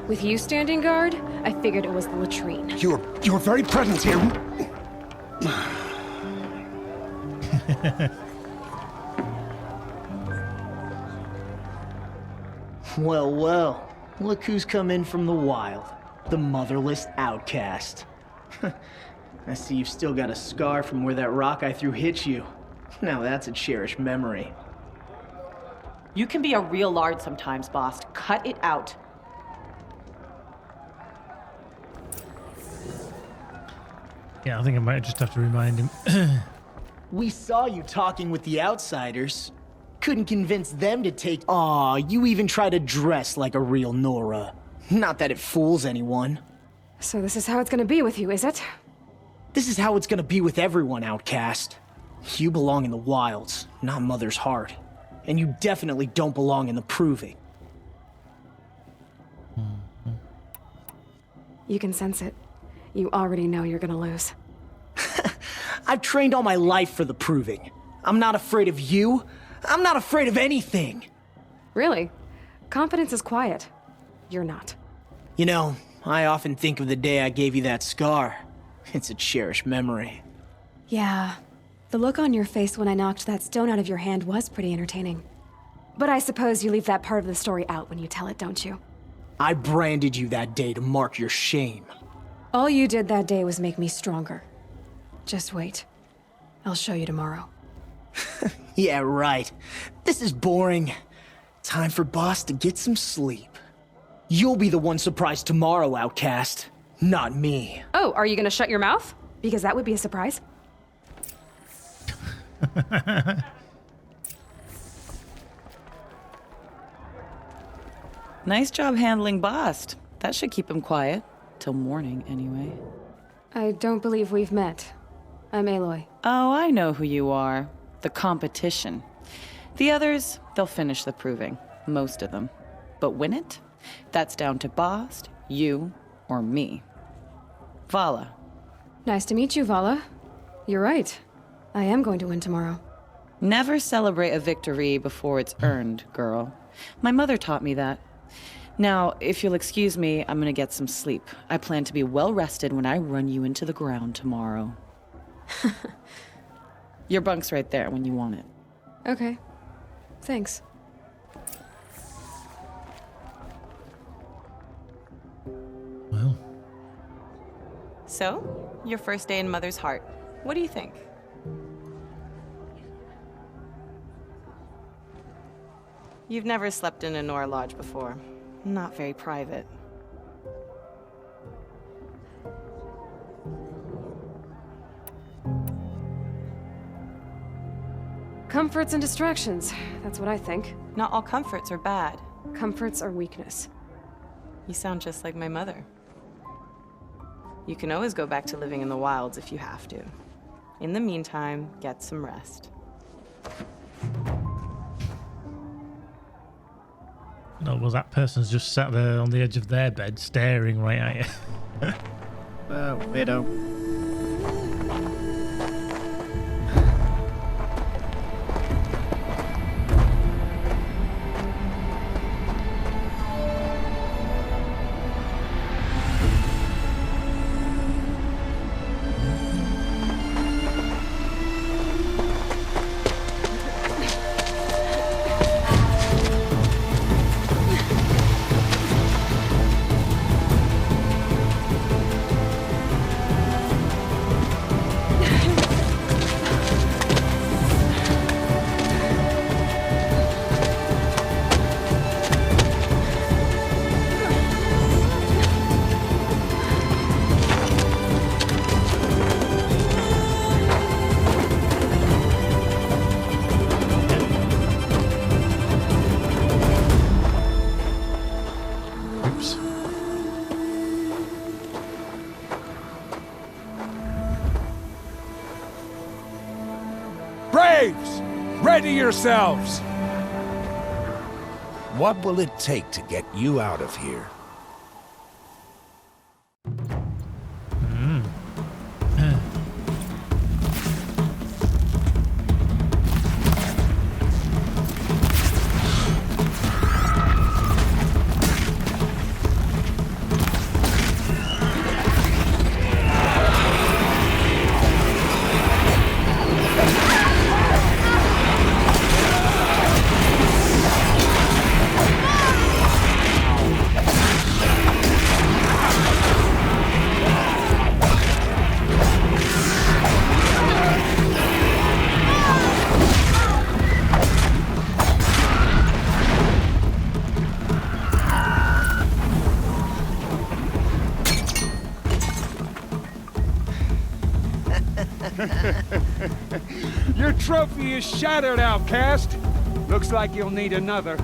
With you standing guard, I figured it was the latrine. Your very presence here... Well, well. Look who's come in from the wild. The motherless outcast. I see you've still got a scar from where that rock I threw hit you. Now that's a cherished memory. You can be a real lard sometimes, boss. Cut it out. Yeah, I think I might just have to remind him. We saw you talking with the outsiders. Couldn't convince them to take... Aw, you even try to dress like a real Nora. Not that it fools anyone. So this is how it's gonna be with you, is it? This is how it's gonna be with everyone, outcast. You belong in the wilds, not Mother's heart. And you definitely don't belong in the proving. You can sense it. You already know you're gonna lose. I've trained all my life for the proving. I'm not afraid of you. I'm not afraid of anything. Really? Confidence is quiet. You're not. You know, I often think of the day I gave you that scar. It's a cherished memory. Yeah. The look on your face when I knocked that stone out of your hand was pretty entertaining. But I suppose you leave that part of the story out when you tell it, don't you? I branded you that day to mark your shame. All you did that day was make me stronger. Just wait. I'll show you tomorrow. Yeah, right. This is boring. Time for Boss to get some sleep. You'll be the one surprised tomorrow, outcast. Not me. Oh, are you gonna shut your mouth? Because that would be a surprise. Nice job handling Bast. That should keep him quiet. Till morning, anyway. I don't believe we've met. I'm Aloy. Oh, I know who you are. The competition. The others, they'll finish the proving. Most of them. But win it? That's down to Bast, you, or me. Vala, Nice to meet you, Vala. You're right. I am going to win tomorrow. Never celebrate a victory before it's earned, girl. My mother taught me that. Now, if you'll excuse me, I'm gonna get some sleep. I plan to be well rested when I run you into the ground tomorrow. Your bunk's right there when you want it. Okay. Thanks. Well. So, your first day in Mother's heart. What do you think? You've never slept in a Nora lodge before. Not very private. Comforts and distractions. That's what I think. Not all comforts are bad. Comforts are weakness. You sound just like my mother. You can always go back to living in the wilds if you have to. In the meantime, get some rest. No, well, that person's just sat there on the edge of their bed, staring right at you. Widow. Braves! Ready yourselves! What will it take to get you out of here? Your trophy is shattered, outcast. Looks like you'll need another.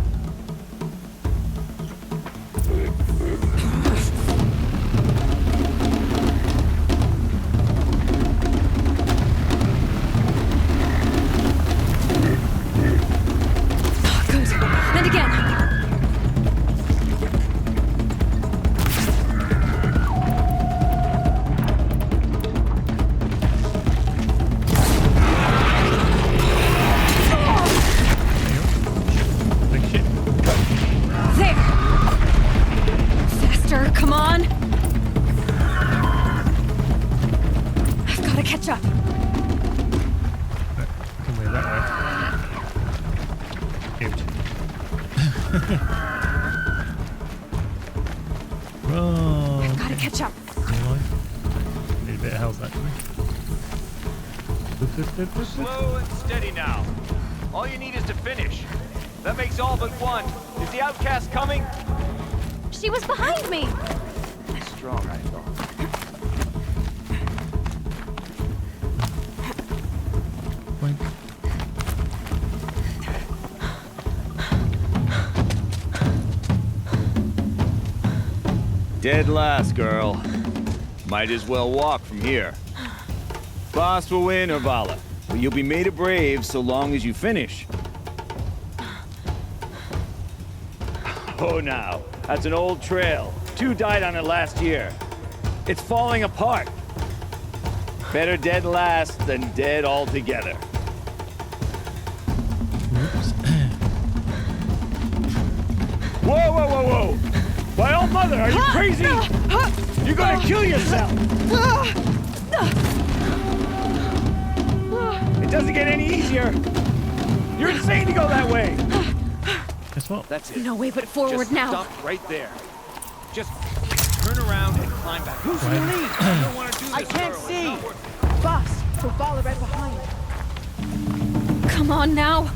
Good. And again. Come on! I've got to catch up. Come way that way. Huge. Run! I've got to catch up. Need a bit of health, actually. Slow and steady now. All you need is to finish. That makes all but one. Is the outcast coming? She was behind me! Strong, I thought. Dead last, girl. Might as well walk from here. Boss will win, or Vala. But you'll be made a brave so long as you finish. Oh, now. That's an old trail. 2 died on it last year. It's falling apart. Better dead last than dead altogether. Whoa, whoa, whoa, whoa! My old mother, are you crazy? You're gonna kill yourself! It doesn't get any easier. You're insane to go that way. Guess what? That's it. No way but forward Just now. Stop right there. Just turn around and climb back. Who's in the lead? I don't want to do this. I can't early. see. No, we're- Boss, so Bala right behind. Come on now.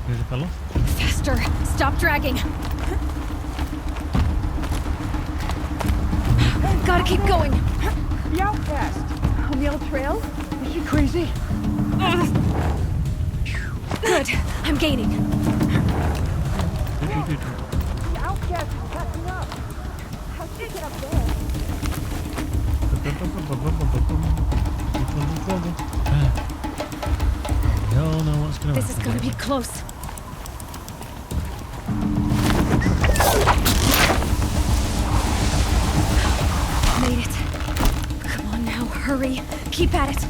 Here's a fellow. Faster. Stop dragging. Gotta keep going. The outcast. On the old trail? Is she crazy? Good. I'm gaining. The outcast is catching up. How did she get up there? We all know what's going to This is gonna be close. Made it. Come on now, hurry. Keep at it.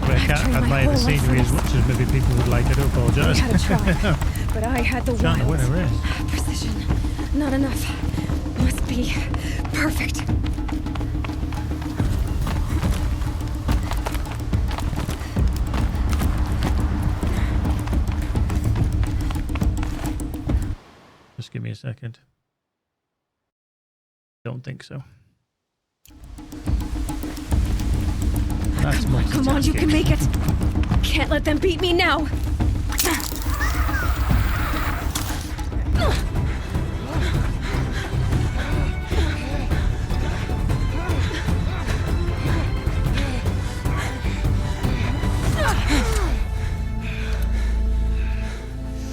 I can't admire the scenery as much as maybe people would like. I do We apologise. had a try, but I had the Trying to win a wilds. race. Precision. Not enough. Must be perfect. Just give me a second. Don't think so. That's Come on, you can make it. Can't let them beat me now.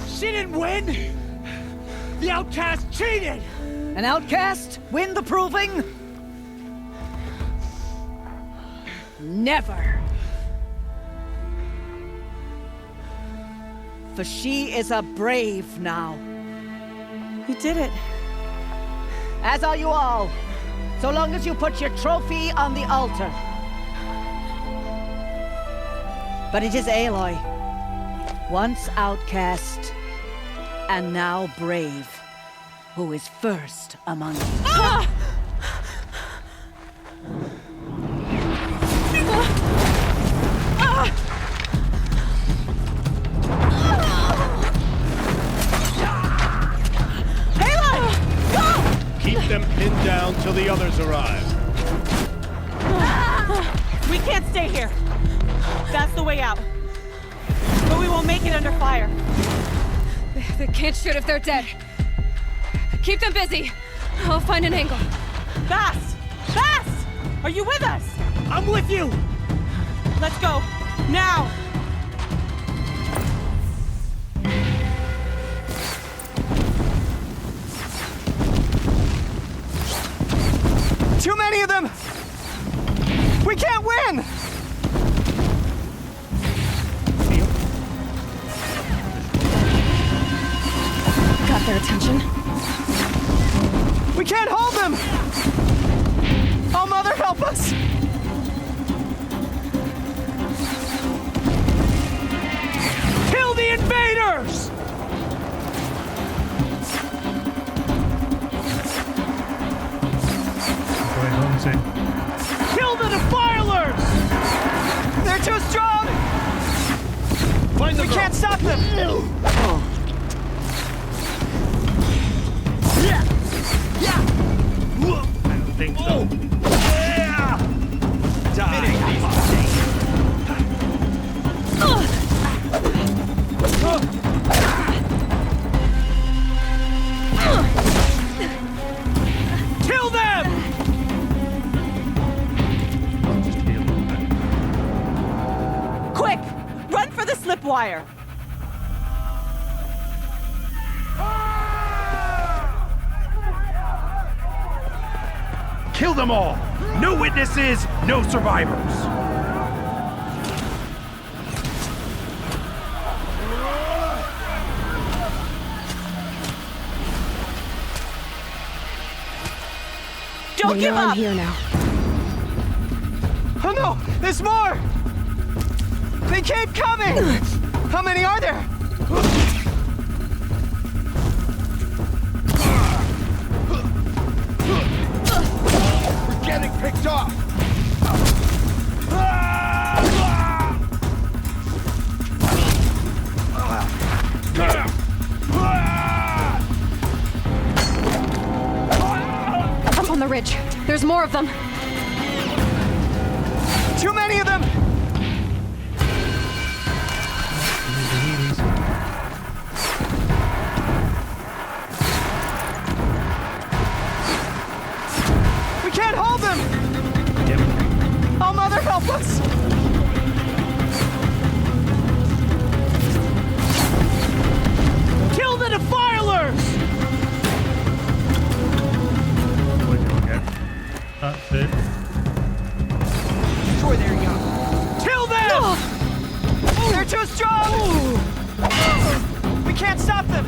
She didn't win! The outcast cheated! An outcast? Win the proving? Never. For she is a brave now. You did it. As are you all. So long as you put your trophy on the altar. But it is Aloy, once outcast, and now brave, who is first among you. Ah! Keep them pinned down till the others arrive. We can't stay here. That's the way out. But we won't make it under fire. They can't shoot if they're dead. Keep them busy. I'll find an angle. Fast! Fast! Are you with us? I'm with you! Let's go. Now! Too many of them! We can't win! Got their attention. We can't hold them! Oh, Mother, help us! Kill the invaders! Going home soon. Kill the defilers! They're too strong! We can't stop them! I don't think so. Kill them! Quick! Run for the slip wire! Kill them all! No witnesses, no survivors. Don't give up! I'm here now. Oh no! There's more! They keep coming! How many are there? We're getting picked off. Up on the ridge. There's more of them. Too many of them! We can't hold them! Oh, Mother, help us! Kill the defilers! That's it. Destroy their young. Kill them! They're too strong! We can't stop them!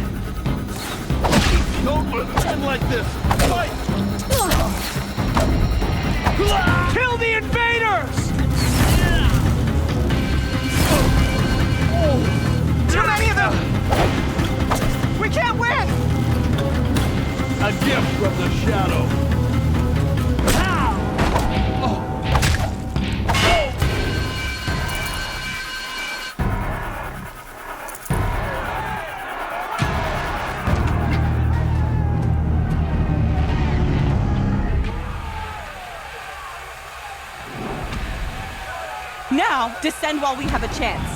Don't pretend like this. Fight! Kill the invaders! Too many of them! We can't win! A gift from the shadow. Now, descend while we have a chance.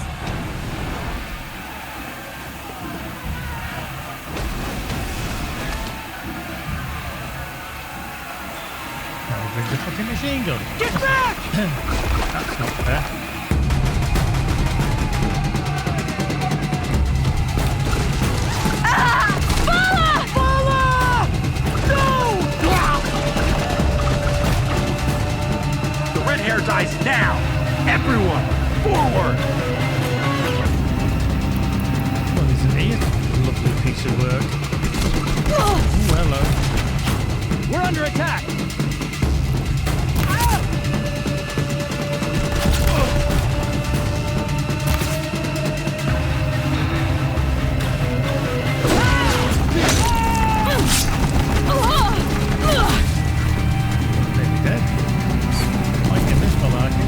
Now we bring the fucking machine gun. Get back! That's not fair. The red hair dies now. Everyone, forward! Well, isn't he a lovely piece of work? Ooh, hello. We're under attack! Maybe dead. Liking this malarkey.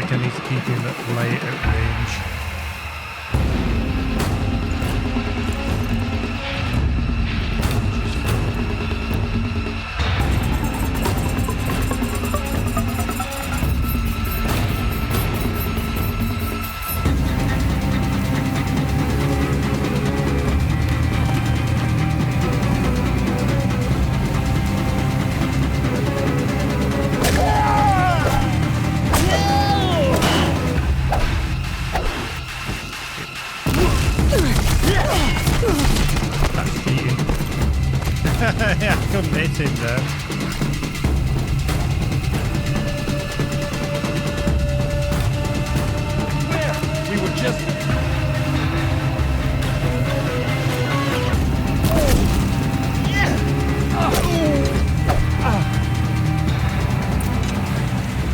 like I need to keep him at late at range. Yeah, I couldn't hit him there. We were just...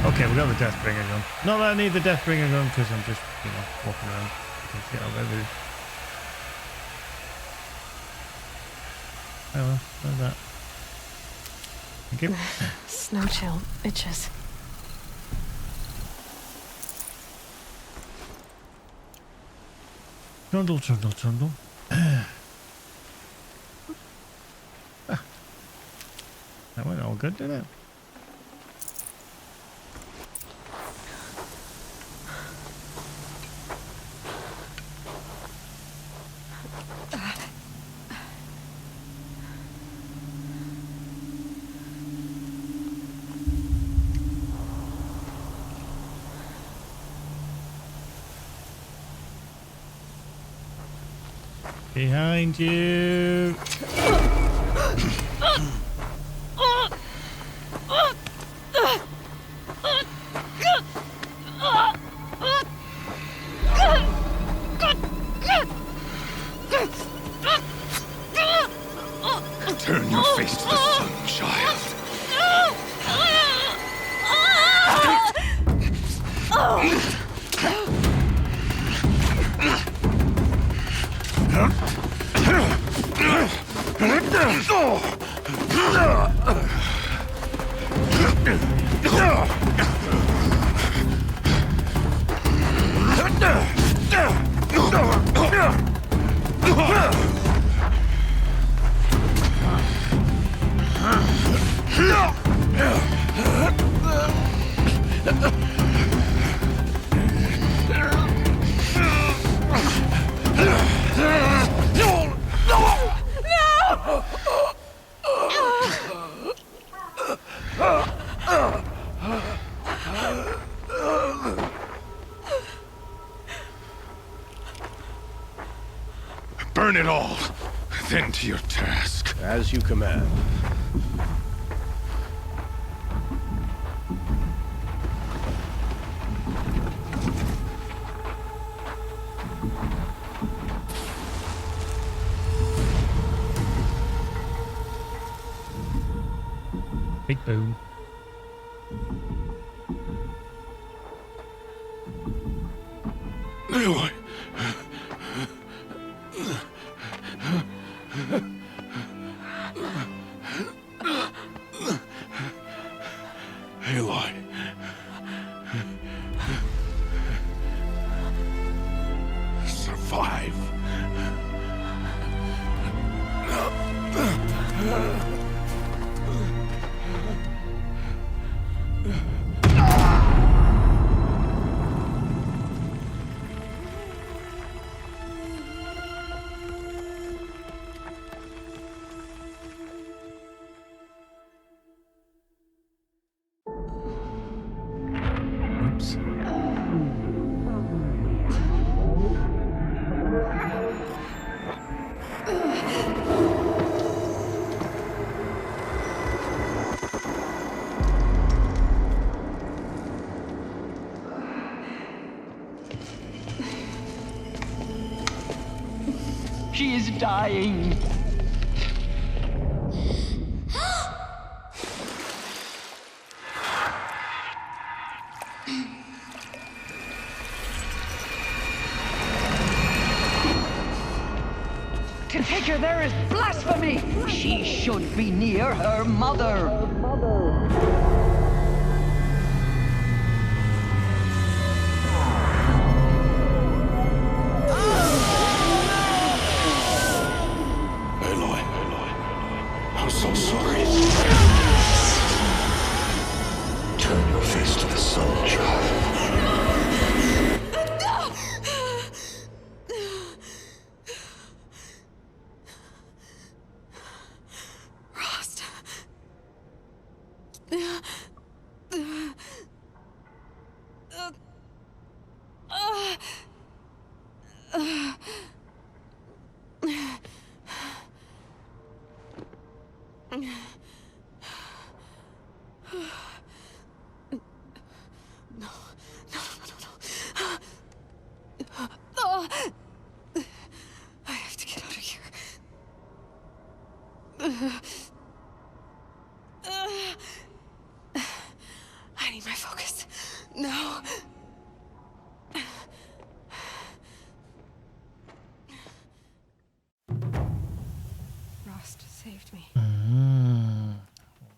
Okay, we got the Deathbringer gun. Not that I need the Deathbringer gun because I'm just, you know, walking around. Get out of everything. Oh well, like that. Thank you. Snow chill itches. Trundle, trundle, trundle. That went all good, didn't it? Behind you. Turn your face to the sun, child. Burn it all, then to your task. As you command. Big boom. Aloy. Aloy. Survive. Oops. She is dying. To take her there is blasphemy. She should be near her mother. I'm so sorry. Turn your face to the sun, child. Rost. I have to get out of here. I need my focus. No. Rost saved me.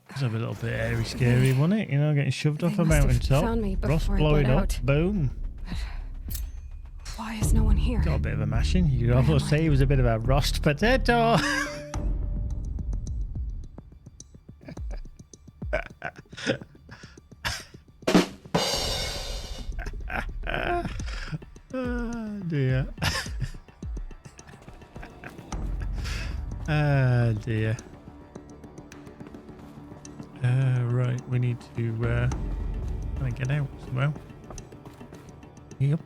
It's a little bit airy scary, wasn't it? You know, getting shoved off a must have mountaintop. found me Ross before I blowing bled up. out. Boom. Why is no one here? Got a bit of a mashing. You could almost say he was a bit of a roast potato. Oh dear. Oh dear. Right, we need to try and get out somehow. Yep.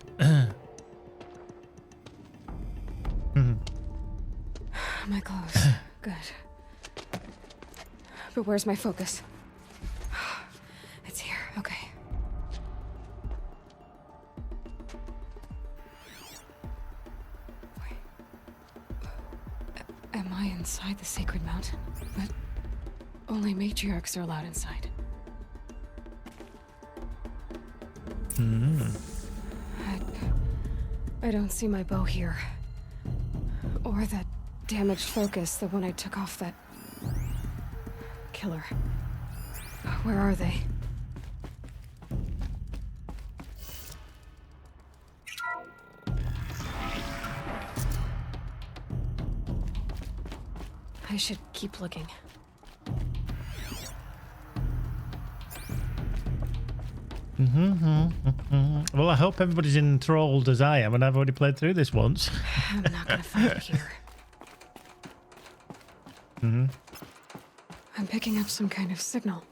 My clothes. Good. But where's my focus? It's here. Okay. Wait. Am I inside the sacred mountain? But only matriarchs are allowed inside. I don't see my bow here. Or that damaged focus, the one I took off that killer. Where are they? I should keep looking. Well, I hope everybody's enthralled as I am, and I've already played through this once. I'm not gonna find it here. I'm picking up some kind of signal.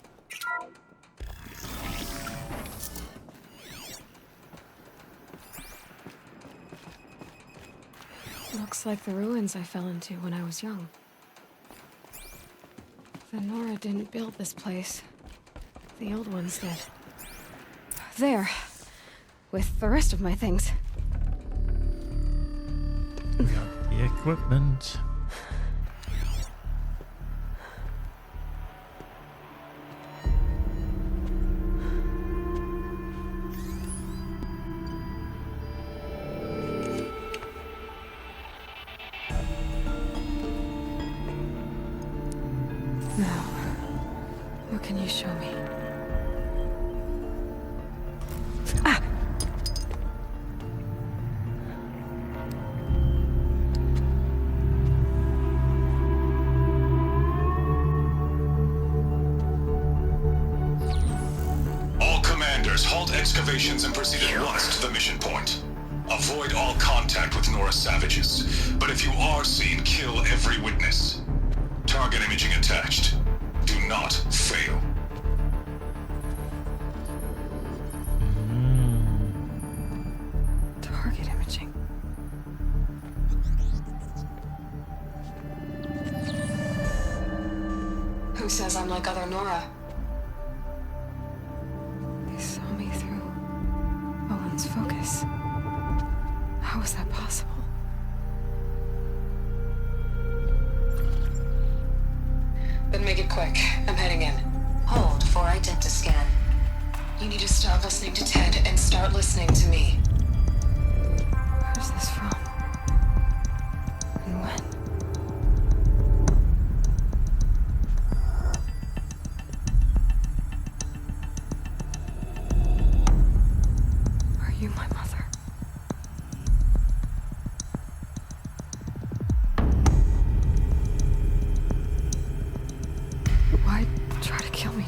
Looks like the ruins I fell into when I was young. The Nora didn't build this place. The old ones did. There. With the rest of my things. The equipment. Now, what can you show me? Ah! All commanders, halt excavations and proceed at once to the mission point. Avoid all contact with Nora savages, but if you are seen, kill every witness. Target imaging attached. Do not fail. Target imaging. Who says I'm like other Nora? They saw me through Owen's focus. How is that possible? Then make it quick. I'm heading in. Hold for identiscan. You need to stop listening to Ted and start listening to me. Where's this from? And when? Are you my mother?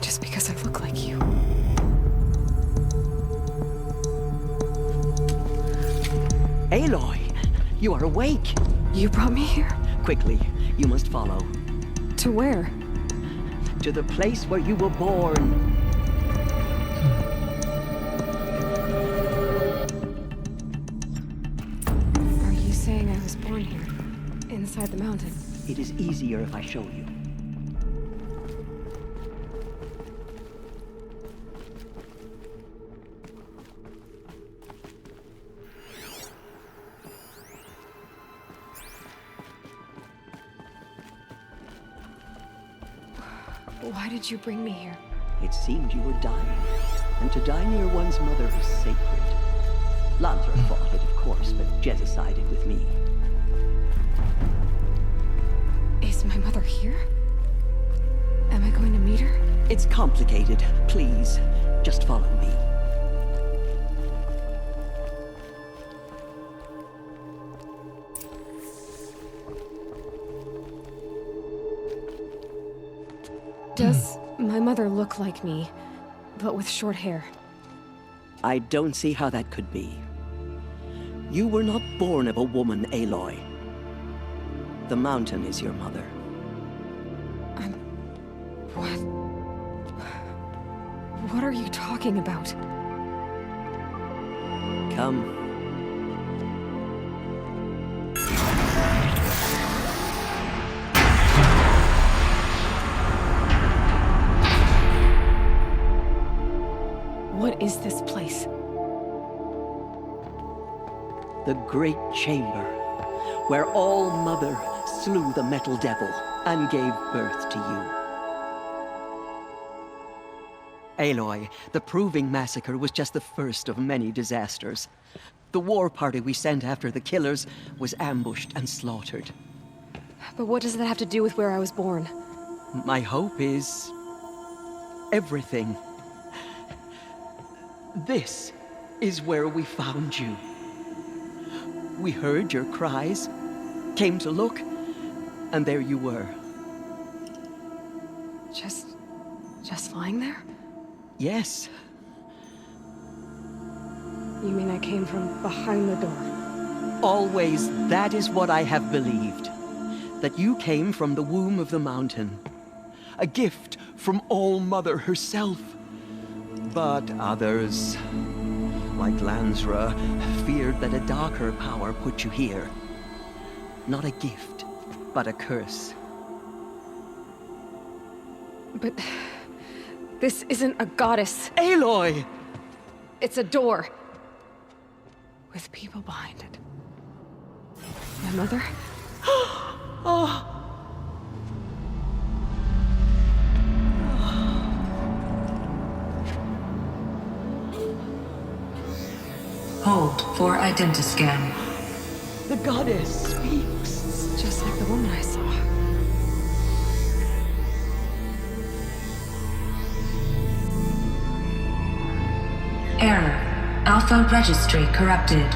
Just because I look like you. Aloy, you are awake. You brought me here? Quickly, you must follow. To where? To the place where you were born. Are you saying I was born here? Inside the mountain? It is easier if I show you. Why did you bring me here? It seemed you were dying, and to die near one's mother was sacred. Lansra fought it, of course, but Jezza sided with me. Is my mother here? Am I going to meet her? It's complicated. Please, just follow me. Does my mother look like me, but with short hair? I don't see how that could be. You were not born of a woman, Aloy. The mountain is your mother. What? What are you talking about? Come. What is this place? The Great Chamber, where All-Mother slew the Metal Devil and gave birth to you. Aloy, the Proving Massacre was just the first of many disasters. The war party we sent after the killers was ambushed and slaughtered. But what does that have to do with where I was born? My hope is everything. This is where we found you. We heard your cries, came to look, and there you were. Just lying there? Yes. You mean I came from behind the door? Always, that is what I have believed. That you came from the womb of the mountain. A gift from All-Mother herself. But others, like Lansra, feared that a darker power put you here. Not a gift, but a curse. But this isn't a goddess. Aloy! It's a door. With people behind it. My mother? Oh! Hold for identiscan. The goddess speaks. It's just like the woman I saw. Error. Alpha registry corrupted.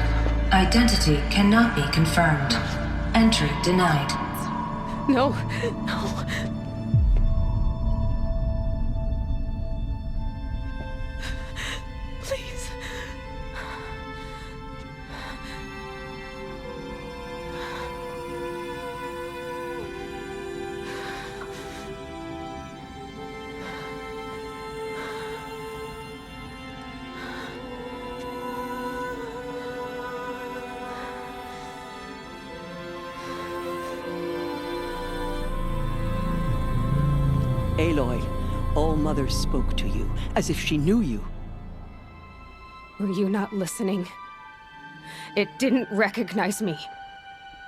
Identity cannot be confirmed. Entry denied. No, no. Please. Aloy, All-Mother spoke to you, as if she knew you. Were you not listening? It didn't recognize me.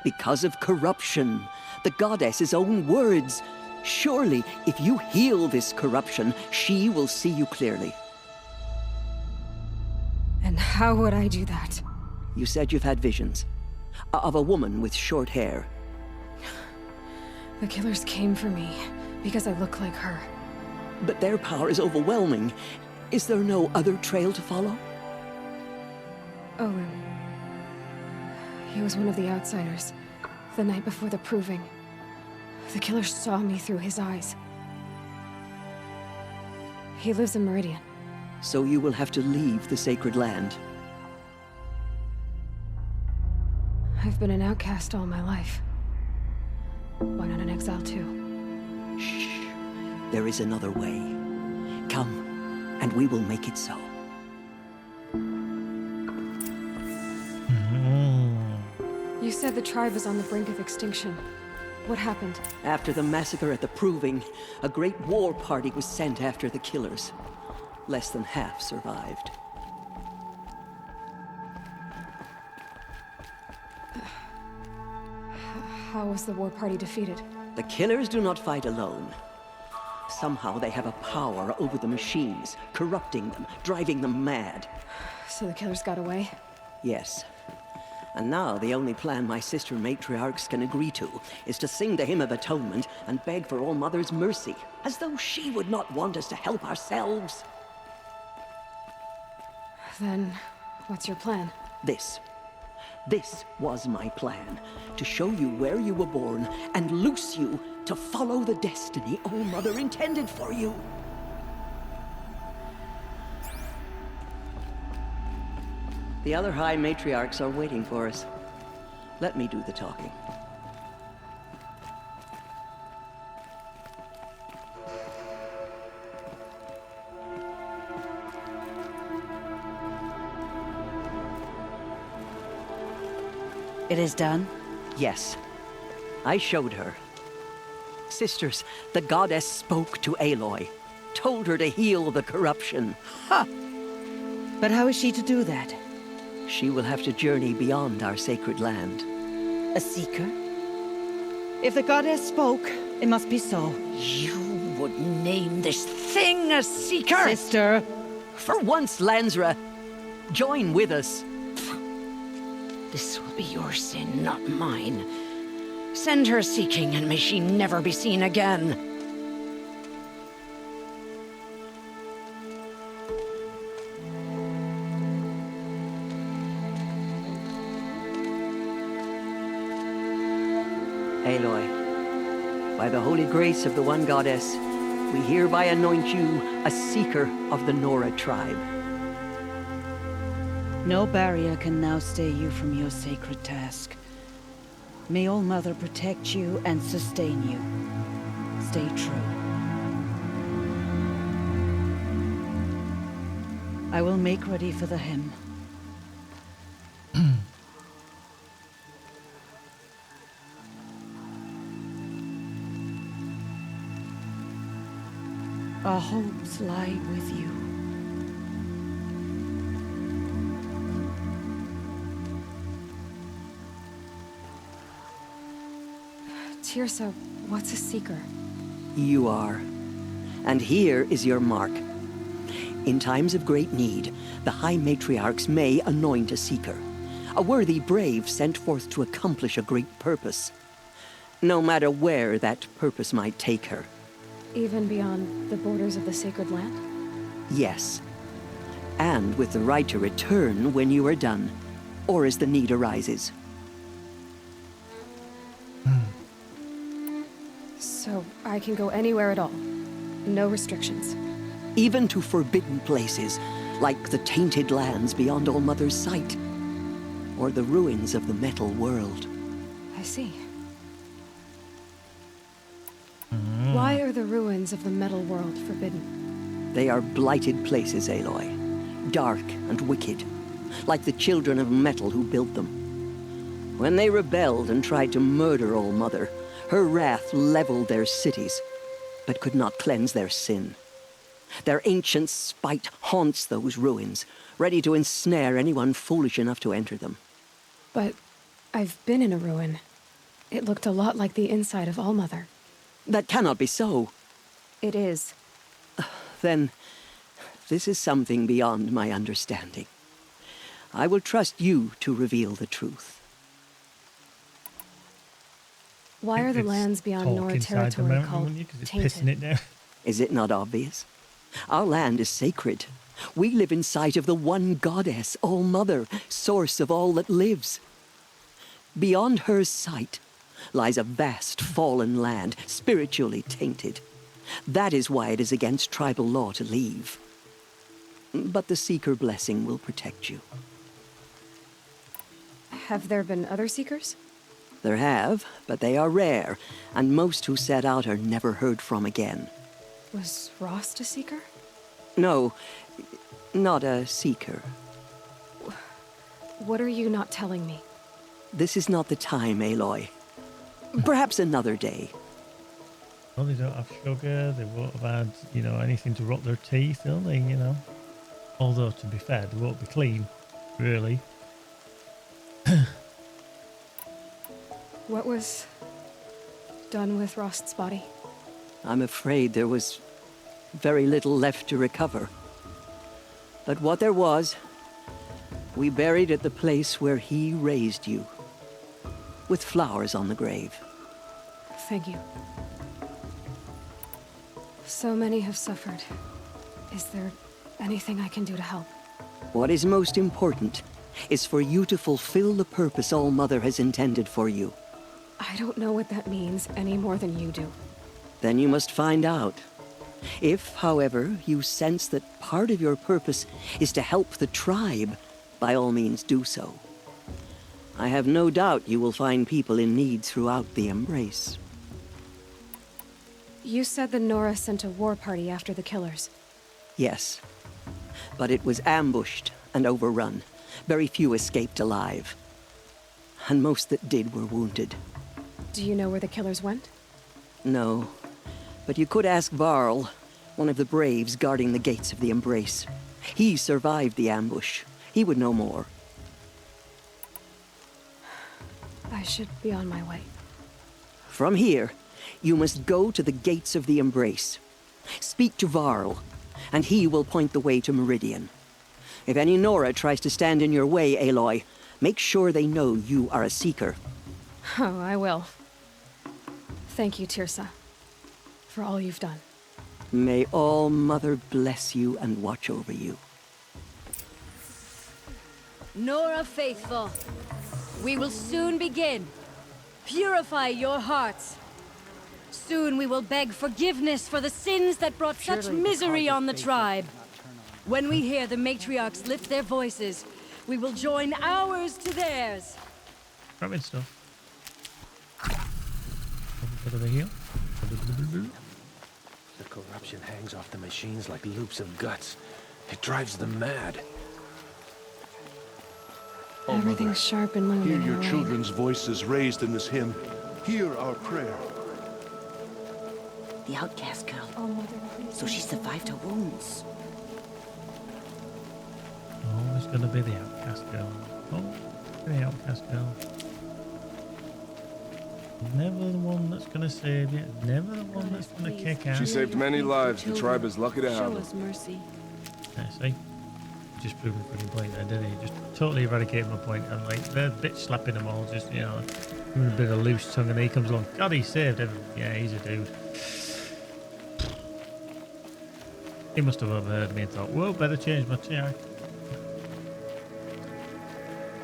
Because of corruption. The goddess's own words. Surely, if you heal this corruption, she will see you clearly. And how would I do that? You said you've had visions. Of a woman with short hair. The killers came for me, because I look like her. But their power is overwhelming. Is there no other trail to follow? Oh, he was one of the outsiders. The night before the Proving. The killer saw me through his eyes. He lives in Meridian. So you will have to leave the sacred land. I've been an outcast all my life. Why not an exile too? Shh. There is another way. Come, and we will make it so. You said the tribe is on the brink of extinction. What happened? After the massacre at the Proving, a great war party was sent after the killers. Less than half survived. How was the war party defeated? The killers do not fight alone. Somehow they have a power over the machines, corrupting them, driving them mad. So the killers got away? Yes. And now the only plan my sister matriarchs can agree to is to sing the Hymn of Atonement and beg for All Mother's mercy, as though she would not want us to help ourselves. Then, what's your plan? This was my plan, to show you where you were born and loose you to follow the destiny All Mother intended for you. The other High Matriarchs are waiting for us. Let me do the talking. It is done? Yes. I showed her. Sisters, the goddess spoke to Aloy, told her to heal the corruption. Ha! But how is she to do that? She will have to journey beyond our sacred land. A seeker? If the goddess spoke, it must be so. You would name this thing a seeker? Sister! For once, Lansra, join with us. This will be your sin, not mine. Send her seeking, and may she never be seen again. Aloy, by the holy grace of the One Goddess, we hereby anoint you a seeker of the Nora tribe. No barrier can now stay you from your sacred task. May All Mother protect you and sustain you. Stay true. I will make ready for the hymn. Our hopes lie with you. Tirsa, what's a seeker? You are. And here is your mark. In times of great need, the High Matriarchs may anoint a seeker, a worthy brave sent forth to accomplish a great purpose, no matter where that purpose might take her. Even beyond the borders of the sacred land? Yes. And with the right to return when you are done, or as the need arises. So I can go anywhere at all? No restrictions? Even to forbidden places, like the tainted lands beyond All Mother's sight, or the ruins of the metal world. I see. Why are the ruins of the metal world forbidden? They are blighted places, Aloy. Dark and wicked, like the children of metal who built them. When they rebelled and tried to murder All Mother, her wrath leveled their cities, but could not cleanse their sin. Their ancient spite haunts those ruins, ready to ensnare anyone foolish enough to enter them. But I've been in a ruin. It looked a lot like the inside of All Mother. That cannot be so. It is. Then, this is something beyond my understanding. I will trust you to reveal the truth. Why are the lands beyond Nora territory called tainted? Is it not obvious? Our land is sacred. We live in sight of the one goddess, All Mother, source of all that lives. Beyond her sight lies a vast fallen land, spiritually tainted. That is why it is against tribal law to leave. But the Seeker blessing will protect you. Have there been other Seekers? There have, but they are rare, and most who set out are never heard from again. Was Rost a Seeker? No, not a Seeker. What are you not telling me? This is not the time, Aloy. Perhaps another day. Well, they don't have sugar, they won't have had, you know, anything to rot their teeth, will they, you know? Although, to be fair, they won't be clean, really. What was done with Rost's body? I'm afraid there was very little left to recover. But what there was, we buried at the place where he raised you, with flowers on the grave. Thank you. So many have suffered. Is there anything I can do to help? What is most important is for you to fulfill the purpose All-Mother has intended for you. I don't know what that means any more than you do. Then you must find out. If, however, you sense that part of your purpose is to help the tribe, by all means do so. I have no doubt you will find people in need throughout the Embrace. You said the Nora sent a war party after the killers. Yes. But it was ambushed and overrun. Very few escaped alive. And most that did were wounded. Do you know where the killers went? No. But you could ask Varl, one of the braves guarding the gates of the Embrace. He survived the ambush. He would know more. I should be on my way. From here, you must go to the gates of the Embrace. Speak to Varl, and he will point the way to Meridian. If any Nora tries to stand in your way, Aloy, make sure they know you are a Seeker. Oh, I will. Thank you, Tirsa, for all you've done. May All-Mother bless you and watch over you. Nora faithful, we will soon begin. Purify your hearts. Soon we will beg forgiveness for the sins that brought such misery on the tribe. When we hear the matriarchs lift their voices, we will join ours to theirs. Grabbing stuff. Over here. The corruption hangs off the machines like loops of guts. It drives them mad. Everything's sharp and looming. Hear your in the rain. children's voices raised in this hymn. Hear our prayer. The outcast girl. So she survived her wounds. Always gonna be the outcast girl. Oh, the outcast girl. Never the one that's gonna save you. Never the one that's gonna kick out. She saved many lives. The tribe is lucky to have her. Show us mercy. Yeah, see? Just proving a fucking point there, didn't he? Just totally eradicated my point. I'm like, they're bitch slapping them all, just, you know, giving a bit of loose tongue, and he comes along. God, he saved everyone. Yeah, he's a dude. He must have overheard me and thought, whoa, better change my TI.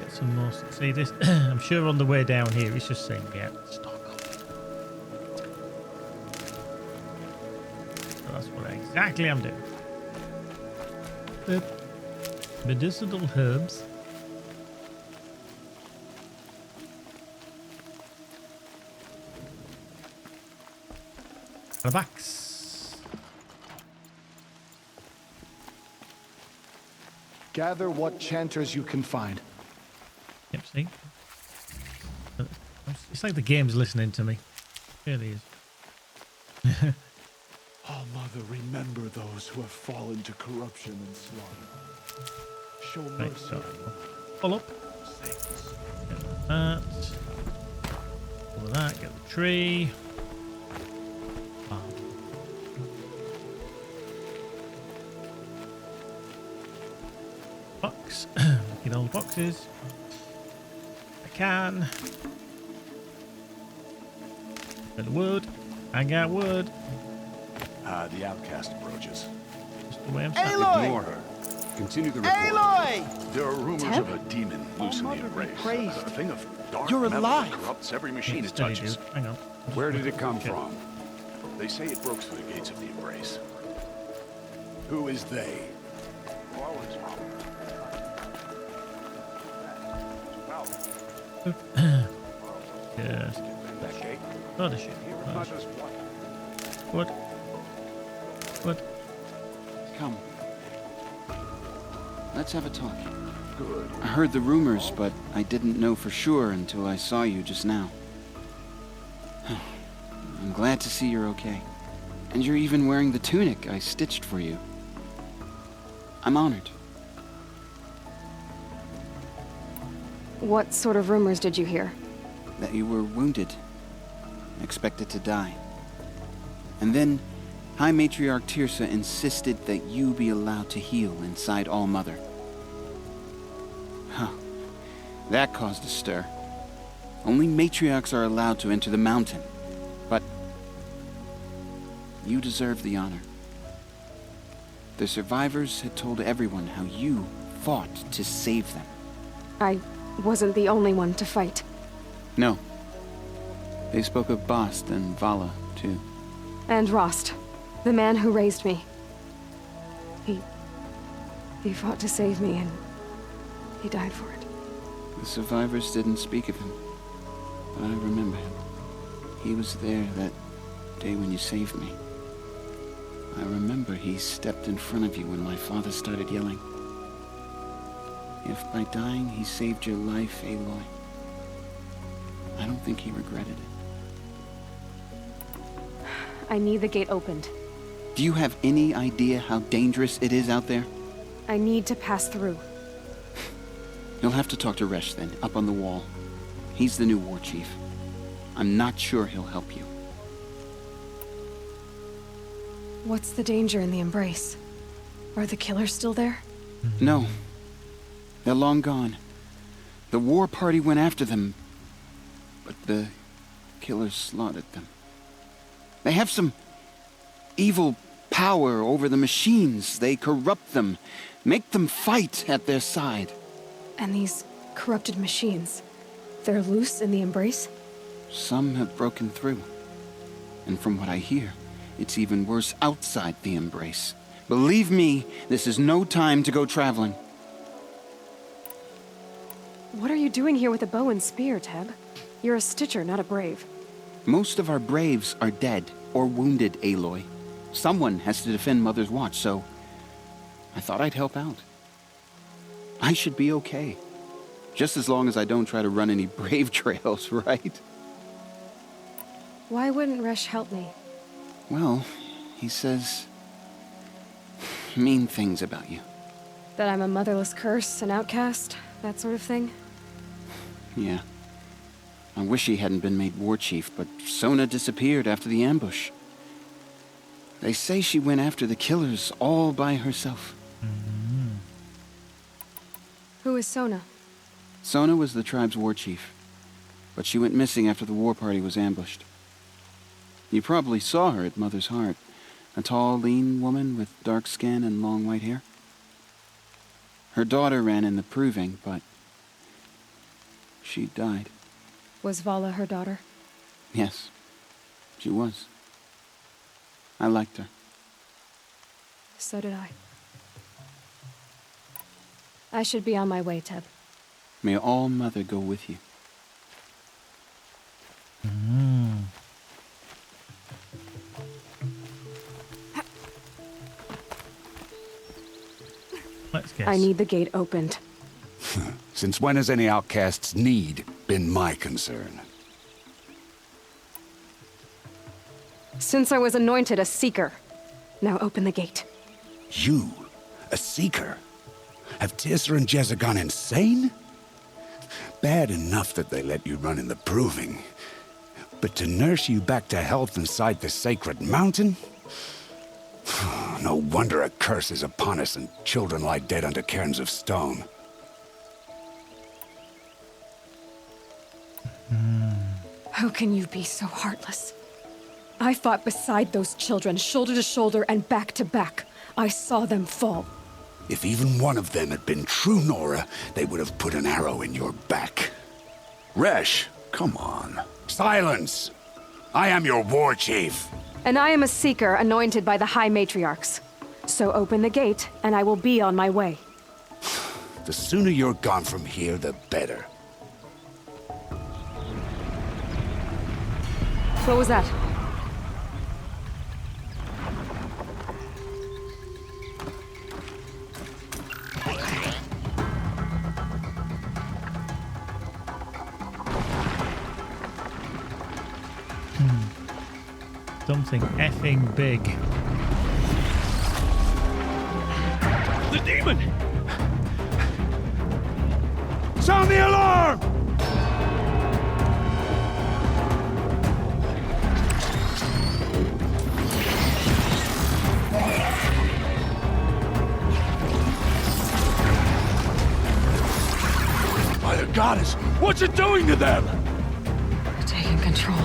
Get some more. See this? I'm sure on the way down here, it's just saying, yeah, stock up. So that's what exactly I'm doing. Medicinal herbs. The backs. Gather what chanters you can find. Yep, see? It's like the game's listening to me. It really is. Oh, Mother, remember those who have fallen to corruption and slaughter. Show Right, mercy. so pull up. Get that. All of that. Get the tree. Box. Looking all the boxes. I can. Bit of wood. I got wood. The outcast approaches. Just the way I'm Aloy! Ignore her. Continue the report. Aloy! There are rumors Teb? of a demon loose in the Embrace. praised. A thing of dark You're metal that alive. corrupts every machine it Steady, touches. dude. Hang on. Where did it come from? They say it broke through the gates of the Embrace. Who is they? Yes. That gate? Not a shit. What? What? Come. Let's have a talk. Good. I heard the rumors, but I didn't know for sure until I saw you just now. I'm glad to see you're okay. And you're even wearing the tunic I stitched for you. I'm honored. What sort of rumors did you hear? That you were wounded. Expected to die. And then, High Matriarch Tirsa insisted that you be allowed to heal inside All-Mother. Huh. That caused a stir. Only matriarchs are allowed to enter the mountain. But you deserve the honor. The survivors had told everyone how you fought to save them. I wasn't the only one to fight. No. They spoke of Bast and Vala, too. And Rost, the man who raised me. He fought to save me, and he died for it. The survivors didn't speak of him, but I remember him. He was there that day when you saved me. I remember he stepped in front of you when my father started yelling. If by dying he saved your life, Aloy, I don't think he regretted it. I need the gate opened. Do you have any idea how dangerous it is out there? I need to pass through. You'll have to talk to Resh then, up on the wall. He's the new war chief. I'm not sure he'll help you. What's the danger in the Embrace? Are the killers still there? No. They're long gone. The war party went after them, but the killers slaughtered them. They have some evil power over the machines. They corrupt them, make them fight at their side. And these corrupted machines, they're loose in the Embrace? Some have broken through. And from what I hear, it's even worse outside the Embrace. Believe me, this is no time to go traveling. What are you doing here with a bow and spear, Teb? You're a Stitcher, not a Brave. Most of our Braves are dead or wounded, Aloy. Someone has to defend Mother's Watch, so I thought I'd help out. I should be okay. Just as long as I don't try to run any Brave trails, right? Why wouldn't Resh help me? Well, he says mean things about you. That I'm a motherless curse, an outcast, that sort of thing? Yeah. I wish he hadn't been made war chief, but Sona disappeared after the ambush. They say she went after the killers all by herself. Who is Sona? Sona was the tribe's war chief, but she went missing after the war party was ambushed. You probably saw her at Mother's Heart. A tall, lean woman with dark skin and long white hair. Her daughter ran in the proving, but she died. Was Vala her daughter? Yes, she was. I liked her. So did I. I should be on my way, Teb. May All-Mother go with you. Let's guess. I need the gate opened. Since when has any outcast's need been my concern? Since I was anointed a Seeker. Now open the gate. You? A Seeker? Have Tirsa and Jezza gone insane? Bad enough that they let you run in the proving. But to nurse you back to health inside the sacred mountain? No wonder a curse is upon us and children lie dead under cairns of stone. How can you be so heartless? I fought beside those children, shoulder to shoulder and back to back. I saw them fall. If even one of them had been true Nora, they would have put an arrow in your back. Resh, come on. Silence! I am your war chief. And I am a seeker anointed by the High Matriarchs. So open the gate, and I will be on my way. The sooner you're gone from here, the better. What was that? Something effing big. The demon! Sound the alarm! By the goddess, what's it doing to them? Taking control.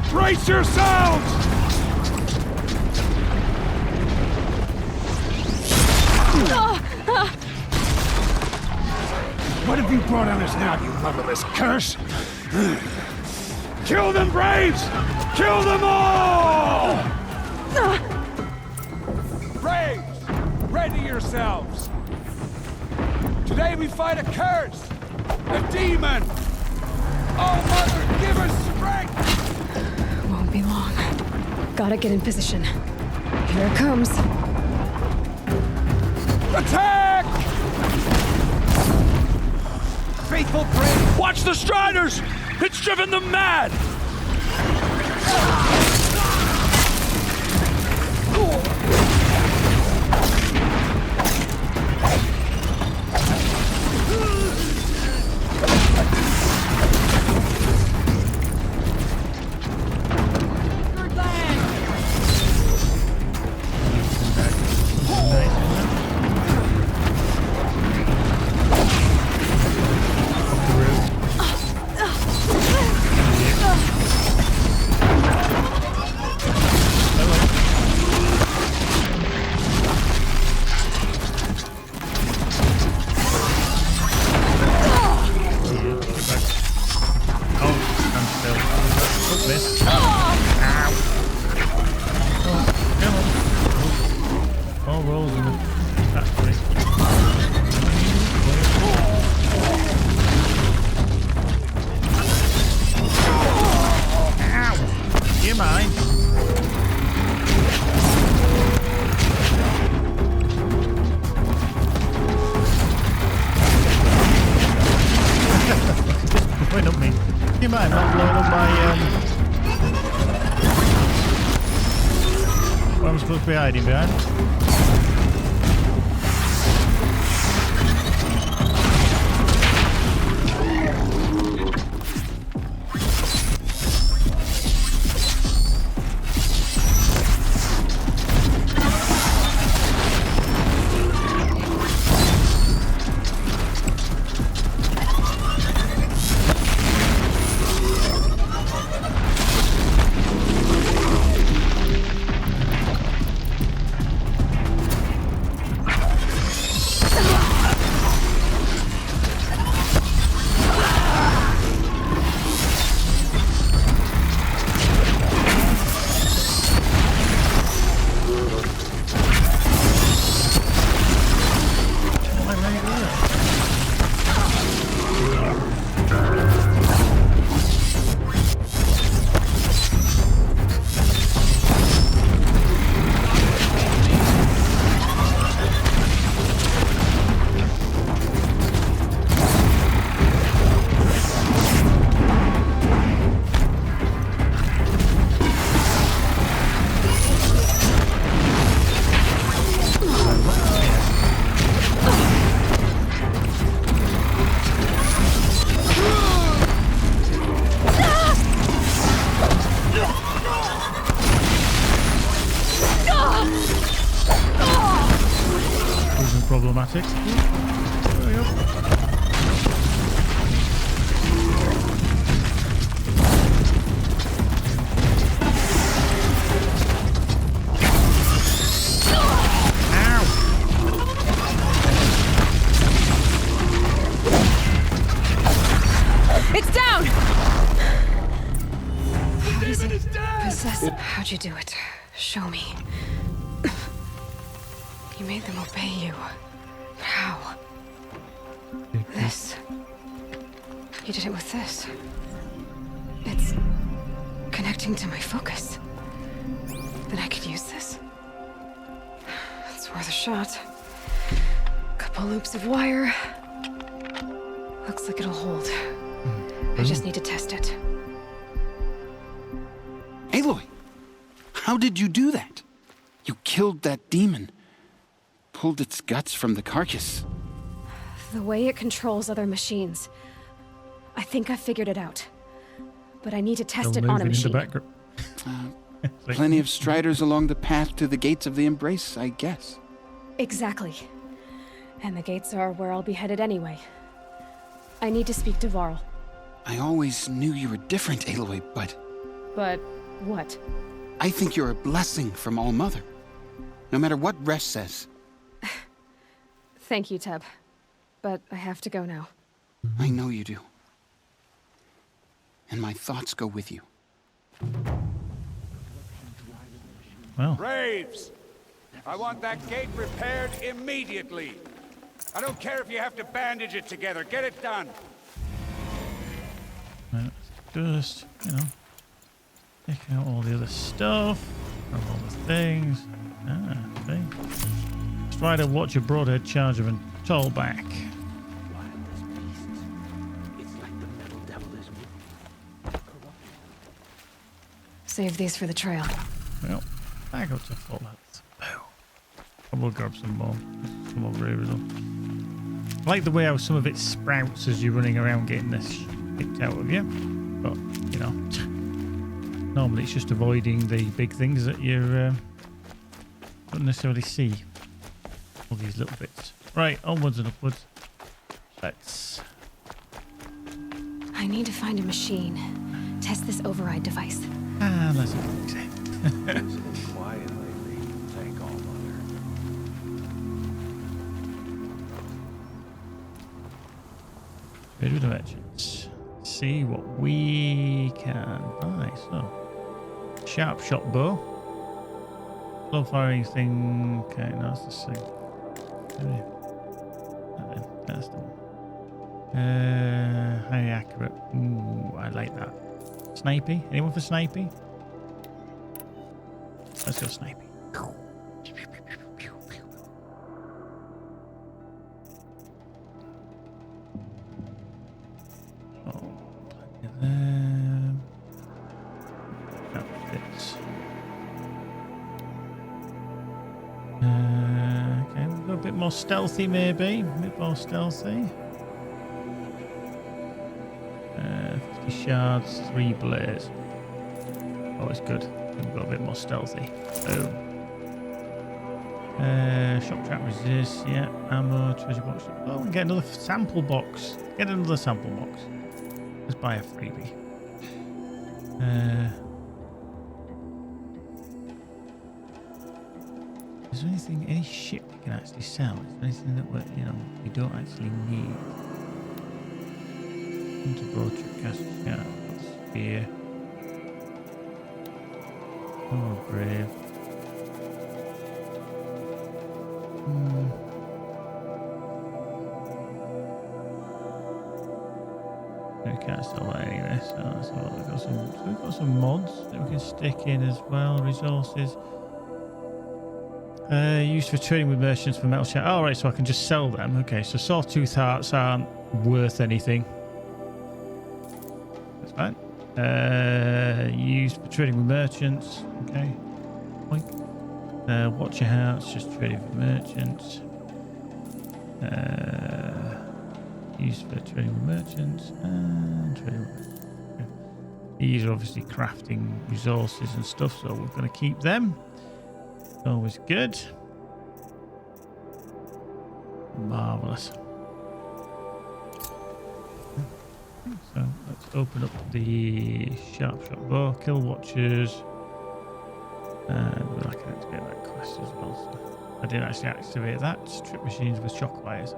Brace yourselves! What have you brought on us now, you motherless curse? Kill them, Braves! Kill them all! Braves, ready yourselves! Today we fight a curse! A demon! Oh, Mother, give us strength! Won't be long. Gotta get in position. Here it comes. Attack! Faithful Brave! Watch the Striders! It's driven them mad! Be hiding behind. It's down! How does it possess? How'd you do it? Show me. You made them obey you. How? This. You did it with this. It's connecting to my focus. Then I could use this. It's worth a shot. Couple loops of wire. Looks like it'll hold. I just need to test it. Aloy, how did you do that? You killed that demon. Pulled its guts from the carcass. The way it controls other machines. I think I figured it out. But I need to test it on a machine. Plenty of striders along the path to the gates of the Embrace, I guess. Exactly. And the gates are where I'll be headed anyway. I need to speak to Varl. I always knew you were different, Aloy, but... But what? I think you're a blessing from All-Mother. No matter what Resh says. Thank you, Teb. But I have to go now. I know you do. And my thoughts go with you. Well. Braves! I want that gate repaired immediately. I don't care if you have to bandage it together. Get it done. Just, you know, check out all the other stuff, grab all the things. See. Strider, watch your broadhead charge of a toll back. Save these for the trail. Well, back up to full health. I will grab some more. Some more brews. I like the way how some of it sprouts as you're running around getting this picked out of you. But, you know, normally it's just avoiding the big things that you don't necessarily see. All these little bits. Right, onwards and upwards. Let's... I need to find a machine. Test this override device. Let's fix it. Quiet lately. Thank All-Mother. Trade with the merchants. See what we can buy. So, sharp shot bow. Slow firing thing. Okay, no, that's the same. That's the one. Highly accurate. Ooh, I like that. Snipey? Anyone for snipey? Let's go snipey. Okay, we'll go a bit more stealthy maybe. A bit more stealthy. 50 shards, 3 blades. Oh, it's good. We've got a bit more stealthy. Boom. Shock trap resist, yeah. Ammo, treasure box. Oh, we can get another sample box. Get another sample box. Let's buy a freebie. Is there anything, any shit we can actually sell? Is there anything that we, you know, we don't actually need? Into broad trick cast, yeah, spear. Oh, brave. We can't sell that anyway, so that's all. We've got some mods that we can stick in as well. Resources. Used for trading with merchants for metal shard. Oh, right, so I can just sell them. Okay, so sawtooth hearts aren't worth anything. That's fine. Used for trading with merchants. Okay. Watcher hearts, just trading with merchants. Used for trading with merchants and trading with merchants. Okay. These are obviously crafting resources and stuff, so we're going to keep them. Always good. Marvelous. So let's open up the sharp shot bow, kill watchers, and I can activate that quest as well. So I didn't actually activate that. Strip machines with shock wires.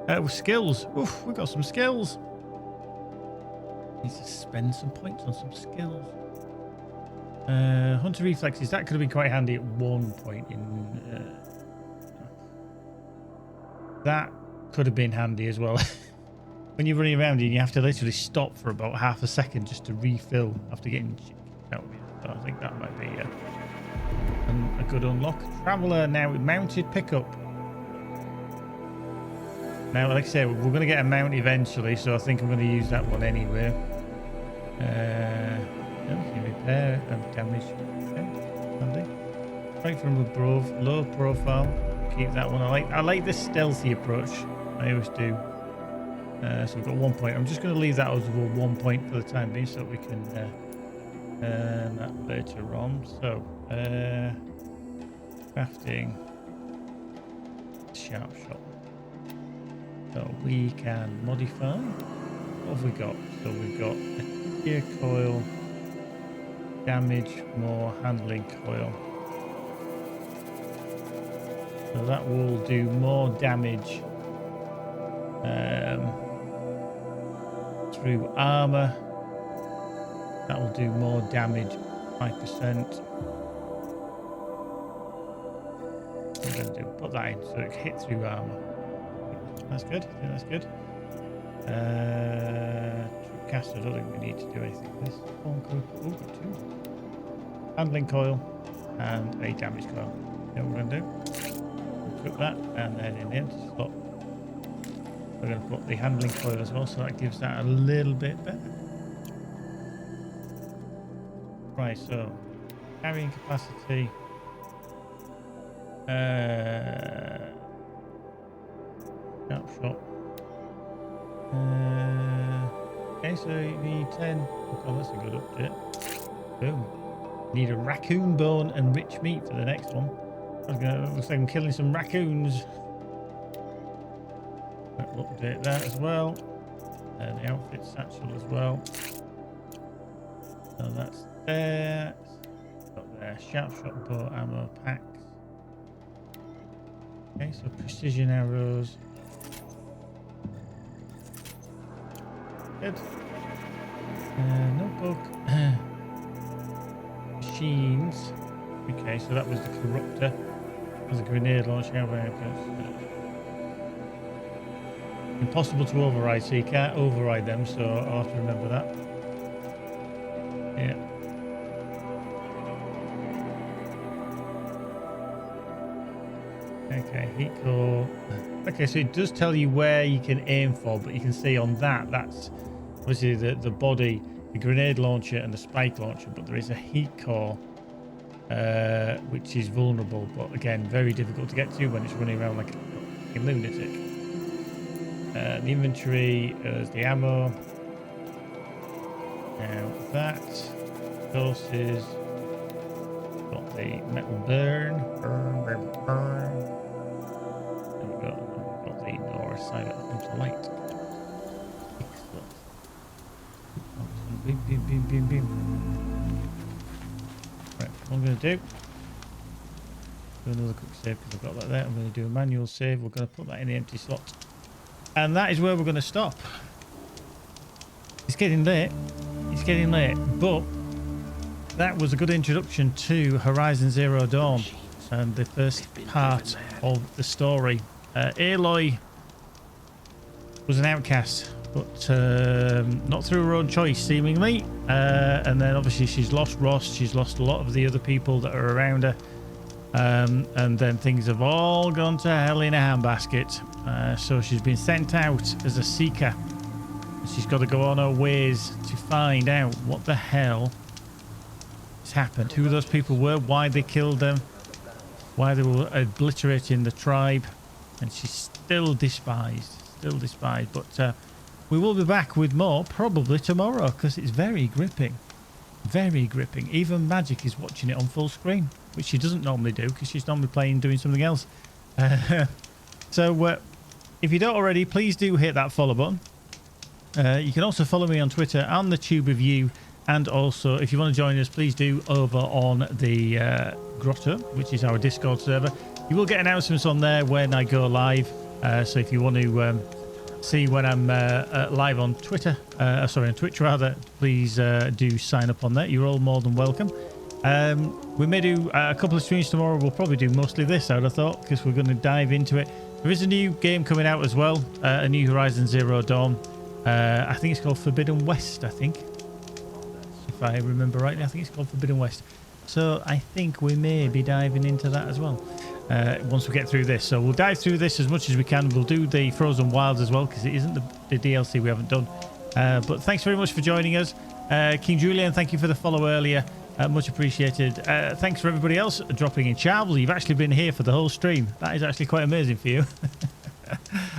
With skills. Oof, we got some skills. Needs to spend some points on some skills. Hunter reflexes, that could have been quite handy at one point in... that could have been handy as well. When you're running around and you have to literally stop for about half a second just to refill after getting out of it. So I think that might be a good unlock. Traveller now with mounted pickup. Now, like I said, we're going to get a mount eventually, so I think I'm going to use that one anyway. Repair and damage. Okay, handy. Right from above, low profile. Keep that one. I like the stealthy approach. I always do. So we've got 1 point. I'm just going to leave that as 1 point for the time being, so we can earn that later on. So crafting, sharp shot. So we can modify. What have we got? So we've got a gear coil, damage, more handling coil. So that will do more damage through armor. That will do more damage, 5%. We're going to put that in so it hit through armor. That's good. I think that's good. Caster, I don't think we need to do anything with this. Oh, got two. Handling coil and a damage coil. You know what we're going to do? Equip that, and then in the empty slot, we're going to put the handling coil as well, so that gives that a little bit better. Right, so carrying capacity. Snapshot. Okay, so you need 10. Oh, that's a good update. Boom. Need a raccoon bone and rich meat for the next one. Looks like I'm killing some raccoons. We'll update that as well. And the outfit satchel as well. So that's there. Got there. Sharp shot bow ammo packs. Okay, so precision arrows. Good. Notebook. Machines. Okay, so that was the corruptor. There's a grenade launcher. Impossible to override, so you can't override them, so I'll have to remember that. Yeah. Okay, heat core. Okay, so it does tell you where you can aim for, but you can see on that, that's obviously the body, the grenade launcher and the spike launcher, but there is a heat core which is vulnerable, but again, very difficult to get to when it's running around like a lunatic. The inventory is the ammo. Now that sources got the metal burn. And we've got the north side of the light. Excellent. Beam, beam, beam, beam, beam. Right, what I'm going to do another quick save because I've got that there. I'm going to do a manual save. We're going to put that in the empty slot. And that is where we're going to stop. It's getting late. It's getting late. But that was a good introduction to Horizon Zero Dawn and the first part of the story. Aloy was an outcast, but not through her own choice, seemingly. And then obviously she's lost Ross. She's lost a lot of the other people that are around her. And then things have all gone to hell in a handbasket. So she's been sent out as a seeker. She's got to go on her ways to find out what the hell has happened. Who those people were, why they killed them, why they were obliterating the tribe. And she's still despised. But we will be back with more probably tomorrow because it's very gripping. Very gripping. Even Magic is watching it on full screen, which she doesn't normally do because she's normally doing something else. So if you don't already, please do hit that follow button. You can also follow me on Twitter and the Tube of You, and also if you want to join us, please do over on the Grotto, which is our Discord server. You will get announcements on there when I go live, so if you want to see when I'm live on Twitter, sorry, on Twitch rather, please do sign up on that. You're all more than welcome. We may do a couple of streams tomorrow. We'll probably do mostly this, I would have thought, because we're going to dive into it. There is a new game coming out as well, a new Horizon Zero Dawn. I think it's called Forbidden West, I think. If I remember rightly, I think it's called Forbidden West. So I think we may be diving into that as well once we get through this. So we'll dive through this as much as we can. We'll do the Frozen Wilds as well, because it isn't the DLC we haven't done. But thanks very much for joining us. King Julian, thank you for the follow earlier. Much appreciated. Thanks for everybody else dropping in. Charvel, you've actually been here for the whole stream. That is actually quite amazing for you.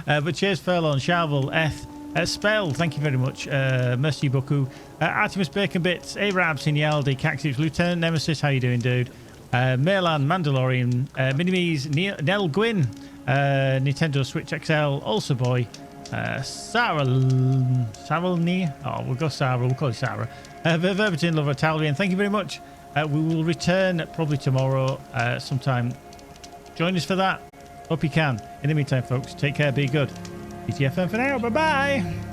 But cheers, Furlong, Charvel, Spell, thank you very much. Merci beaucoup. Artemis Bacon Bits, Arab, Signaldi, Cactus, Lieutenant Nemesis, how you doing, dude? Merlan, Mandalorian, Minimes, Nell Gwyn, Nintendo Switch XL, Also Boy, Sarah Sarah. Oh, we'll go Sarah. We'll call you Sarah. Verbatim Lover Talvian. Thank you very much. We will return probably tomorrow sometime. Join us for that. Hope you can. In the meantime, folks, take care. Be good. ETFM for now. Bye bye.